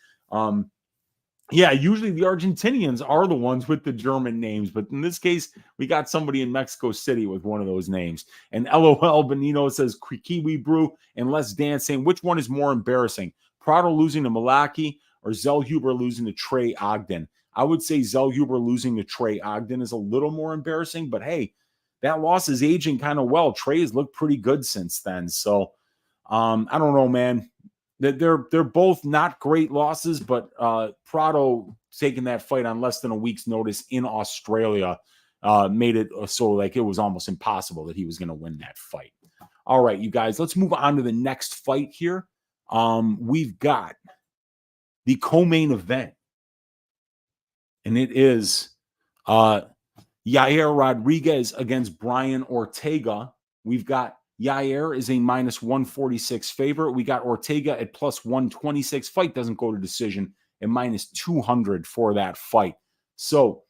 Yeah, usually the Argentinians are the ones with the German names, but in this case, we got somebody in Mexico City with one of those names. And LOL Benino says Kiwi Brew and Les Dan saying, which one is more embarrassing? Prado losing to Malarkey or Zellhuber losing to Trey Ogden? I would say Zellhuber losing to Trey Ogden is a little more embarrassing, but hey, that loss is aging kind of well. Trey has looked pretty good since then. So I don't know, man. They're both not great losses, but Prado taking that fight on less than a week's notice in Australia made it so like it was almost impossible that he was going to win that fight. All right, you guys, let's move on to the next fight here. We've got the co-main event, and it is Yair Rodriguez against Brian Ortega. We've got Yair is a minus 146 favorite. We got Ortega at plus 126. Fight doesn't go to decision, and minus 200 for that fight. So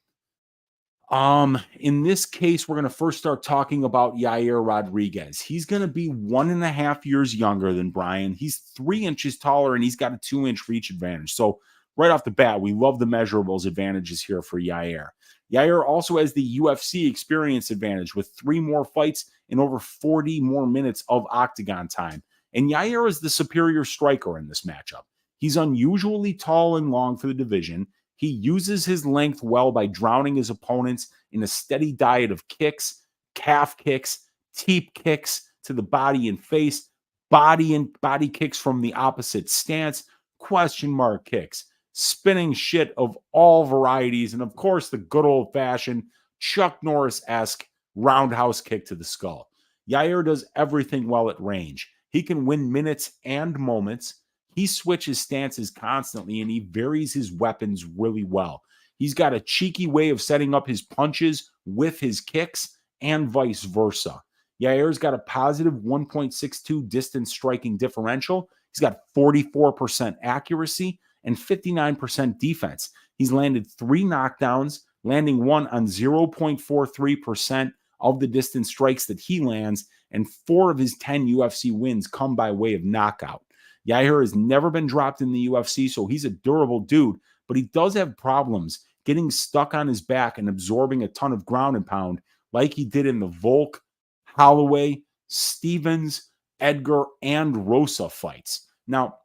In this case, we're going to first start talking about Yair Rodriguez. He's going to be 1.5 years younger than Brian. He's 3 inches taller and he's got a 2-inch reach advantage. So right off the bat, we love the measurables advantages here for Yair. Yair also has the UFC experience advantage with 3 more fights and over 40 more minutes of octagon time. And Yair is the superior striker in this matchup. He's unusually tall and long for the division. He uses his length well by drowning his opponents in a steady diet of kicks, calf kicks, teep kicks to the body and face, body kicks from the opposite stance, question mark kicks, spinning shit of all varieties, and of course the good old-fashioned Chuck Norris-esque roundhouse kick to the skull. Yair does everything well at range. He can win minutes and moments. He switches stances constantly and he varies his weapons really well. He's got a cheeky way of setting up his punches with his kicks and vice versa. Yair's got a positive 1.62 distance striking differential. He's got 44% accuracy and 59% defense. He's landed 3 knockdowns, landing 1 on 0.43% of the distance strikes that he lands, and 4 of his 10 UFC wins come by way of knockout. Yair has never been dropped in the UFC, so he's a durable dude, but he does have problems getting stuck on his back and absorbing a ton of ground and pound like he did in the Volk, Holloway, Stevens, Edgar, and Rosa fights. Now,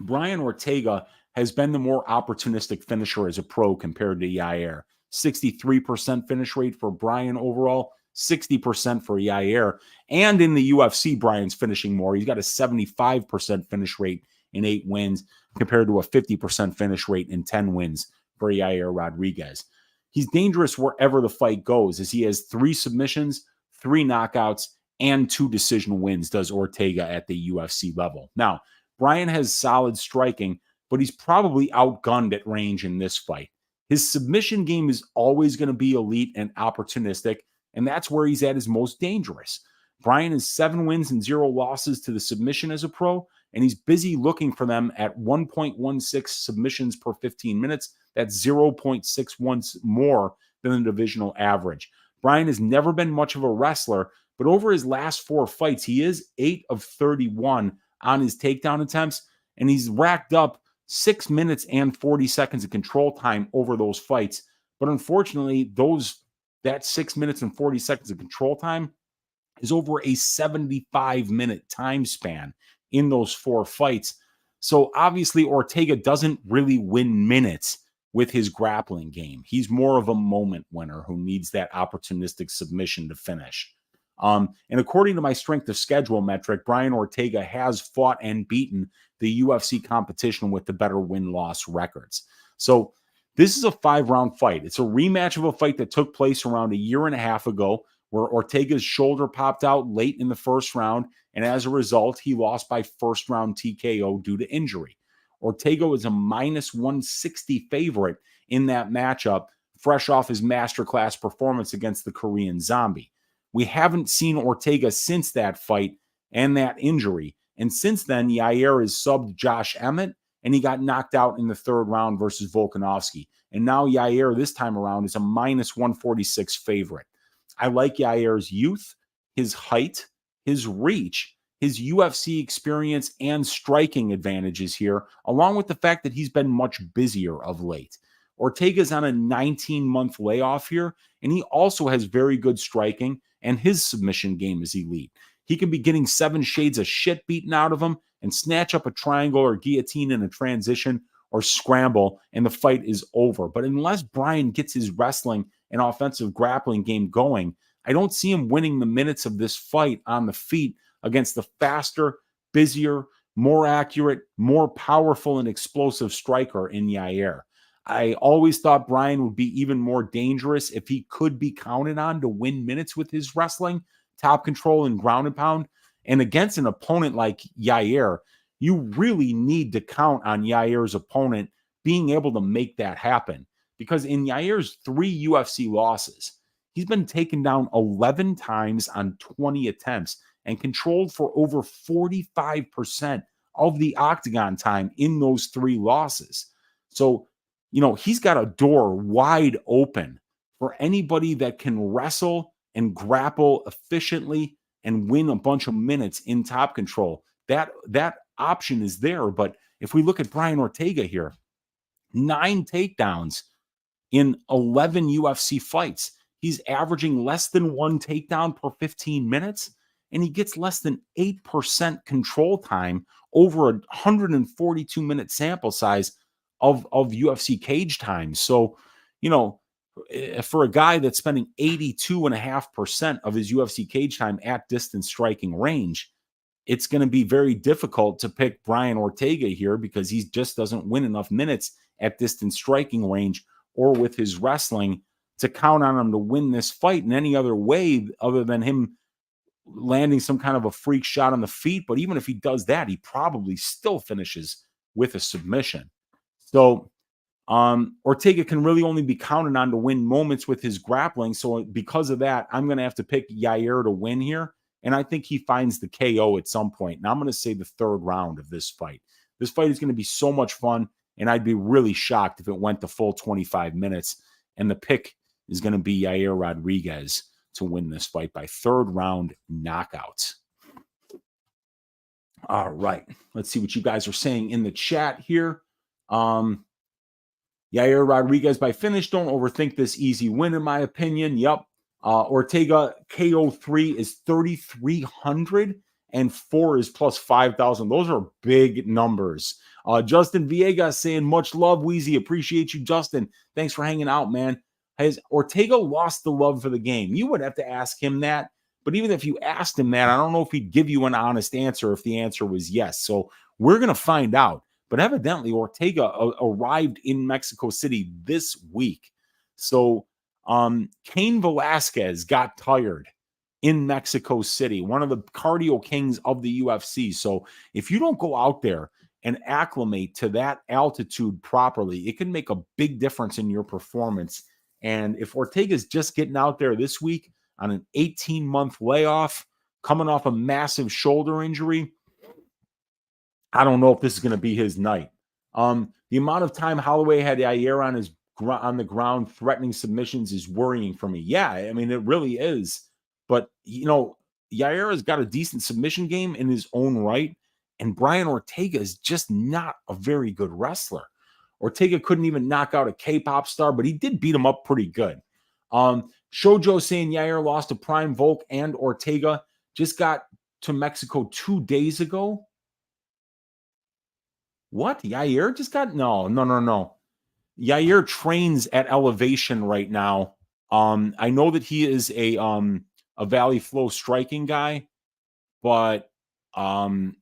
Brian Ortega has been the more opportunistic finisher as a pro compared to Yair. 63% finish rate for Brian overall, 60% for Yair. And in the UFC, Brian's finishing more. He's got a 75% finish rate in 8 wins compared to a 50% finish rate in 10 wins for Yair Rodriguez. He's dangerous wherever the fight goes, as he has 3 submissions, 3 knockouts, and 2 decision wins, does Ortega at the UFC level. Now, Brian has solid striking, but he's probably outgunned at range in this fight. His submission game is always going to be elite and opportunistic, and that's where he's at his most dangerous. Brian has 7 wins and 0 losses to the submission as a pro, and he's busy looking for them at 1.16 submissions per 15 minutes. That's 0.61 more than the divisional average. Brian has never been much of a wrestler, but over his last 4 fights, he is 8 of 31 on his takedown attempts, and he's racked up 6 minutes and 40 seconds of control time over those fights. But unfortunately, that 6 minutes and 40 seconds of control time is over a 75-minute time span in those 4 fights. So obviously, Ortega doesn't really win minutes with his grappling game. He's more of a moment winner who needs that opportunistic submission to finish. And according to my strength of schedule metric, Brian Ortega has fought and beaten the UFC competition with the better win-loss records. So this is a 5-round fight. It's a rematch of a fight that took place around a year and a half ago, where Ortega's shoulder popped out late in the first round, and as a result, he lost by first-round TKO due to injury. Ortega is a minus 160 favorite in that matchup, fresh off his masterclass performance against the Korean Zombie. We haven't seen Ortega since that fight and that injury. And since then, Yair has subbed Josh Emmett, and he got knocked out in the 3rd round versus Volkanovski. And now Yair, this time around, is a minus 146 favorite. I like Yair's youth, his height, his reach, his UFC experience, and striking advantages here, along with the fact that he's been much busier of late. Ortega's on a 19-month layoff here, and he also has very good striking, and his submission game is elite. He can be getting 7 shades of shit beaten out of him and snatch up a triangle or guillotine in a transition or scramble, and the fight is over. But unless Brian gets his wrestling and offensive grappling game going, I don't see him winning the minutes of this fight on the feet against the faster, busier, more accurate, more powerful and explosive striker in Yair. I always thought Brian would be even more dangerous if he could be counted on to win minutes with his wrestling, top control, and ground and pound. And against an opponent like Yair, you really need to count on Yair's opponent being able to make that happen. Because in Yair's 3 UFC losses, he's been taken down 11 times on 20 attempts and controlled for over 45% of the octagon time in those 3 losses. So, he's got a door wide open for anybody that can wrestle and grapple efficiently and win a bunch of minutes in top control. That option is there. But if we look at Brian Ortega here, 9 takedowns in 11 UFC fights. He's averaging less than 1 takedown per 15 minutes, and he gets less than 8% control time over a 142-minute sample size of UFC cage time. So, for a guy that's spending 82.5% of his UFC cage time at distance striking range, it's going to be very difficult to pick Brian Ortega here because he just doesn't win enough minutes at distance striking range or with his wrestling to count on him to win this fight in any other way other than him landing some kind of a freak shot on the feet. But even if he does that, he probably still finishes with a submission. So Ortega can really only be counted on to win moments with his grappling. So because of that, I'm going to have to pick Yair to win here. And I think he finds the KO at some point. And I'm going to say the 3rd round of this fight. This fight is going to be so much fun. And I'd be really shocked if it went the full 25 minutes. And the pick is going to be Yair Rodriguez to win this fight by 3rd round knockout. All right. Let's see what you guys are saying in the chat here. Yair Rodriguez by finish. Don't overthink this easy win, in my opinion. Yep. Ortega KO3 is 3,300 and 4 is plus 5,000. Those are big numbers. Justin Villegas saying, much love, Weezy. Appreciate you, Justin. Thanks for hanging out, man. Has Ortega lost the love for the game? You would have to ask him that. But even if you asked him that, I don't know if he'd give you an honest answer if the answer was yes. So we're going to find out. But evidently, Ortega arrived in Mexico City this week. So Cain Velasquez got tired in Mexico City, one of the cardio kings of the UFC. So if you don't go out there and acclimate to that altitude properly, it can make a big difference in your performance. And if Ortega's just getting out there this week on an 18-month layoff, coming off a massive shoulder injury, I don't know if this is going to be his night. The amount of time Holloway had Yair on the ground threatening submissions is worrying for me. Yeah, I mean, it really is. But, Yair has got a decent submission game in his own right. And Brian Ortega is just not a very good wrestler. Ortega couldn't even knock out a K-pop star, but he did beat him up pretty good. Shoujo saying Yair lost to Prime Volk and Ortega. Just got to Mexico 2 days ago. What? Yair just got? No. Yair trains at Elevation right now. I know that he is a Valley Flow striking guy, but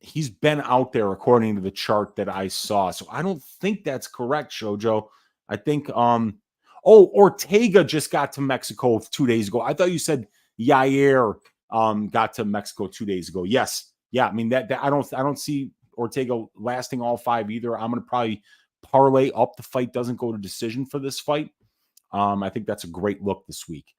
he's been out there according to the chart that I saw. So I don't think that's correct, Shoujo. I think Ortega just got to Mexico 2 days ago. I thought you said Yair got to Mexico 2 days ago. Yes. Yeah, I mean that I don't see Ortega lasting all 5 either. I'm going to probably parlay up the fight doesn't go to decision for this fight. I think that's a great look this week.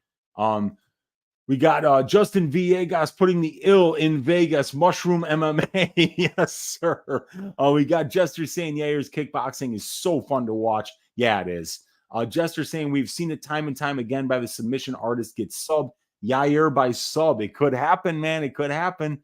We got Justin Villegas putting the ill in Vegas. Mushroom MMA. Yes, sir. We got Jester saying Yair's kickboxing is so fun to watch. Yeah, it is. Jester saying we've seen it time and time again by the submission artist get subbed. Yair by sub. It could happen, man. It could happen.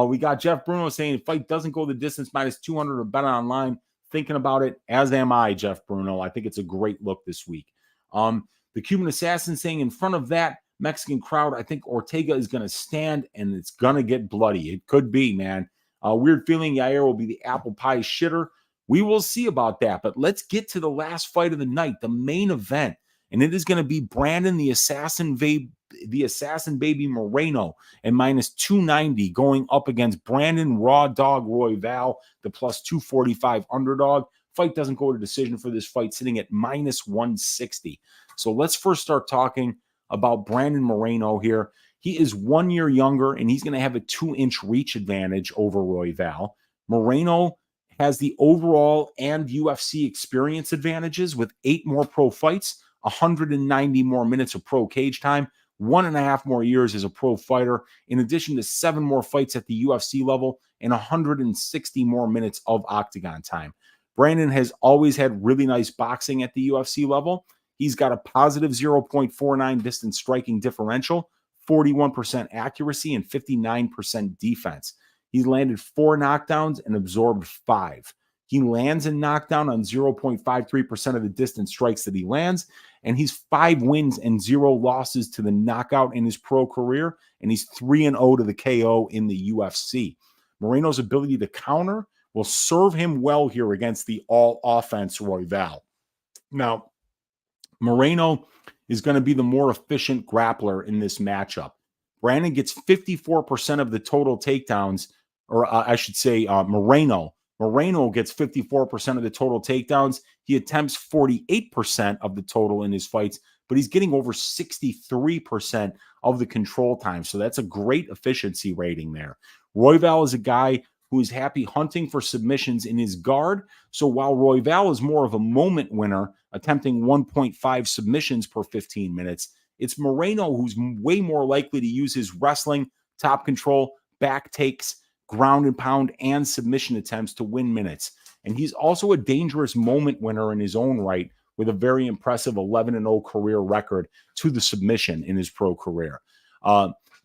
We got Jeff Bruno saying fight doesn't go the distance minus 200 or better online. Thinking about it, as am I, Jeff Bruno. I think it's a great look this week. The Cuban Assassin saying in front of that Mexican crowd, I think Ortega is going to stand and it's going to get bloody. It could be, man. Weird feeling Yair will be the apple pie shitter. We will see about that. But let's get to the last fight of the night, the main event. And it is going to be Brandon, the assassin baby Moreno and minus 290 going up against Brandon Raw Dog Royval, the plus 245 underdog. Fight doesn't go to decision for this fight, sitting at minus 160. So let's first start talking about Brandon Moreno here. He is 1 year younger, and he's going to have a 2-inch reach advantage over Royval. Moreno has the overall and UFC experience advantages with 8 more pro fights, 190 more minutes of pro cage time, 1.5 more years as a pro fighter, in addition to 7 more fights at the UFC level and 160 more minutes of octagon time. Brandon has always had really nice boxing at the UFC level. He's got a positive 0.49 distance striking differential, 41% accuracy, and 59% defense. He's landed 4 knockdowns and absorbed 5. He lands a knockdown on 0.53% of the distance strikes that he lands, and he's 5 wins and 0 losses to the knockout in his pro career, and he's 3-0 to the KO in the UFC. Moreno's ability to counter will serve him well here against the all-offense Royval. Now, Moreno is going to be the more efficient grappler in this matchup. Brandon gets 54% of the total takedowns, or I should say Moreno. Moreno gets 54% of the total takedowns. He attempts 48% of the total in his fights, but he's getting over 63% of the control time. So that's a great efficiency rating there. Royval is a guy who is happy hunting for submissions in his guard. So while Royval is more of a moment winner, attempting 1.5 submissions per 15 minutes, it's Moreno who's way more likely to use his wrestling, top control, back takes, ground and pound, and submission attempts to win minutes. And he's also a dangerous moment winner in his own right, with a very impressive 11-0 career record to the submission in his pro career.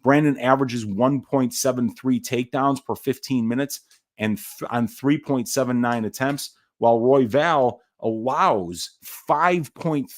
Brandon averages 1.73 takedowns per 15 minutes and on 3.79 attempts, while Royval allows 5.34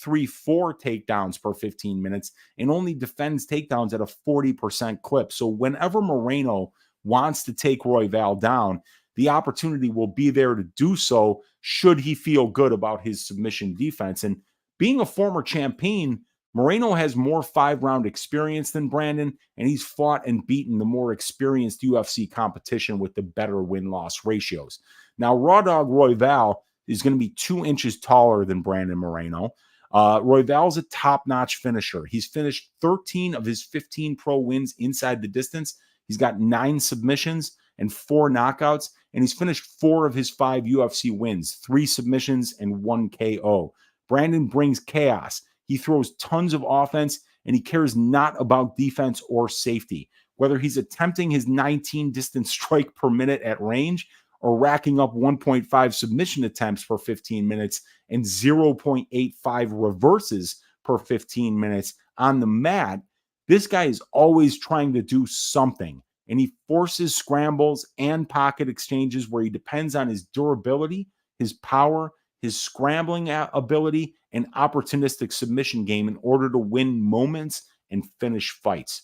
takedowns per 15 minutes and only defends takedowns at a 40% clip. So whenever Moreno wants to take Royval down, the opportunity will be there to do so should he feel good about his submission defense. And being a former champion, Moreno has more 5-round experience than Brandon, and he's fought and beaten the more experienced UFC competition with the better win-loss ratios. Now, Raw Dog Royval is going to be 2 inches taller than Brandon Moreno. Royval's a top-notch finisher. He's finished 13 of his 15 pro wins inside the distance. He's got 9 submissions and 4 knockouts, and he's finished 4 of his 5 UFC wins, 3 submissions and 1 KO. Brandon brings chaos. He throws tons of offense, and he cares not about defense or safety. Whether he's attempting his 19 distance strike per minute at range or racking up 1.5 submission attempts per 15 minutes and 0.85 reverses per 15 minutes on the mat, this guy is always trying to do something, and he forces scrambles and pocket exchanges where he depends on his durability, his power, his scrambling ability, and opportunistic submission game in order to win moments and finish fights.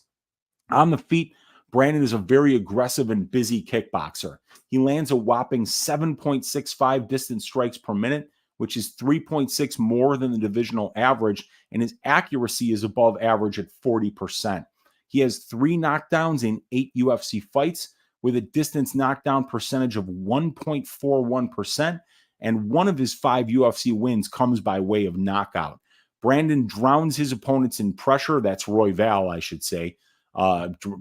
On the feet, Brandon is a very aggressive and busy kickboxer. He lands a whopping 7.65 distance strikes per minute, which is 3.6 more than the divisional average, and his accuracy is above average at 40%. He has 3 knockdowns in 8 UFC fights with a distance knockdown percentage of 1.41%, and 1 of his 5 UFC wins comes by way of knockout. Brandon drowns his opponents in pressure. That's Royval, I should say.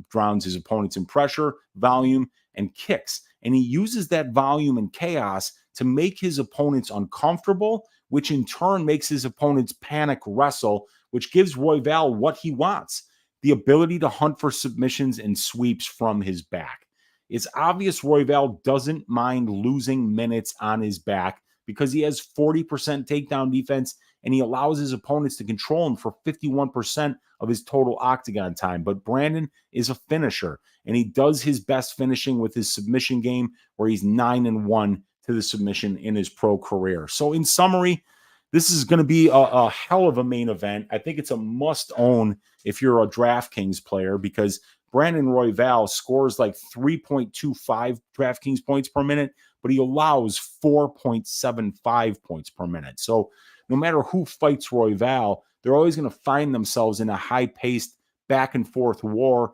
Drowns his opponents in pressure, volume, and kicks. And he uses that volume and chaos to make his opponents uncomfortable, which in turn makes his opponents panic wrestle, which gives Royval what he wants: the ability to hunt for submissions and sweeps from his back. It's obvious Royval doesn't mind losing minutes on his back because he has 40% takedown defense, and he allows his opponents to control him for 51% of his total octagon time. But Brandon is a finisher, and he does his best finishing with his submission game, where he's 9-1 to the submission in his pro career. So in summary, this is going to be a hell of a main event. I think it's a must-own if you're a DraftKings player, because Brandon Royval scores like 3.25 DraftKings points per minute, but he allows 4.75 points per minute. So no matter who fights Royval, they're always going to find themselves in a high-paced back-and-forth war.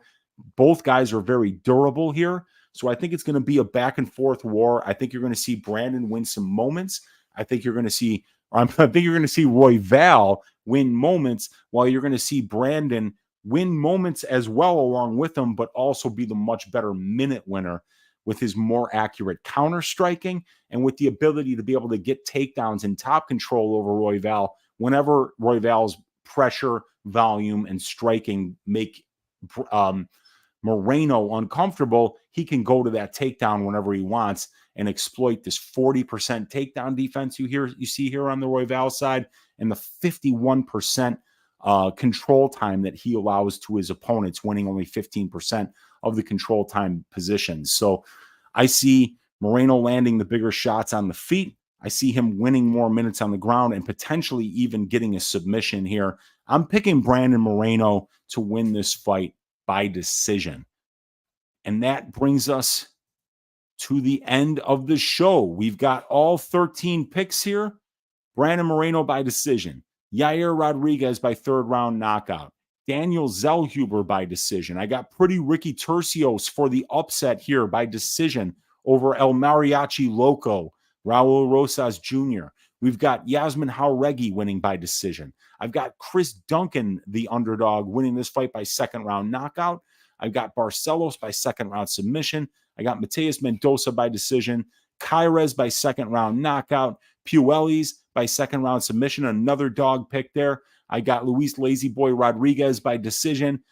Both guys are very durable here, so I think it's going to be a back-and-forth war. I think you're going to see Brandon win some moments. I think you're going to see Royval win moments, while you're going to see Brandon win moments as well along with him, but also be the much better minute winner with his more accurate counter striking and with the ability to be able to get takedowns and top control over Royval whenever Royval's pressure, volume, and striking make Moreno uncomfortable. He can go to that takedown whenever he wants, and exploit this 40% takedown defense you see here on the Royval side, and the 51% control time that he allows to his opponents, winning only 15% of the control time positions. So I see Moreno landing the bigger shots on the feet. I see him winning more minutes on the ground and potentially even getting a submission here. I'm picking Brandon Moreno to win this fight by decision. And that brings us to the end of the show. We've got all 13 picks here. Brandon Moreno by decision. Yair Rodriguez by third round knockout. Daniel Zellhuber by decision. I got Pretty Ricky Tercios for the upset here by decision over El Mariachi Loco, Raul Rosas Jr. We've got Yazmin Jauregui winning by decision. I've got Chris Duncan, the underdog, winning this fight by second round knockout. I've got Barcelos by second round submission. I got Mateus Mendonca by decision. Chairez by second round knockout. Puelles by second round submission. Another dog pick there. I got Luis Lazy Boy Rodriguez by decision.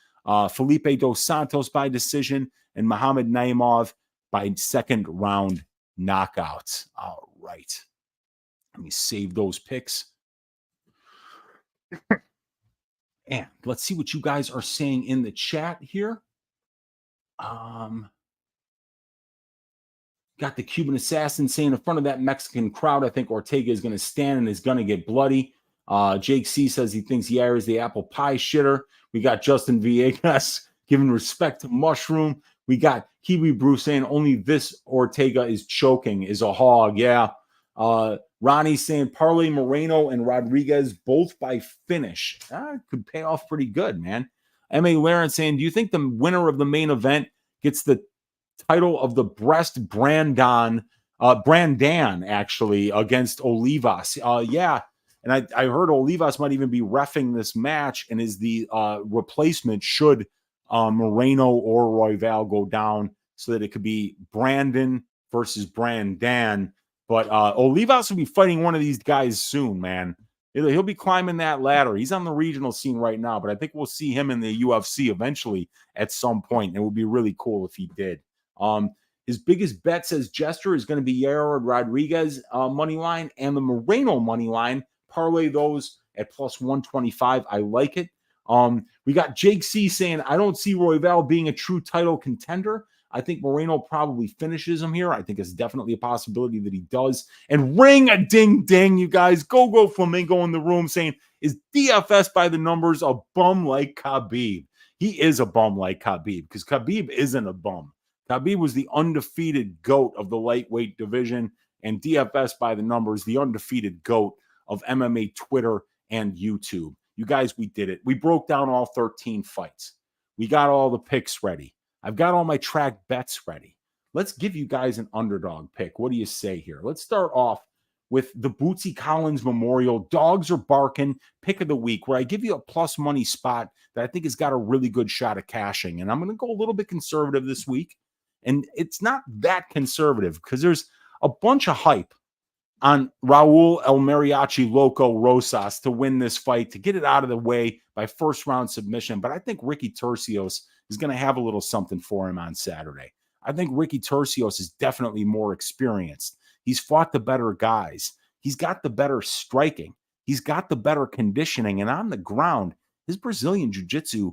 Felipe dos Santos by decision. And Muhammad Naimov by second round knockout. All right. Let me save those picks. And let's see what you guys are saying in the chat here. Got the Cuban assassin saying in front of that Mexican crowd, I think Ortega is going to stand and is going to get bloody. Jake C says he thinks Yair is the apple pie shitter. We got Justin Villegas giving respect to Mushroom. We got Kiwi Bruce saying only this Ortega is choking, is a hog. Yeah. Ronnie saying Parlay Moreno and Rodriguez both by finish. Could pay off pretty good, man. M.A. Laren saying, do you think the winner of the main event gets the title of the Brest Brandan actually against Olivas? Yeah. And I heard Olivas might even be reffing this match and is the replacement should Moreno or Royval go down, so that it could be Brandon versus Brandan. But Olivas will be fighting one of these guys soon, man. He'll be climbing that ladder. He's on the regional scene right now, but I think we'll see him in the UFC eventually at some point. It would be really cool if he did. His biggest bet, says Jester, is going to be Yair Rodriguez money line and the Moreno money line. Parlay those at plus 125. I like it. We got Jake C saying, I don't see Royval being a true title contender. I think Moreno probably finishes him here. I think it's definitely a possibility that he does. And ring a ding ding, you guys. Go Flamingo in the room saying, is DFS by the numbers a bum like Khabib? He is a bum like Khabib, because Khabib isn't a bum. Khabib was the undefeated GOAT of the lightweight division, and DFS by the numbers, the undefeated GOAT of MMA Twitter and YouTube. You guys, we did it. We broke down all 13 fights. We got all the picks ready. I've got all my track bets ready. Let's give you guys an underdog pick. What do you say here? Let's start off with the Bootsy Collins Memorial Dogs Are Barking pick of the week, where I give you a plus money spot that I think has got a really good shot of cashing. And I'm going to go a little bit conservative this week. And it's not that conservative because there's a bunch of hype on Raul El Mariachi Loco Rosas to win this fight, to get it out of the way by first round submission. But I think Ricky Tercios is going to have a little something for him on Saturday. I think Ricky Tercios is definitely more experienced. He's fought the better guys. He's got the better striking. He's got the better conditioning. And on the ground, his Brazilian jiu-jitsu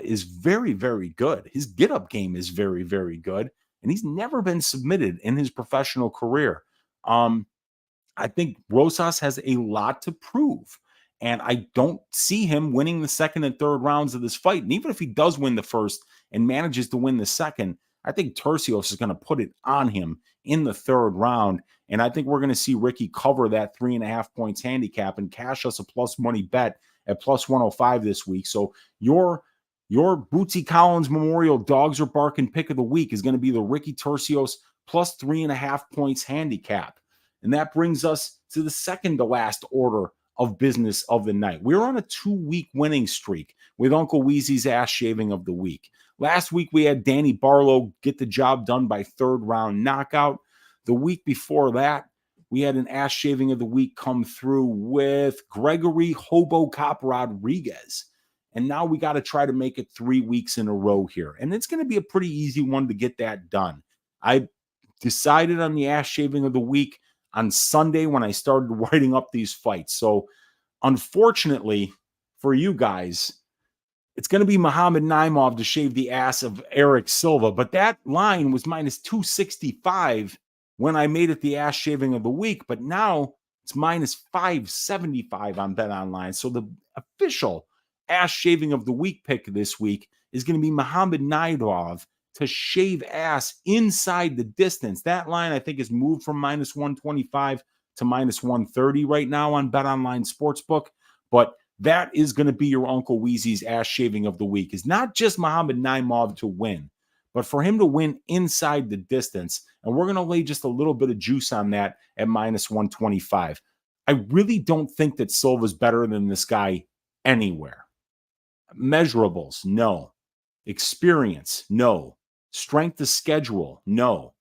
is very, very good. His get-up game is very, very good. And he's never been submitted in his professional career. I think Rosas has a lot to prove. And I don't see him winning the second and third rounds of this fight. And even if he does win the first and manages to win the second, I think Tercios is going to put it on him in the third round. And I think we're going to see Ricky cover that 3.5 points handicap and cash us a plus money bet at plus 105 this week. So your Bootsy Collins Memorial Dogs Are Barking pick of the week is going to be the Ricky Tercios plus 3.5 points handicap. And that brings us to the second to last order of business of the night. We're on a 2-week winning streak with Uncle Weezy's ass shaving of the week. Last week, we had Danny Barlow get the job done by third round knockout. The week before that, we had an ass shaving of the week come through with Gregory Hobocop Rodriguez. And now we got to try to make it 3 weeks in a row here. And it's going to be a pretty easy one to get that done. I decided on the ass shaving of the week on Sunday when I started writing up these fights. So unfortunately for you guys, it's going to be Muhammad Naimov to shave the ass of Erik Silva. But that line was minus 265 when I made it the ass shaving of the week. But now it's minus 575 on Bet Online. So the official ass shaving of the week pick this week is going to be Muhammad Naimov to shave ass inside the distance. That line, I think, is moved from minus 125 to minus 130 right now on Bet Online Sportsbook. But that is going to be your Uncle Weezy's ass shaving of the week. Is not just Muhammad Naimov to win, but for him to win inside the distance. And we're going to lay just a little bit of juice on that at minus 125. I really don't think that Silva's better than this guy anywhere. Measurables, no. Experience, no. Strength of schedule, no.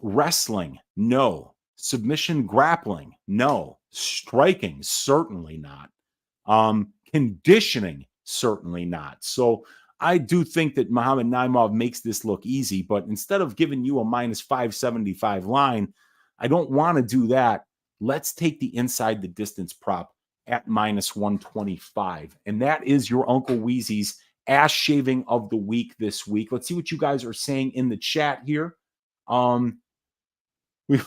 Wrestling, no. Submission grappling, no. Striking, certainly not. Conditioning, certainly not. So I do think that Muhammad Naimov makes this look easy, but instead of giving you a minus 575 line, I don't want to do that. Let's take the inside the distance prop at minus 125. And that is your Uncle Weezy's ass shaving of the week this week. Let's see what you guys are saying in the chat here. We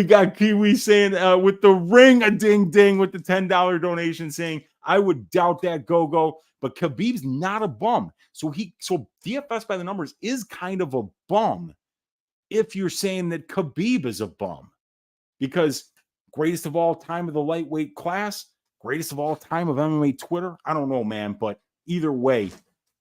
got Kiwi saying with the ring a ding ding with the $10 donation saying I would doubt that go, but Khabib's not a bum. So DFS by the numbers is kind of a bum if you're saying that Khabib is a bum, because greatest of all time of the lightweight class, greatest of all time of MMA Twitter. I don't know, man, but either way,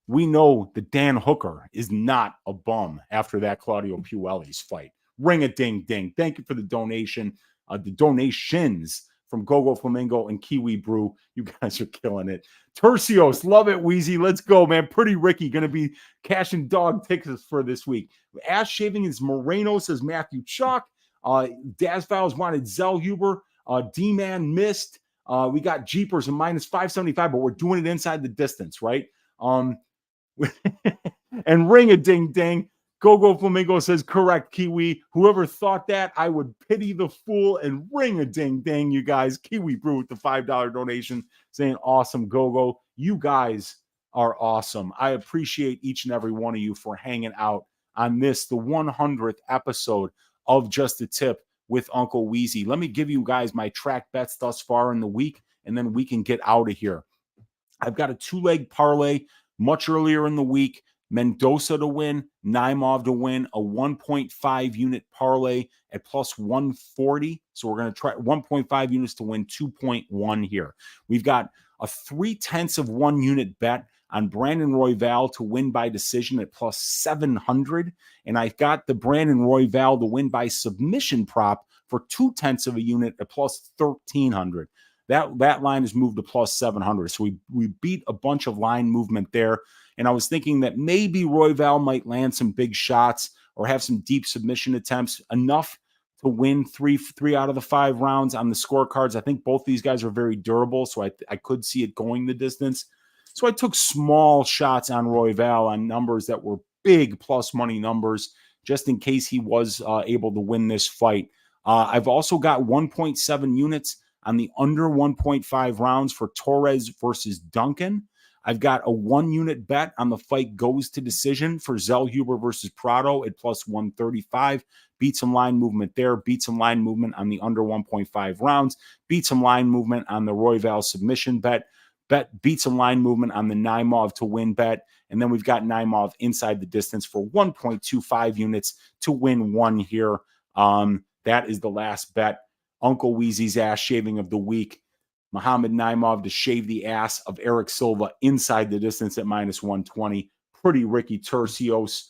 we know that Dan Hooker is not a bum after that Claudio Puelles fight. Ring a ding ding. Thank you for the donation. The donations from Gogo Flamingo and Kiwi Brew. You guys are killing it. Tercios, love it, Weezy. Let's go, man. Pretty Ricky going to be cashing dog tickets for this week. Ass shaving is Moreno, says Matthew Chalk. Daz Files wanted Zellhuber. D-Man missed. We got Jeepers and minus 575, but we're doing it inside the distance, right? And ring a ding ding. Gogo Flamingo says, correct, Kiwi. Whoever thought that, I would pity the fool and ring a ding ding, you guys. Kiwi Brew with the $5 donation saying, awesome, Gogo. You guys are awesome. I appreciate each and every one of you for hanging out on this, the 100th episode of Just a Tip with Uncle Weezy. Let me give you guys my track bets thus far in the week, and then we can get out of here. I've got a two-leg parlay much earlier in the week. Mendoza to win, Naimov to win, a 1.5 unit parlay at plus 140. So we're going to try 1.5 units to win 2.1 here. We've got a 0.3 unit bet on Brandon Royval to win by decision at plus 700. And I've got the Brandon Royval to win by submission prop for 0.2 unit at plus 1,300. That line has moved to plus 700. So we beat a bunch of line movement there. And I was thinking that maybe Royval might land some big shots or have some deep submission attempts, enough to win three out of the 5 rounds on the scorecards. I think both these guys are very durable, so I could see it going the distance. So I took small shots on Royval on numbers that were big plus money numbers, just in case he was able to win this fight. I've also got 1.7 units on the under 1.5 rounds for Torres versus Duncan. I've got a 1 unit bet on the fight goes to decision for Zellhuber versus Prado at plus 135. Beat some line movement there. Beat some line movement on the under 1.5 rounds. Beat some line movement on the Royval submission bet. Beat some line movement on the Naimov to win bet. And then we've got Naimov inside the distance for 1.25 units to win 1 here. That is the last bet. Uncle Weezy's ass shaving of the week. Muhammad Naimov to shave the ass of Erik Silva inside the distance at minus 120. Pretty Ricky Tercios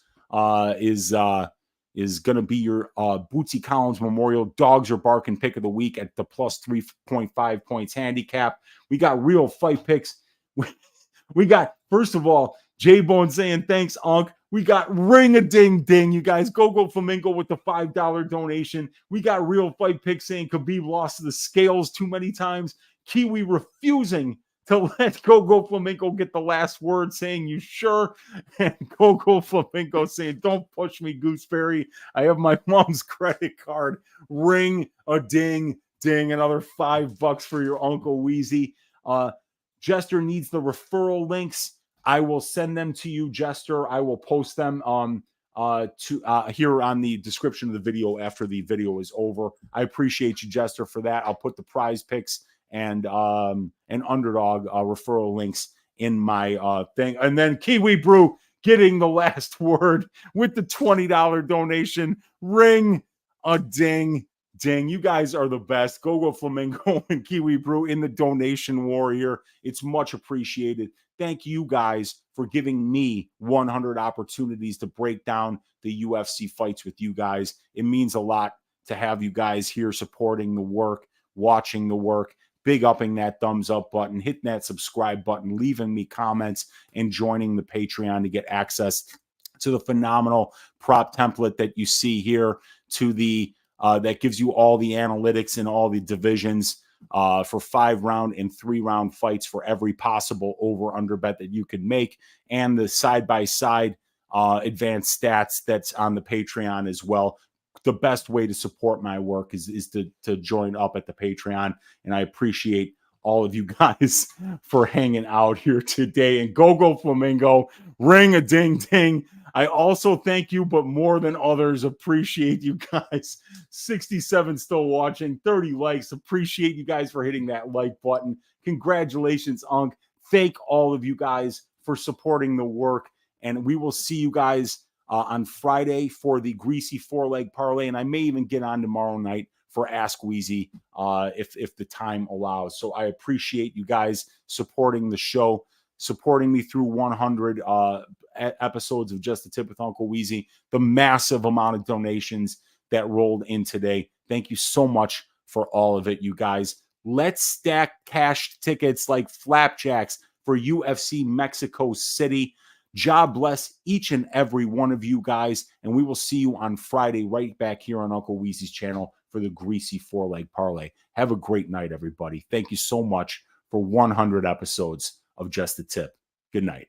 is going to be your Bootsy Collins Memorial Dogs Are Barking pick of the week at the plus 3.5 points handicap. We got real fight picks. We got, first of all, J-Bone saying thanks, Unc. We got ring a ding ding, you guys. Go Flamingo with the $5 donation. We got real fight picks saying Khabib lost to the scales too many times. Kiwi refusing to let Gogo Flamenco get the last word, saying, "You sure?" And Gogo Flamenco saying, "Don't push me, Gooseberry. I have my mom's credit card. Ring a ding, ding. Another $5 for your Uncle Weezy." Jester needs the referral links. I will send them to you, Jester. I will post them here on the description of the video after the video is over. I appreciate you, Jester, for that. I'll put the prize picks and underdog referral links in my thing. And then Kiwi Brew getting the last word with the $20 donation. Ring a ding, ding. You guys are the best. Gogo Flamingo and Kiwi Brew in the donation war here. It's much appreciated. Thank you guys for giving me 100 opportunities to break down the UFC fights with you guys. It means a lot to have you guys here supporting the work, watching the work, big upping that thumbs up button, hitting that subscribe button, leaving me comments, and joining the Patreon to get access to the phenomenal prop template that you see here, to the that gives you all the analytics in all the divisions for 5-round and 3-round fights for every possible over-under bet that you can make, and the side-by-side advanced stats that's on the Patreon as well. The best way to support my work is to join up at the Patreon, and I appreciate all of you guys for hanging out here today. And Gogo Flamingo, ring a ding ding. I also thank you, but more than others, appreciate you guys. 67 still watching, 30 likes. Appreciate you guys for hitting that like button. Congratulations, Unc. Thank all of you guys for supporting the work. And we will see you guys on Friday for the Greasy 4-leg parlay. And I may even get on tomorrow night for Ask Weezy if the time allows. So I appreciate you guys supporting the show, supporting me through 100 episodes of Just a Tip with Uncle Weezy, the massive amount of donations that rolled in today. Thank you so much for all of it, you guys. Let's stack cash tickets like flapjacks for UFC Mexico City. God bless each and every one of you guys, and we will see you on Friday right back here on Uncle Weezy's channel for the Greasy 4-leg parlay. Have a great night, everybody. Thank you so much for 100 episodes of Just a Tip. Good night.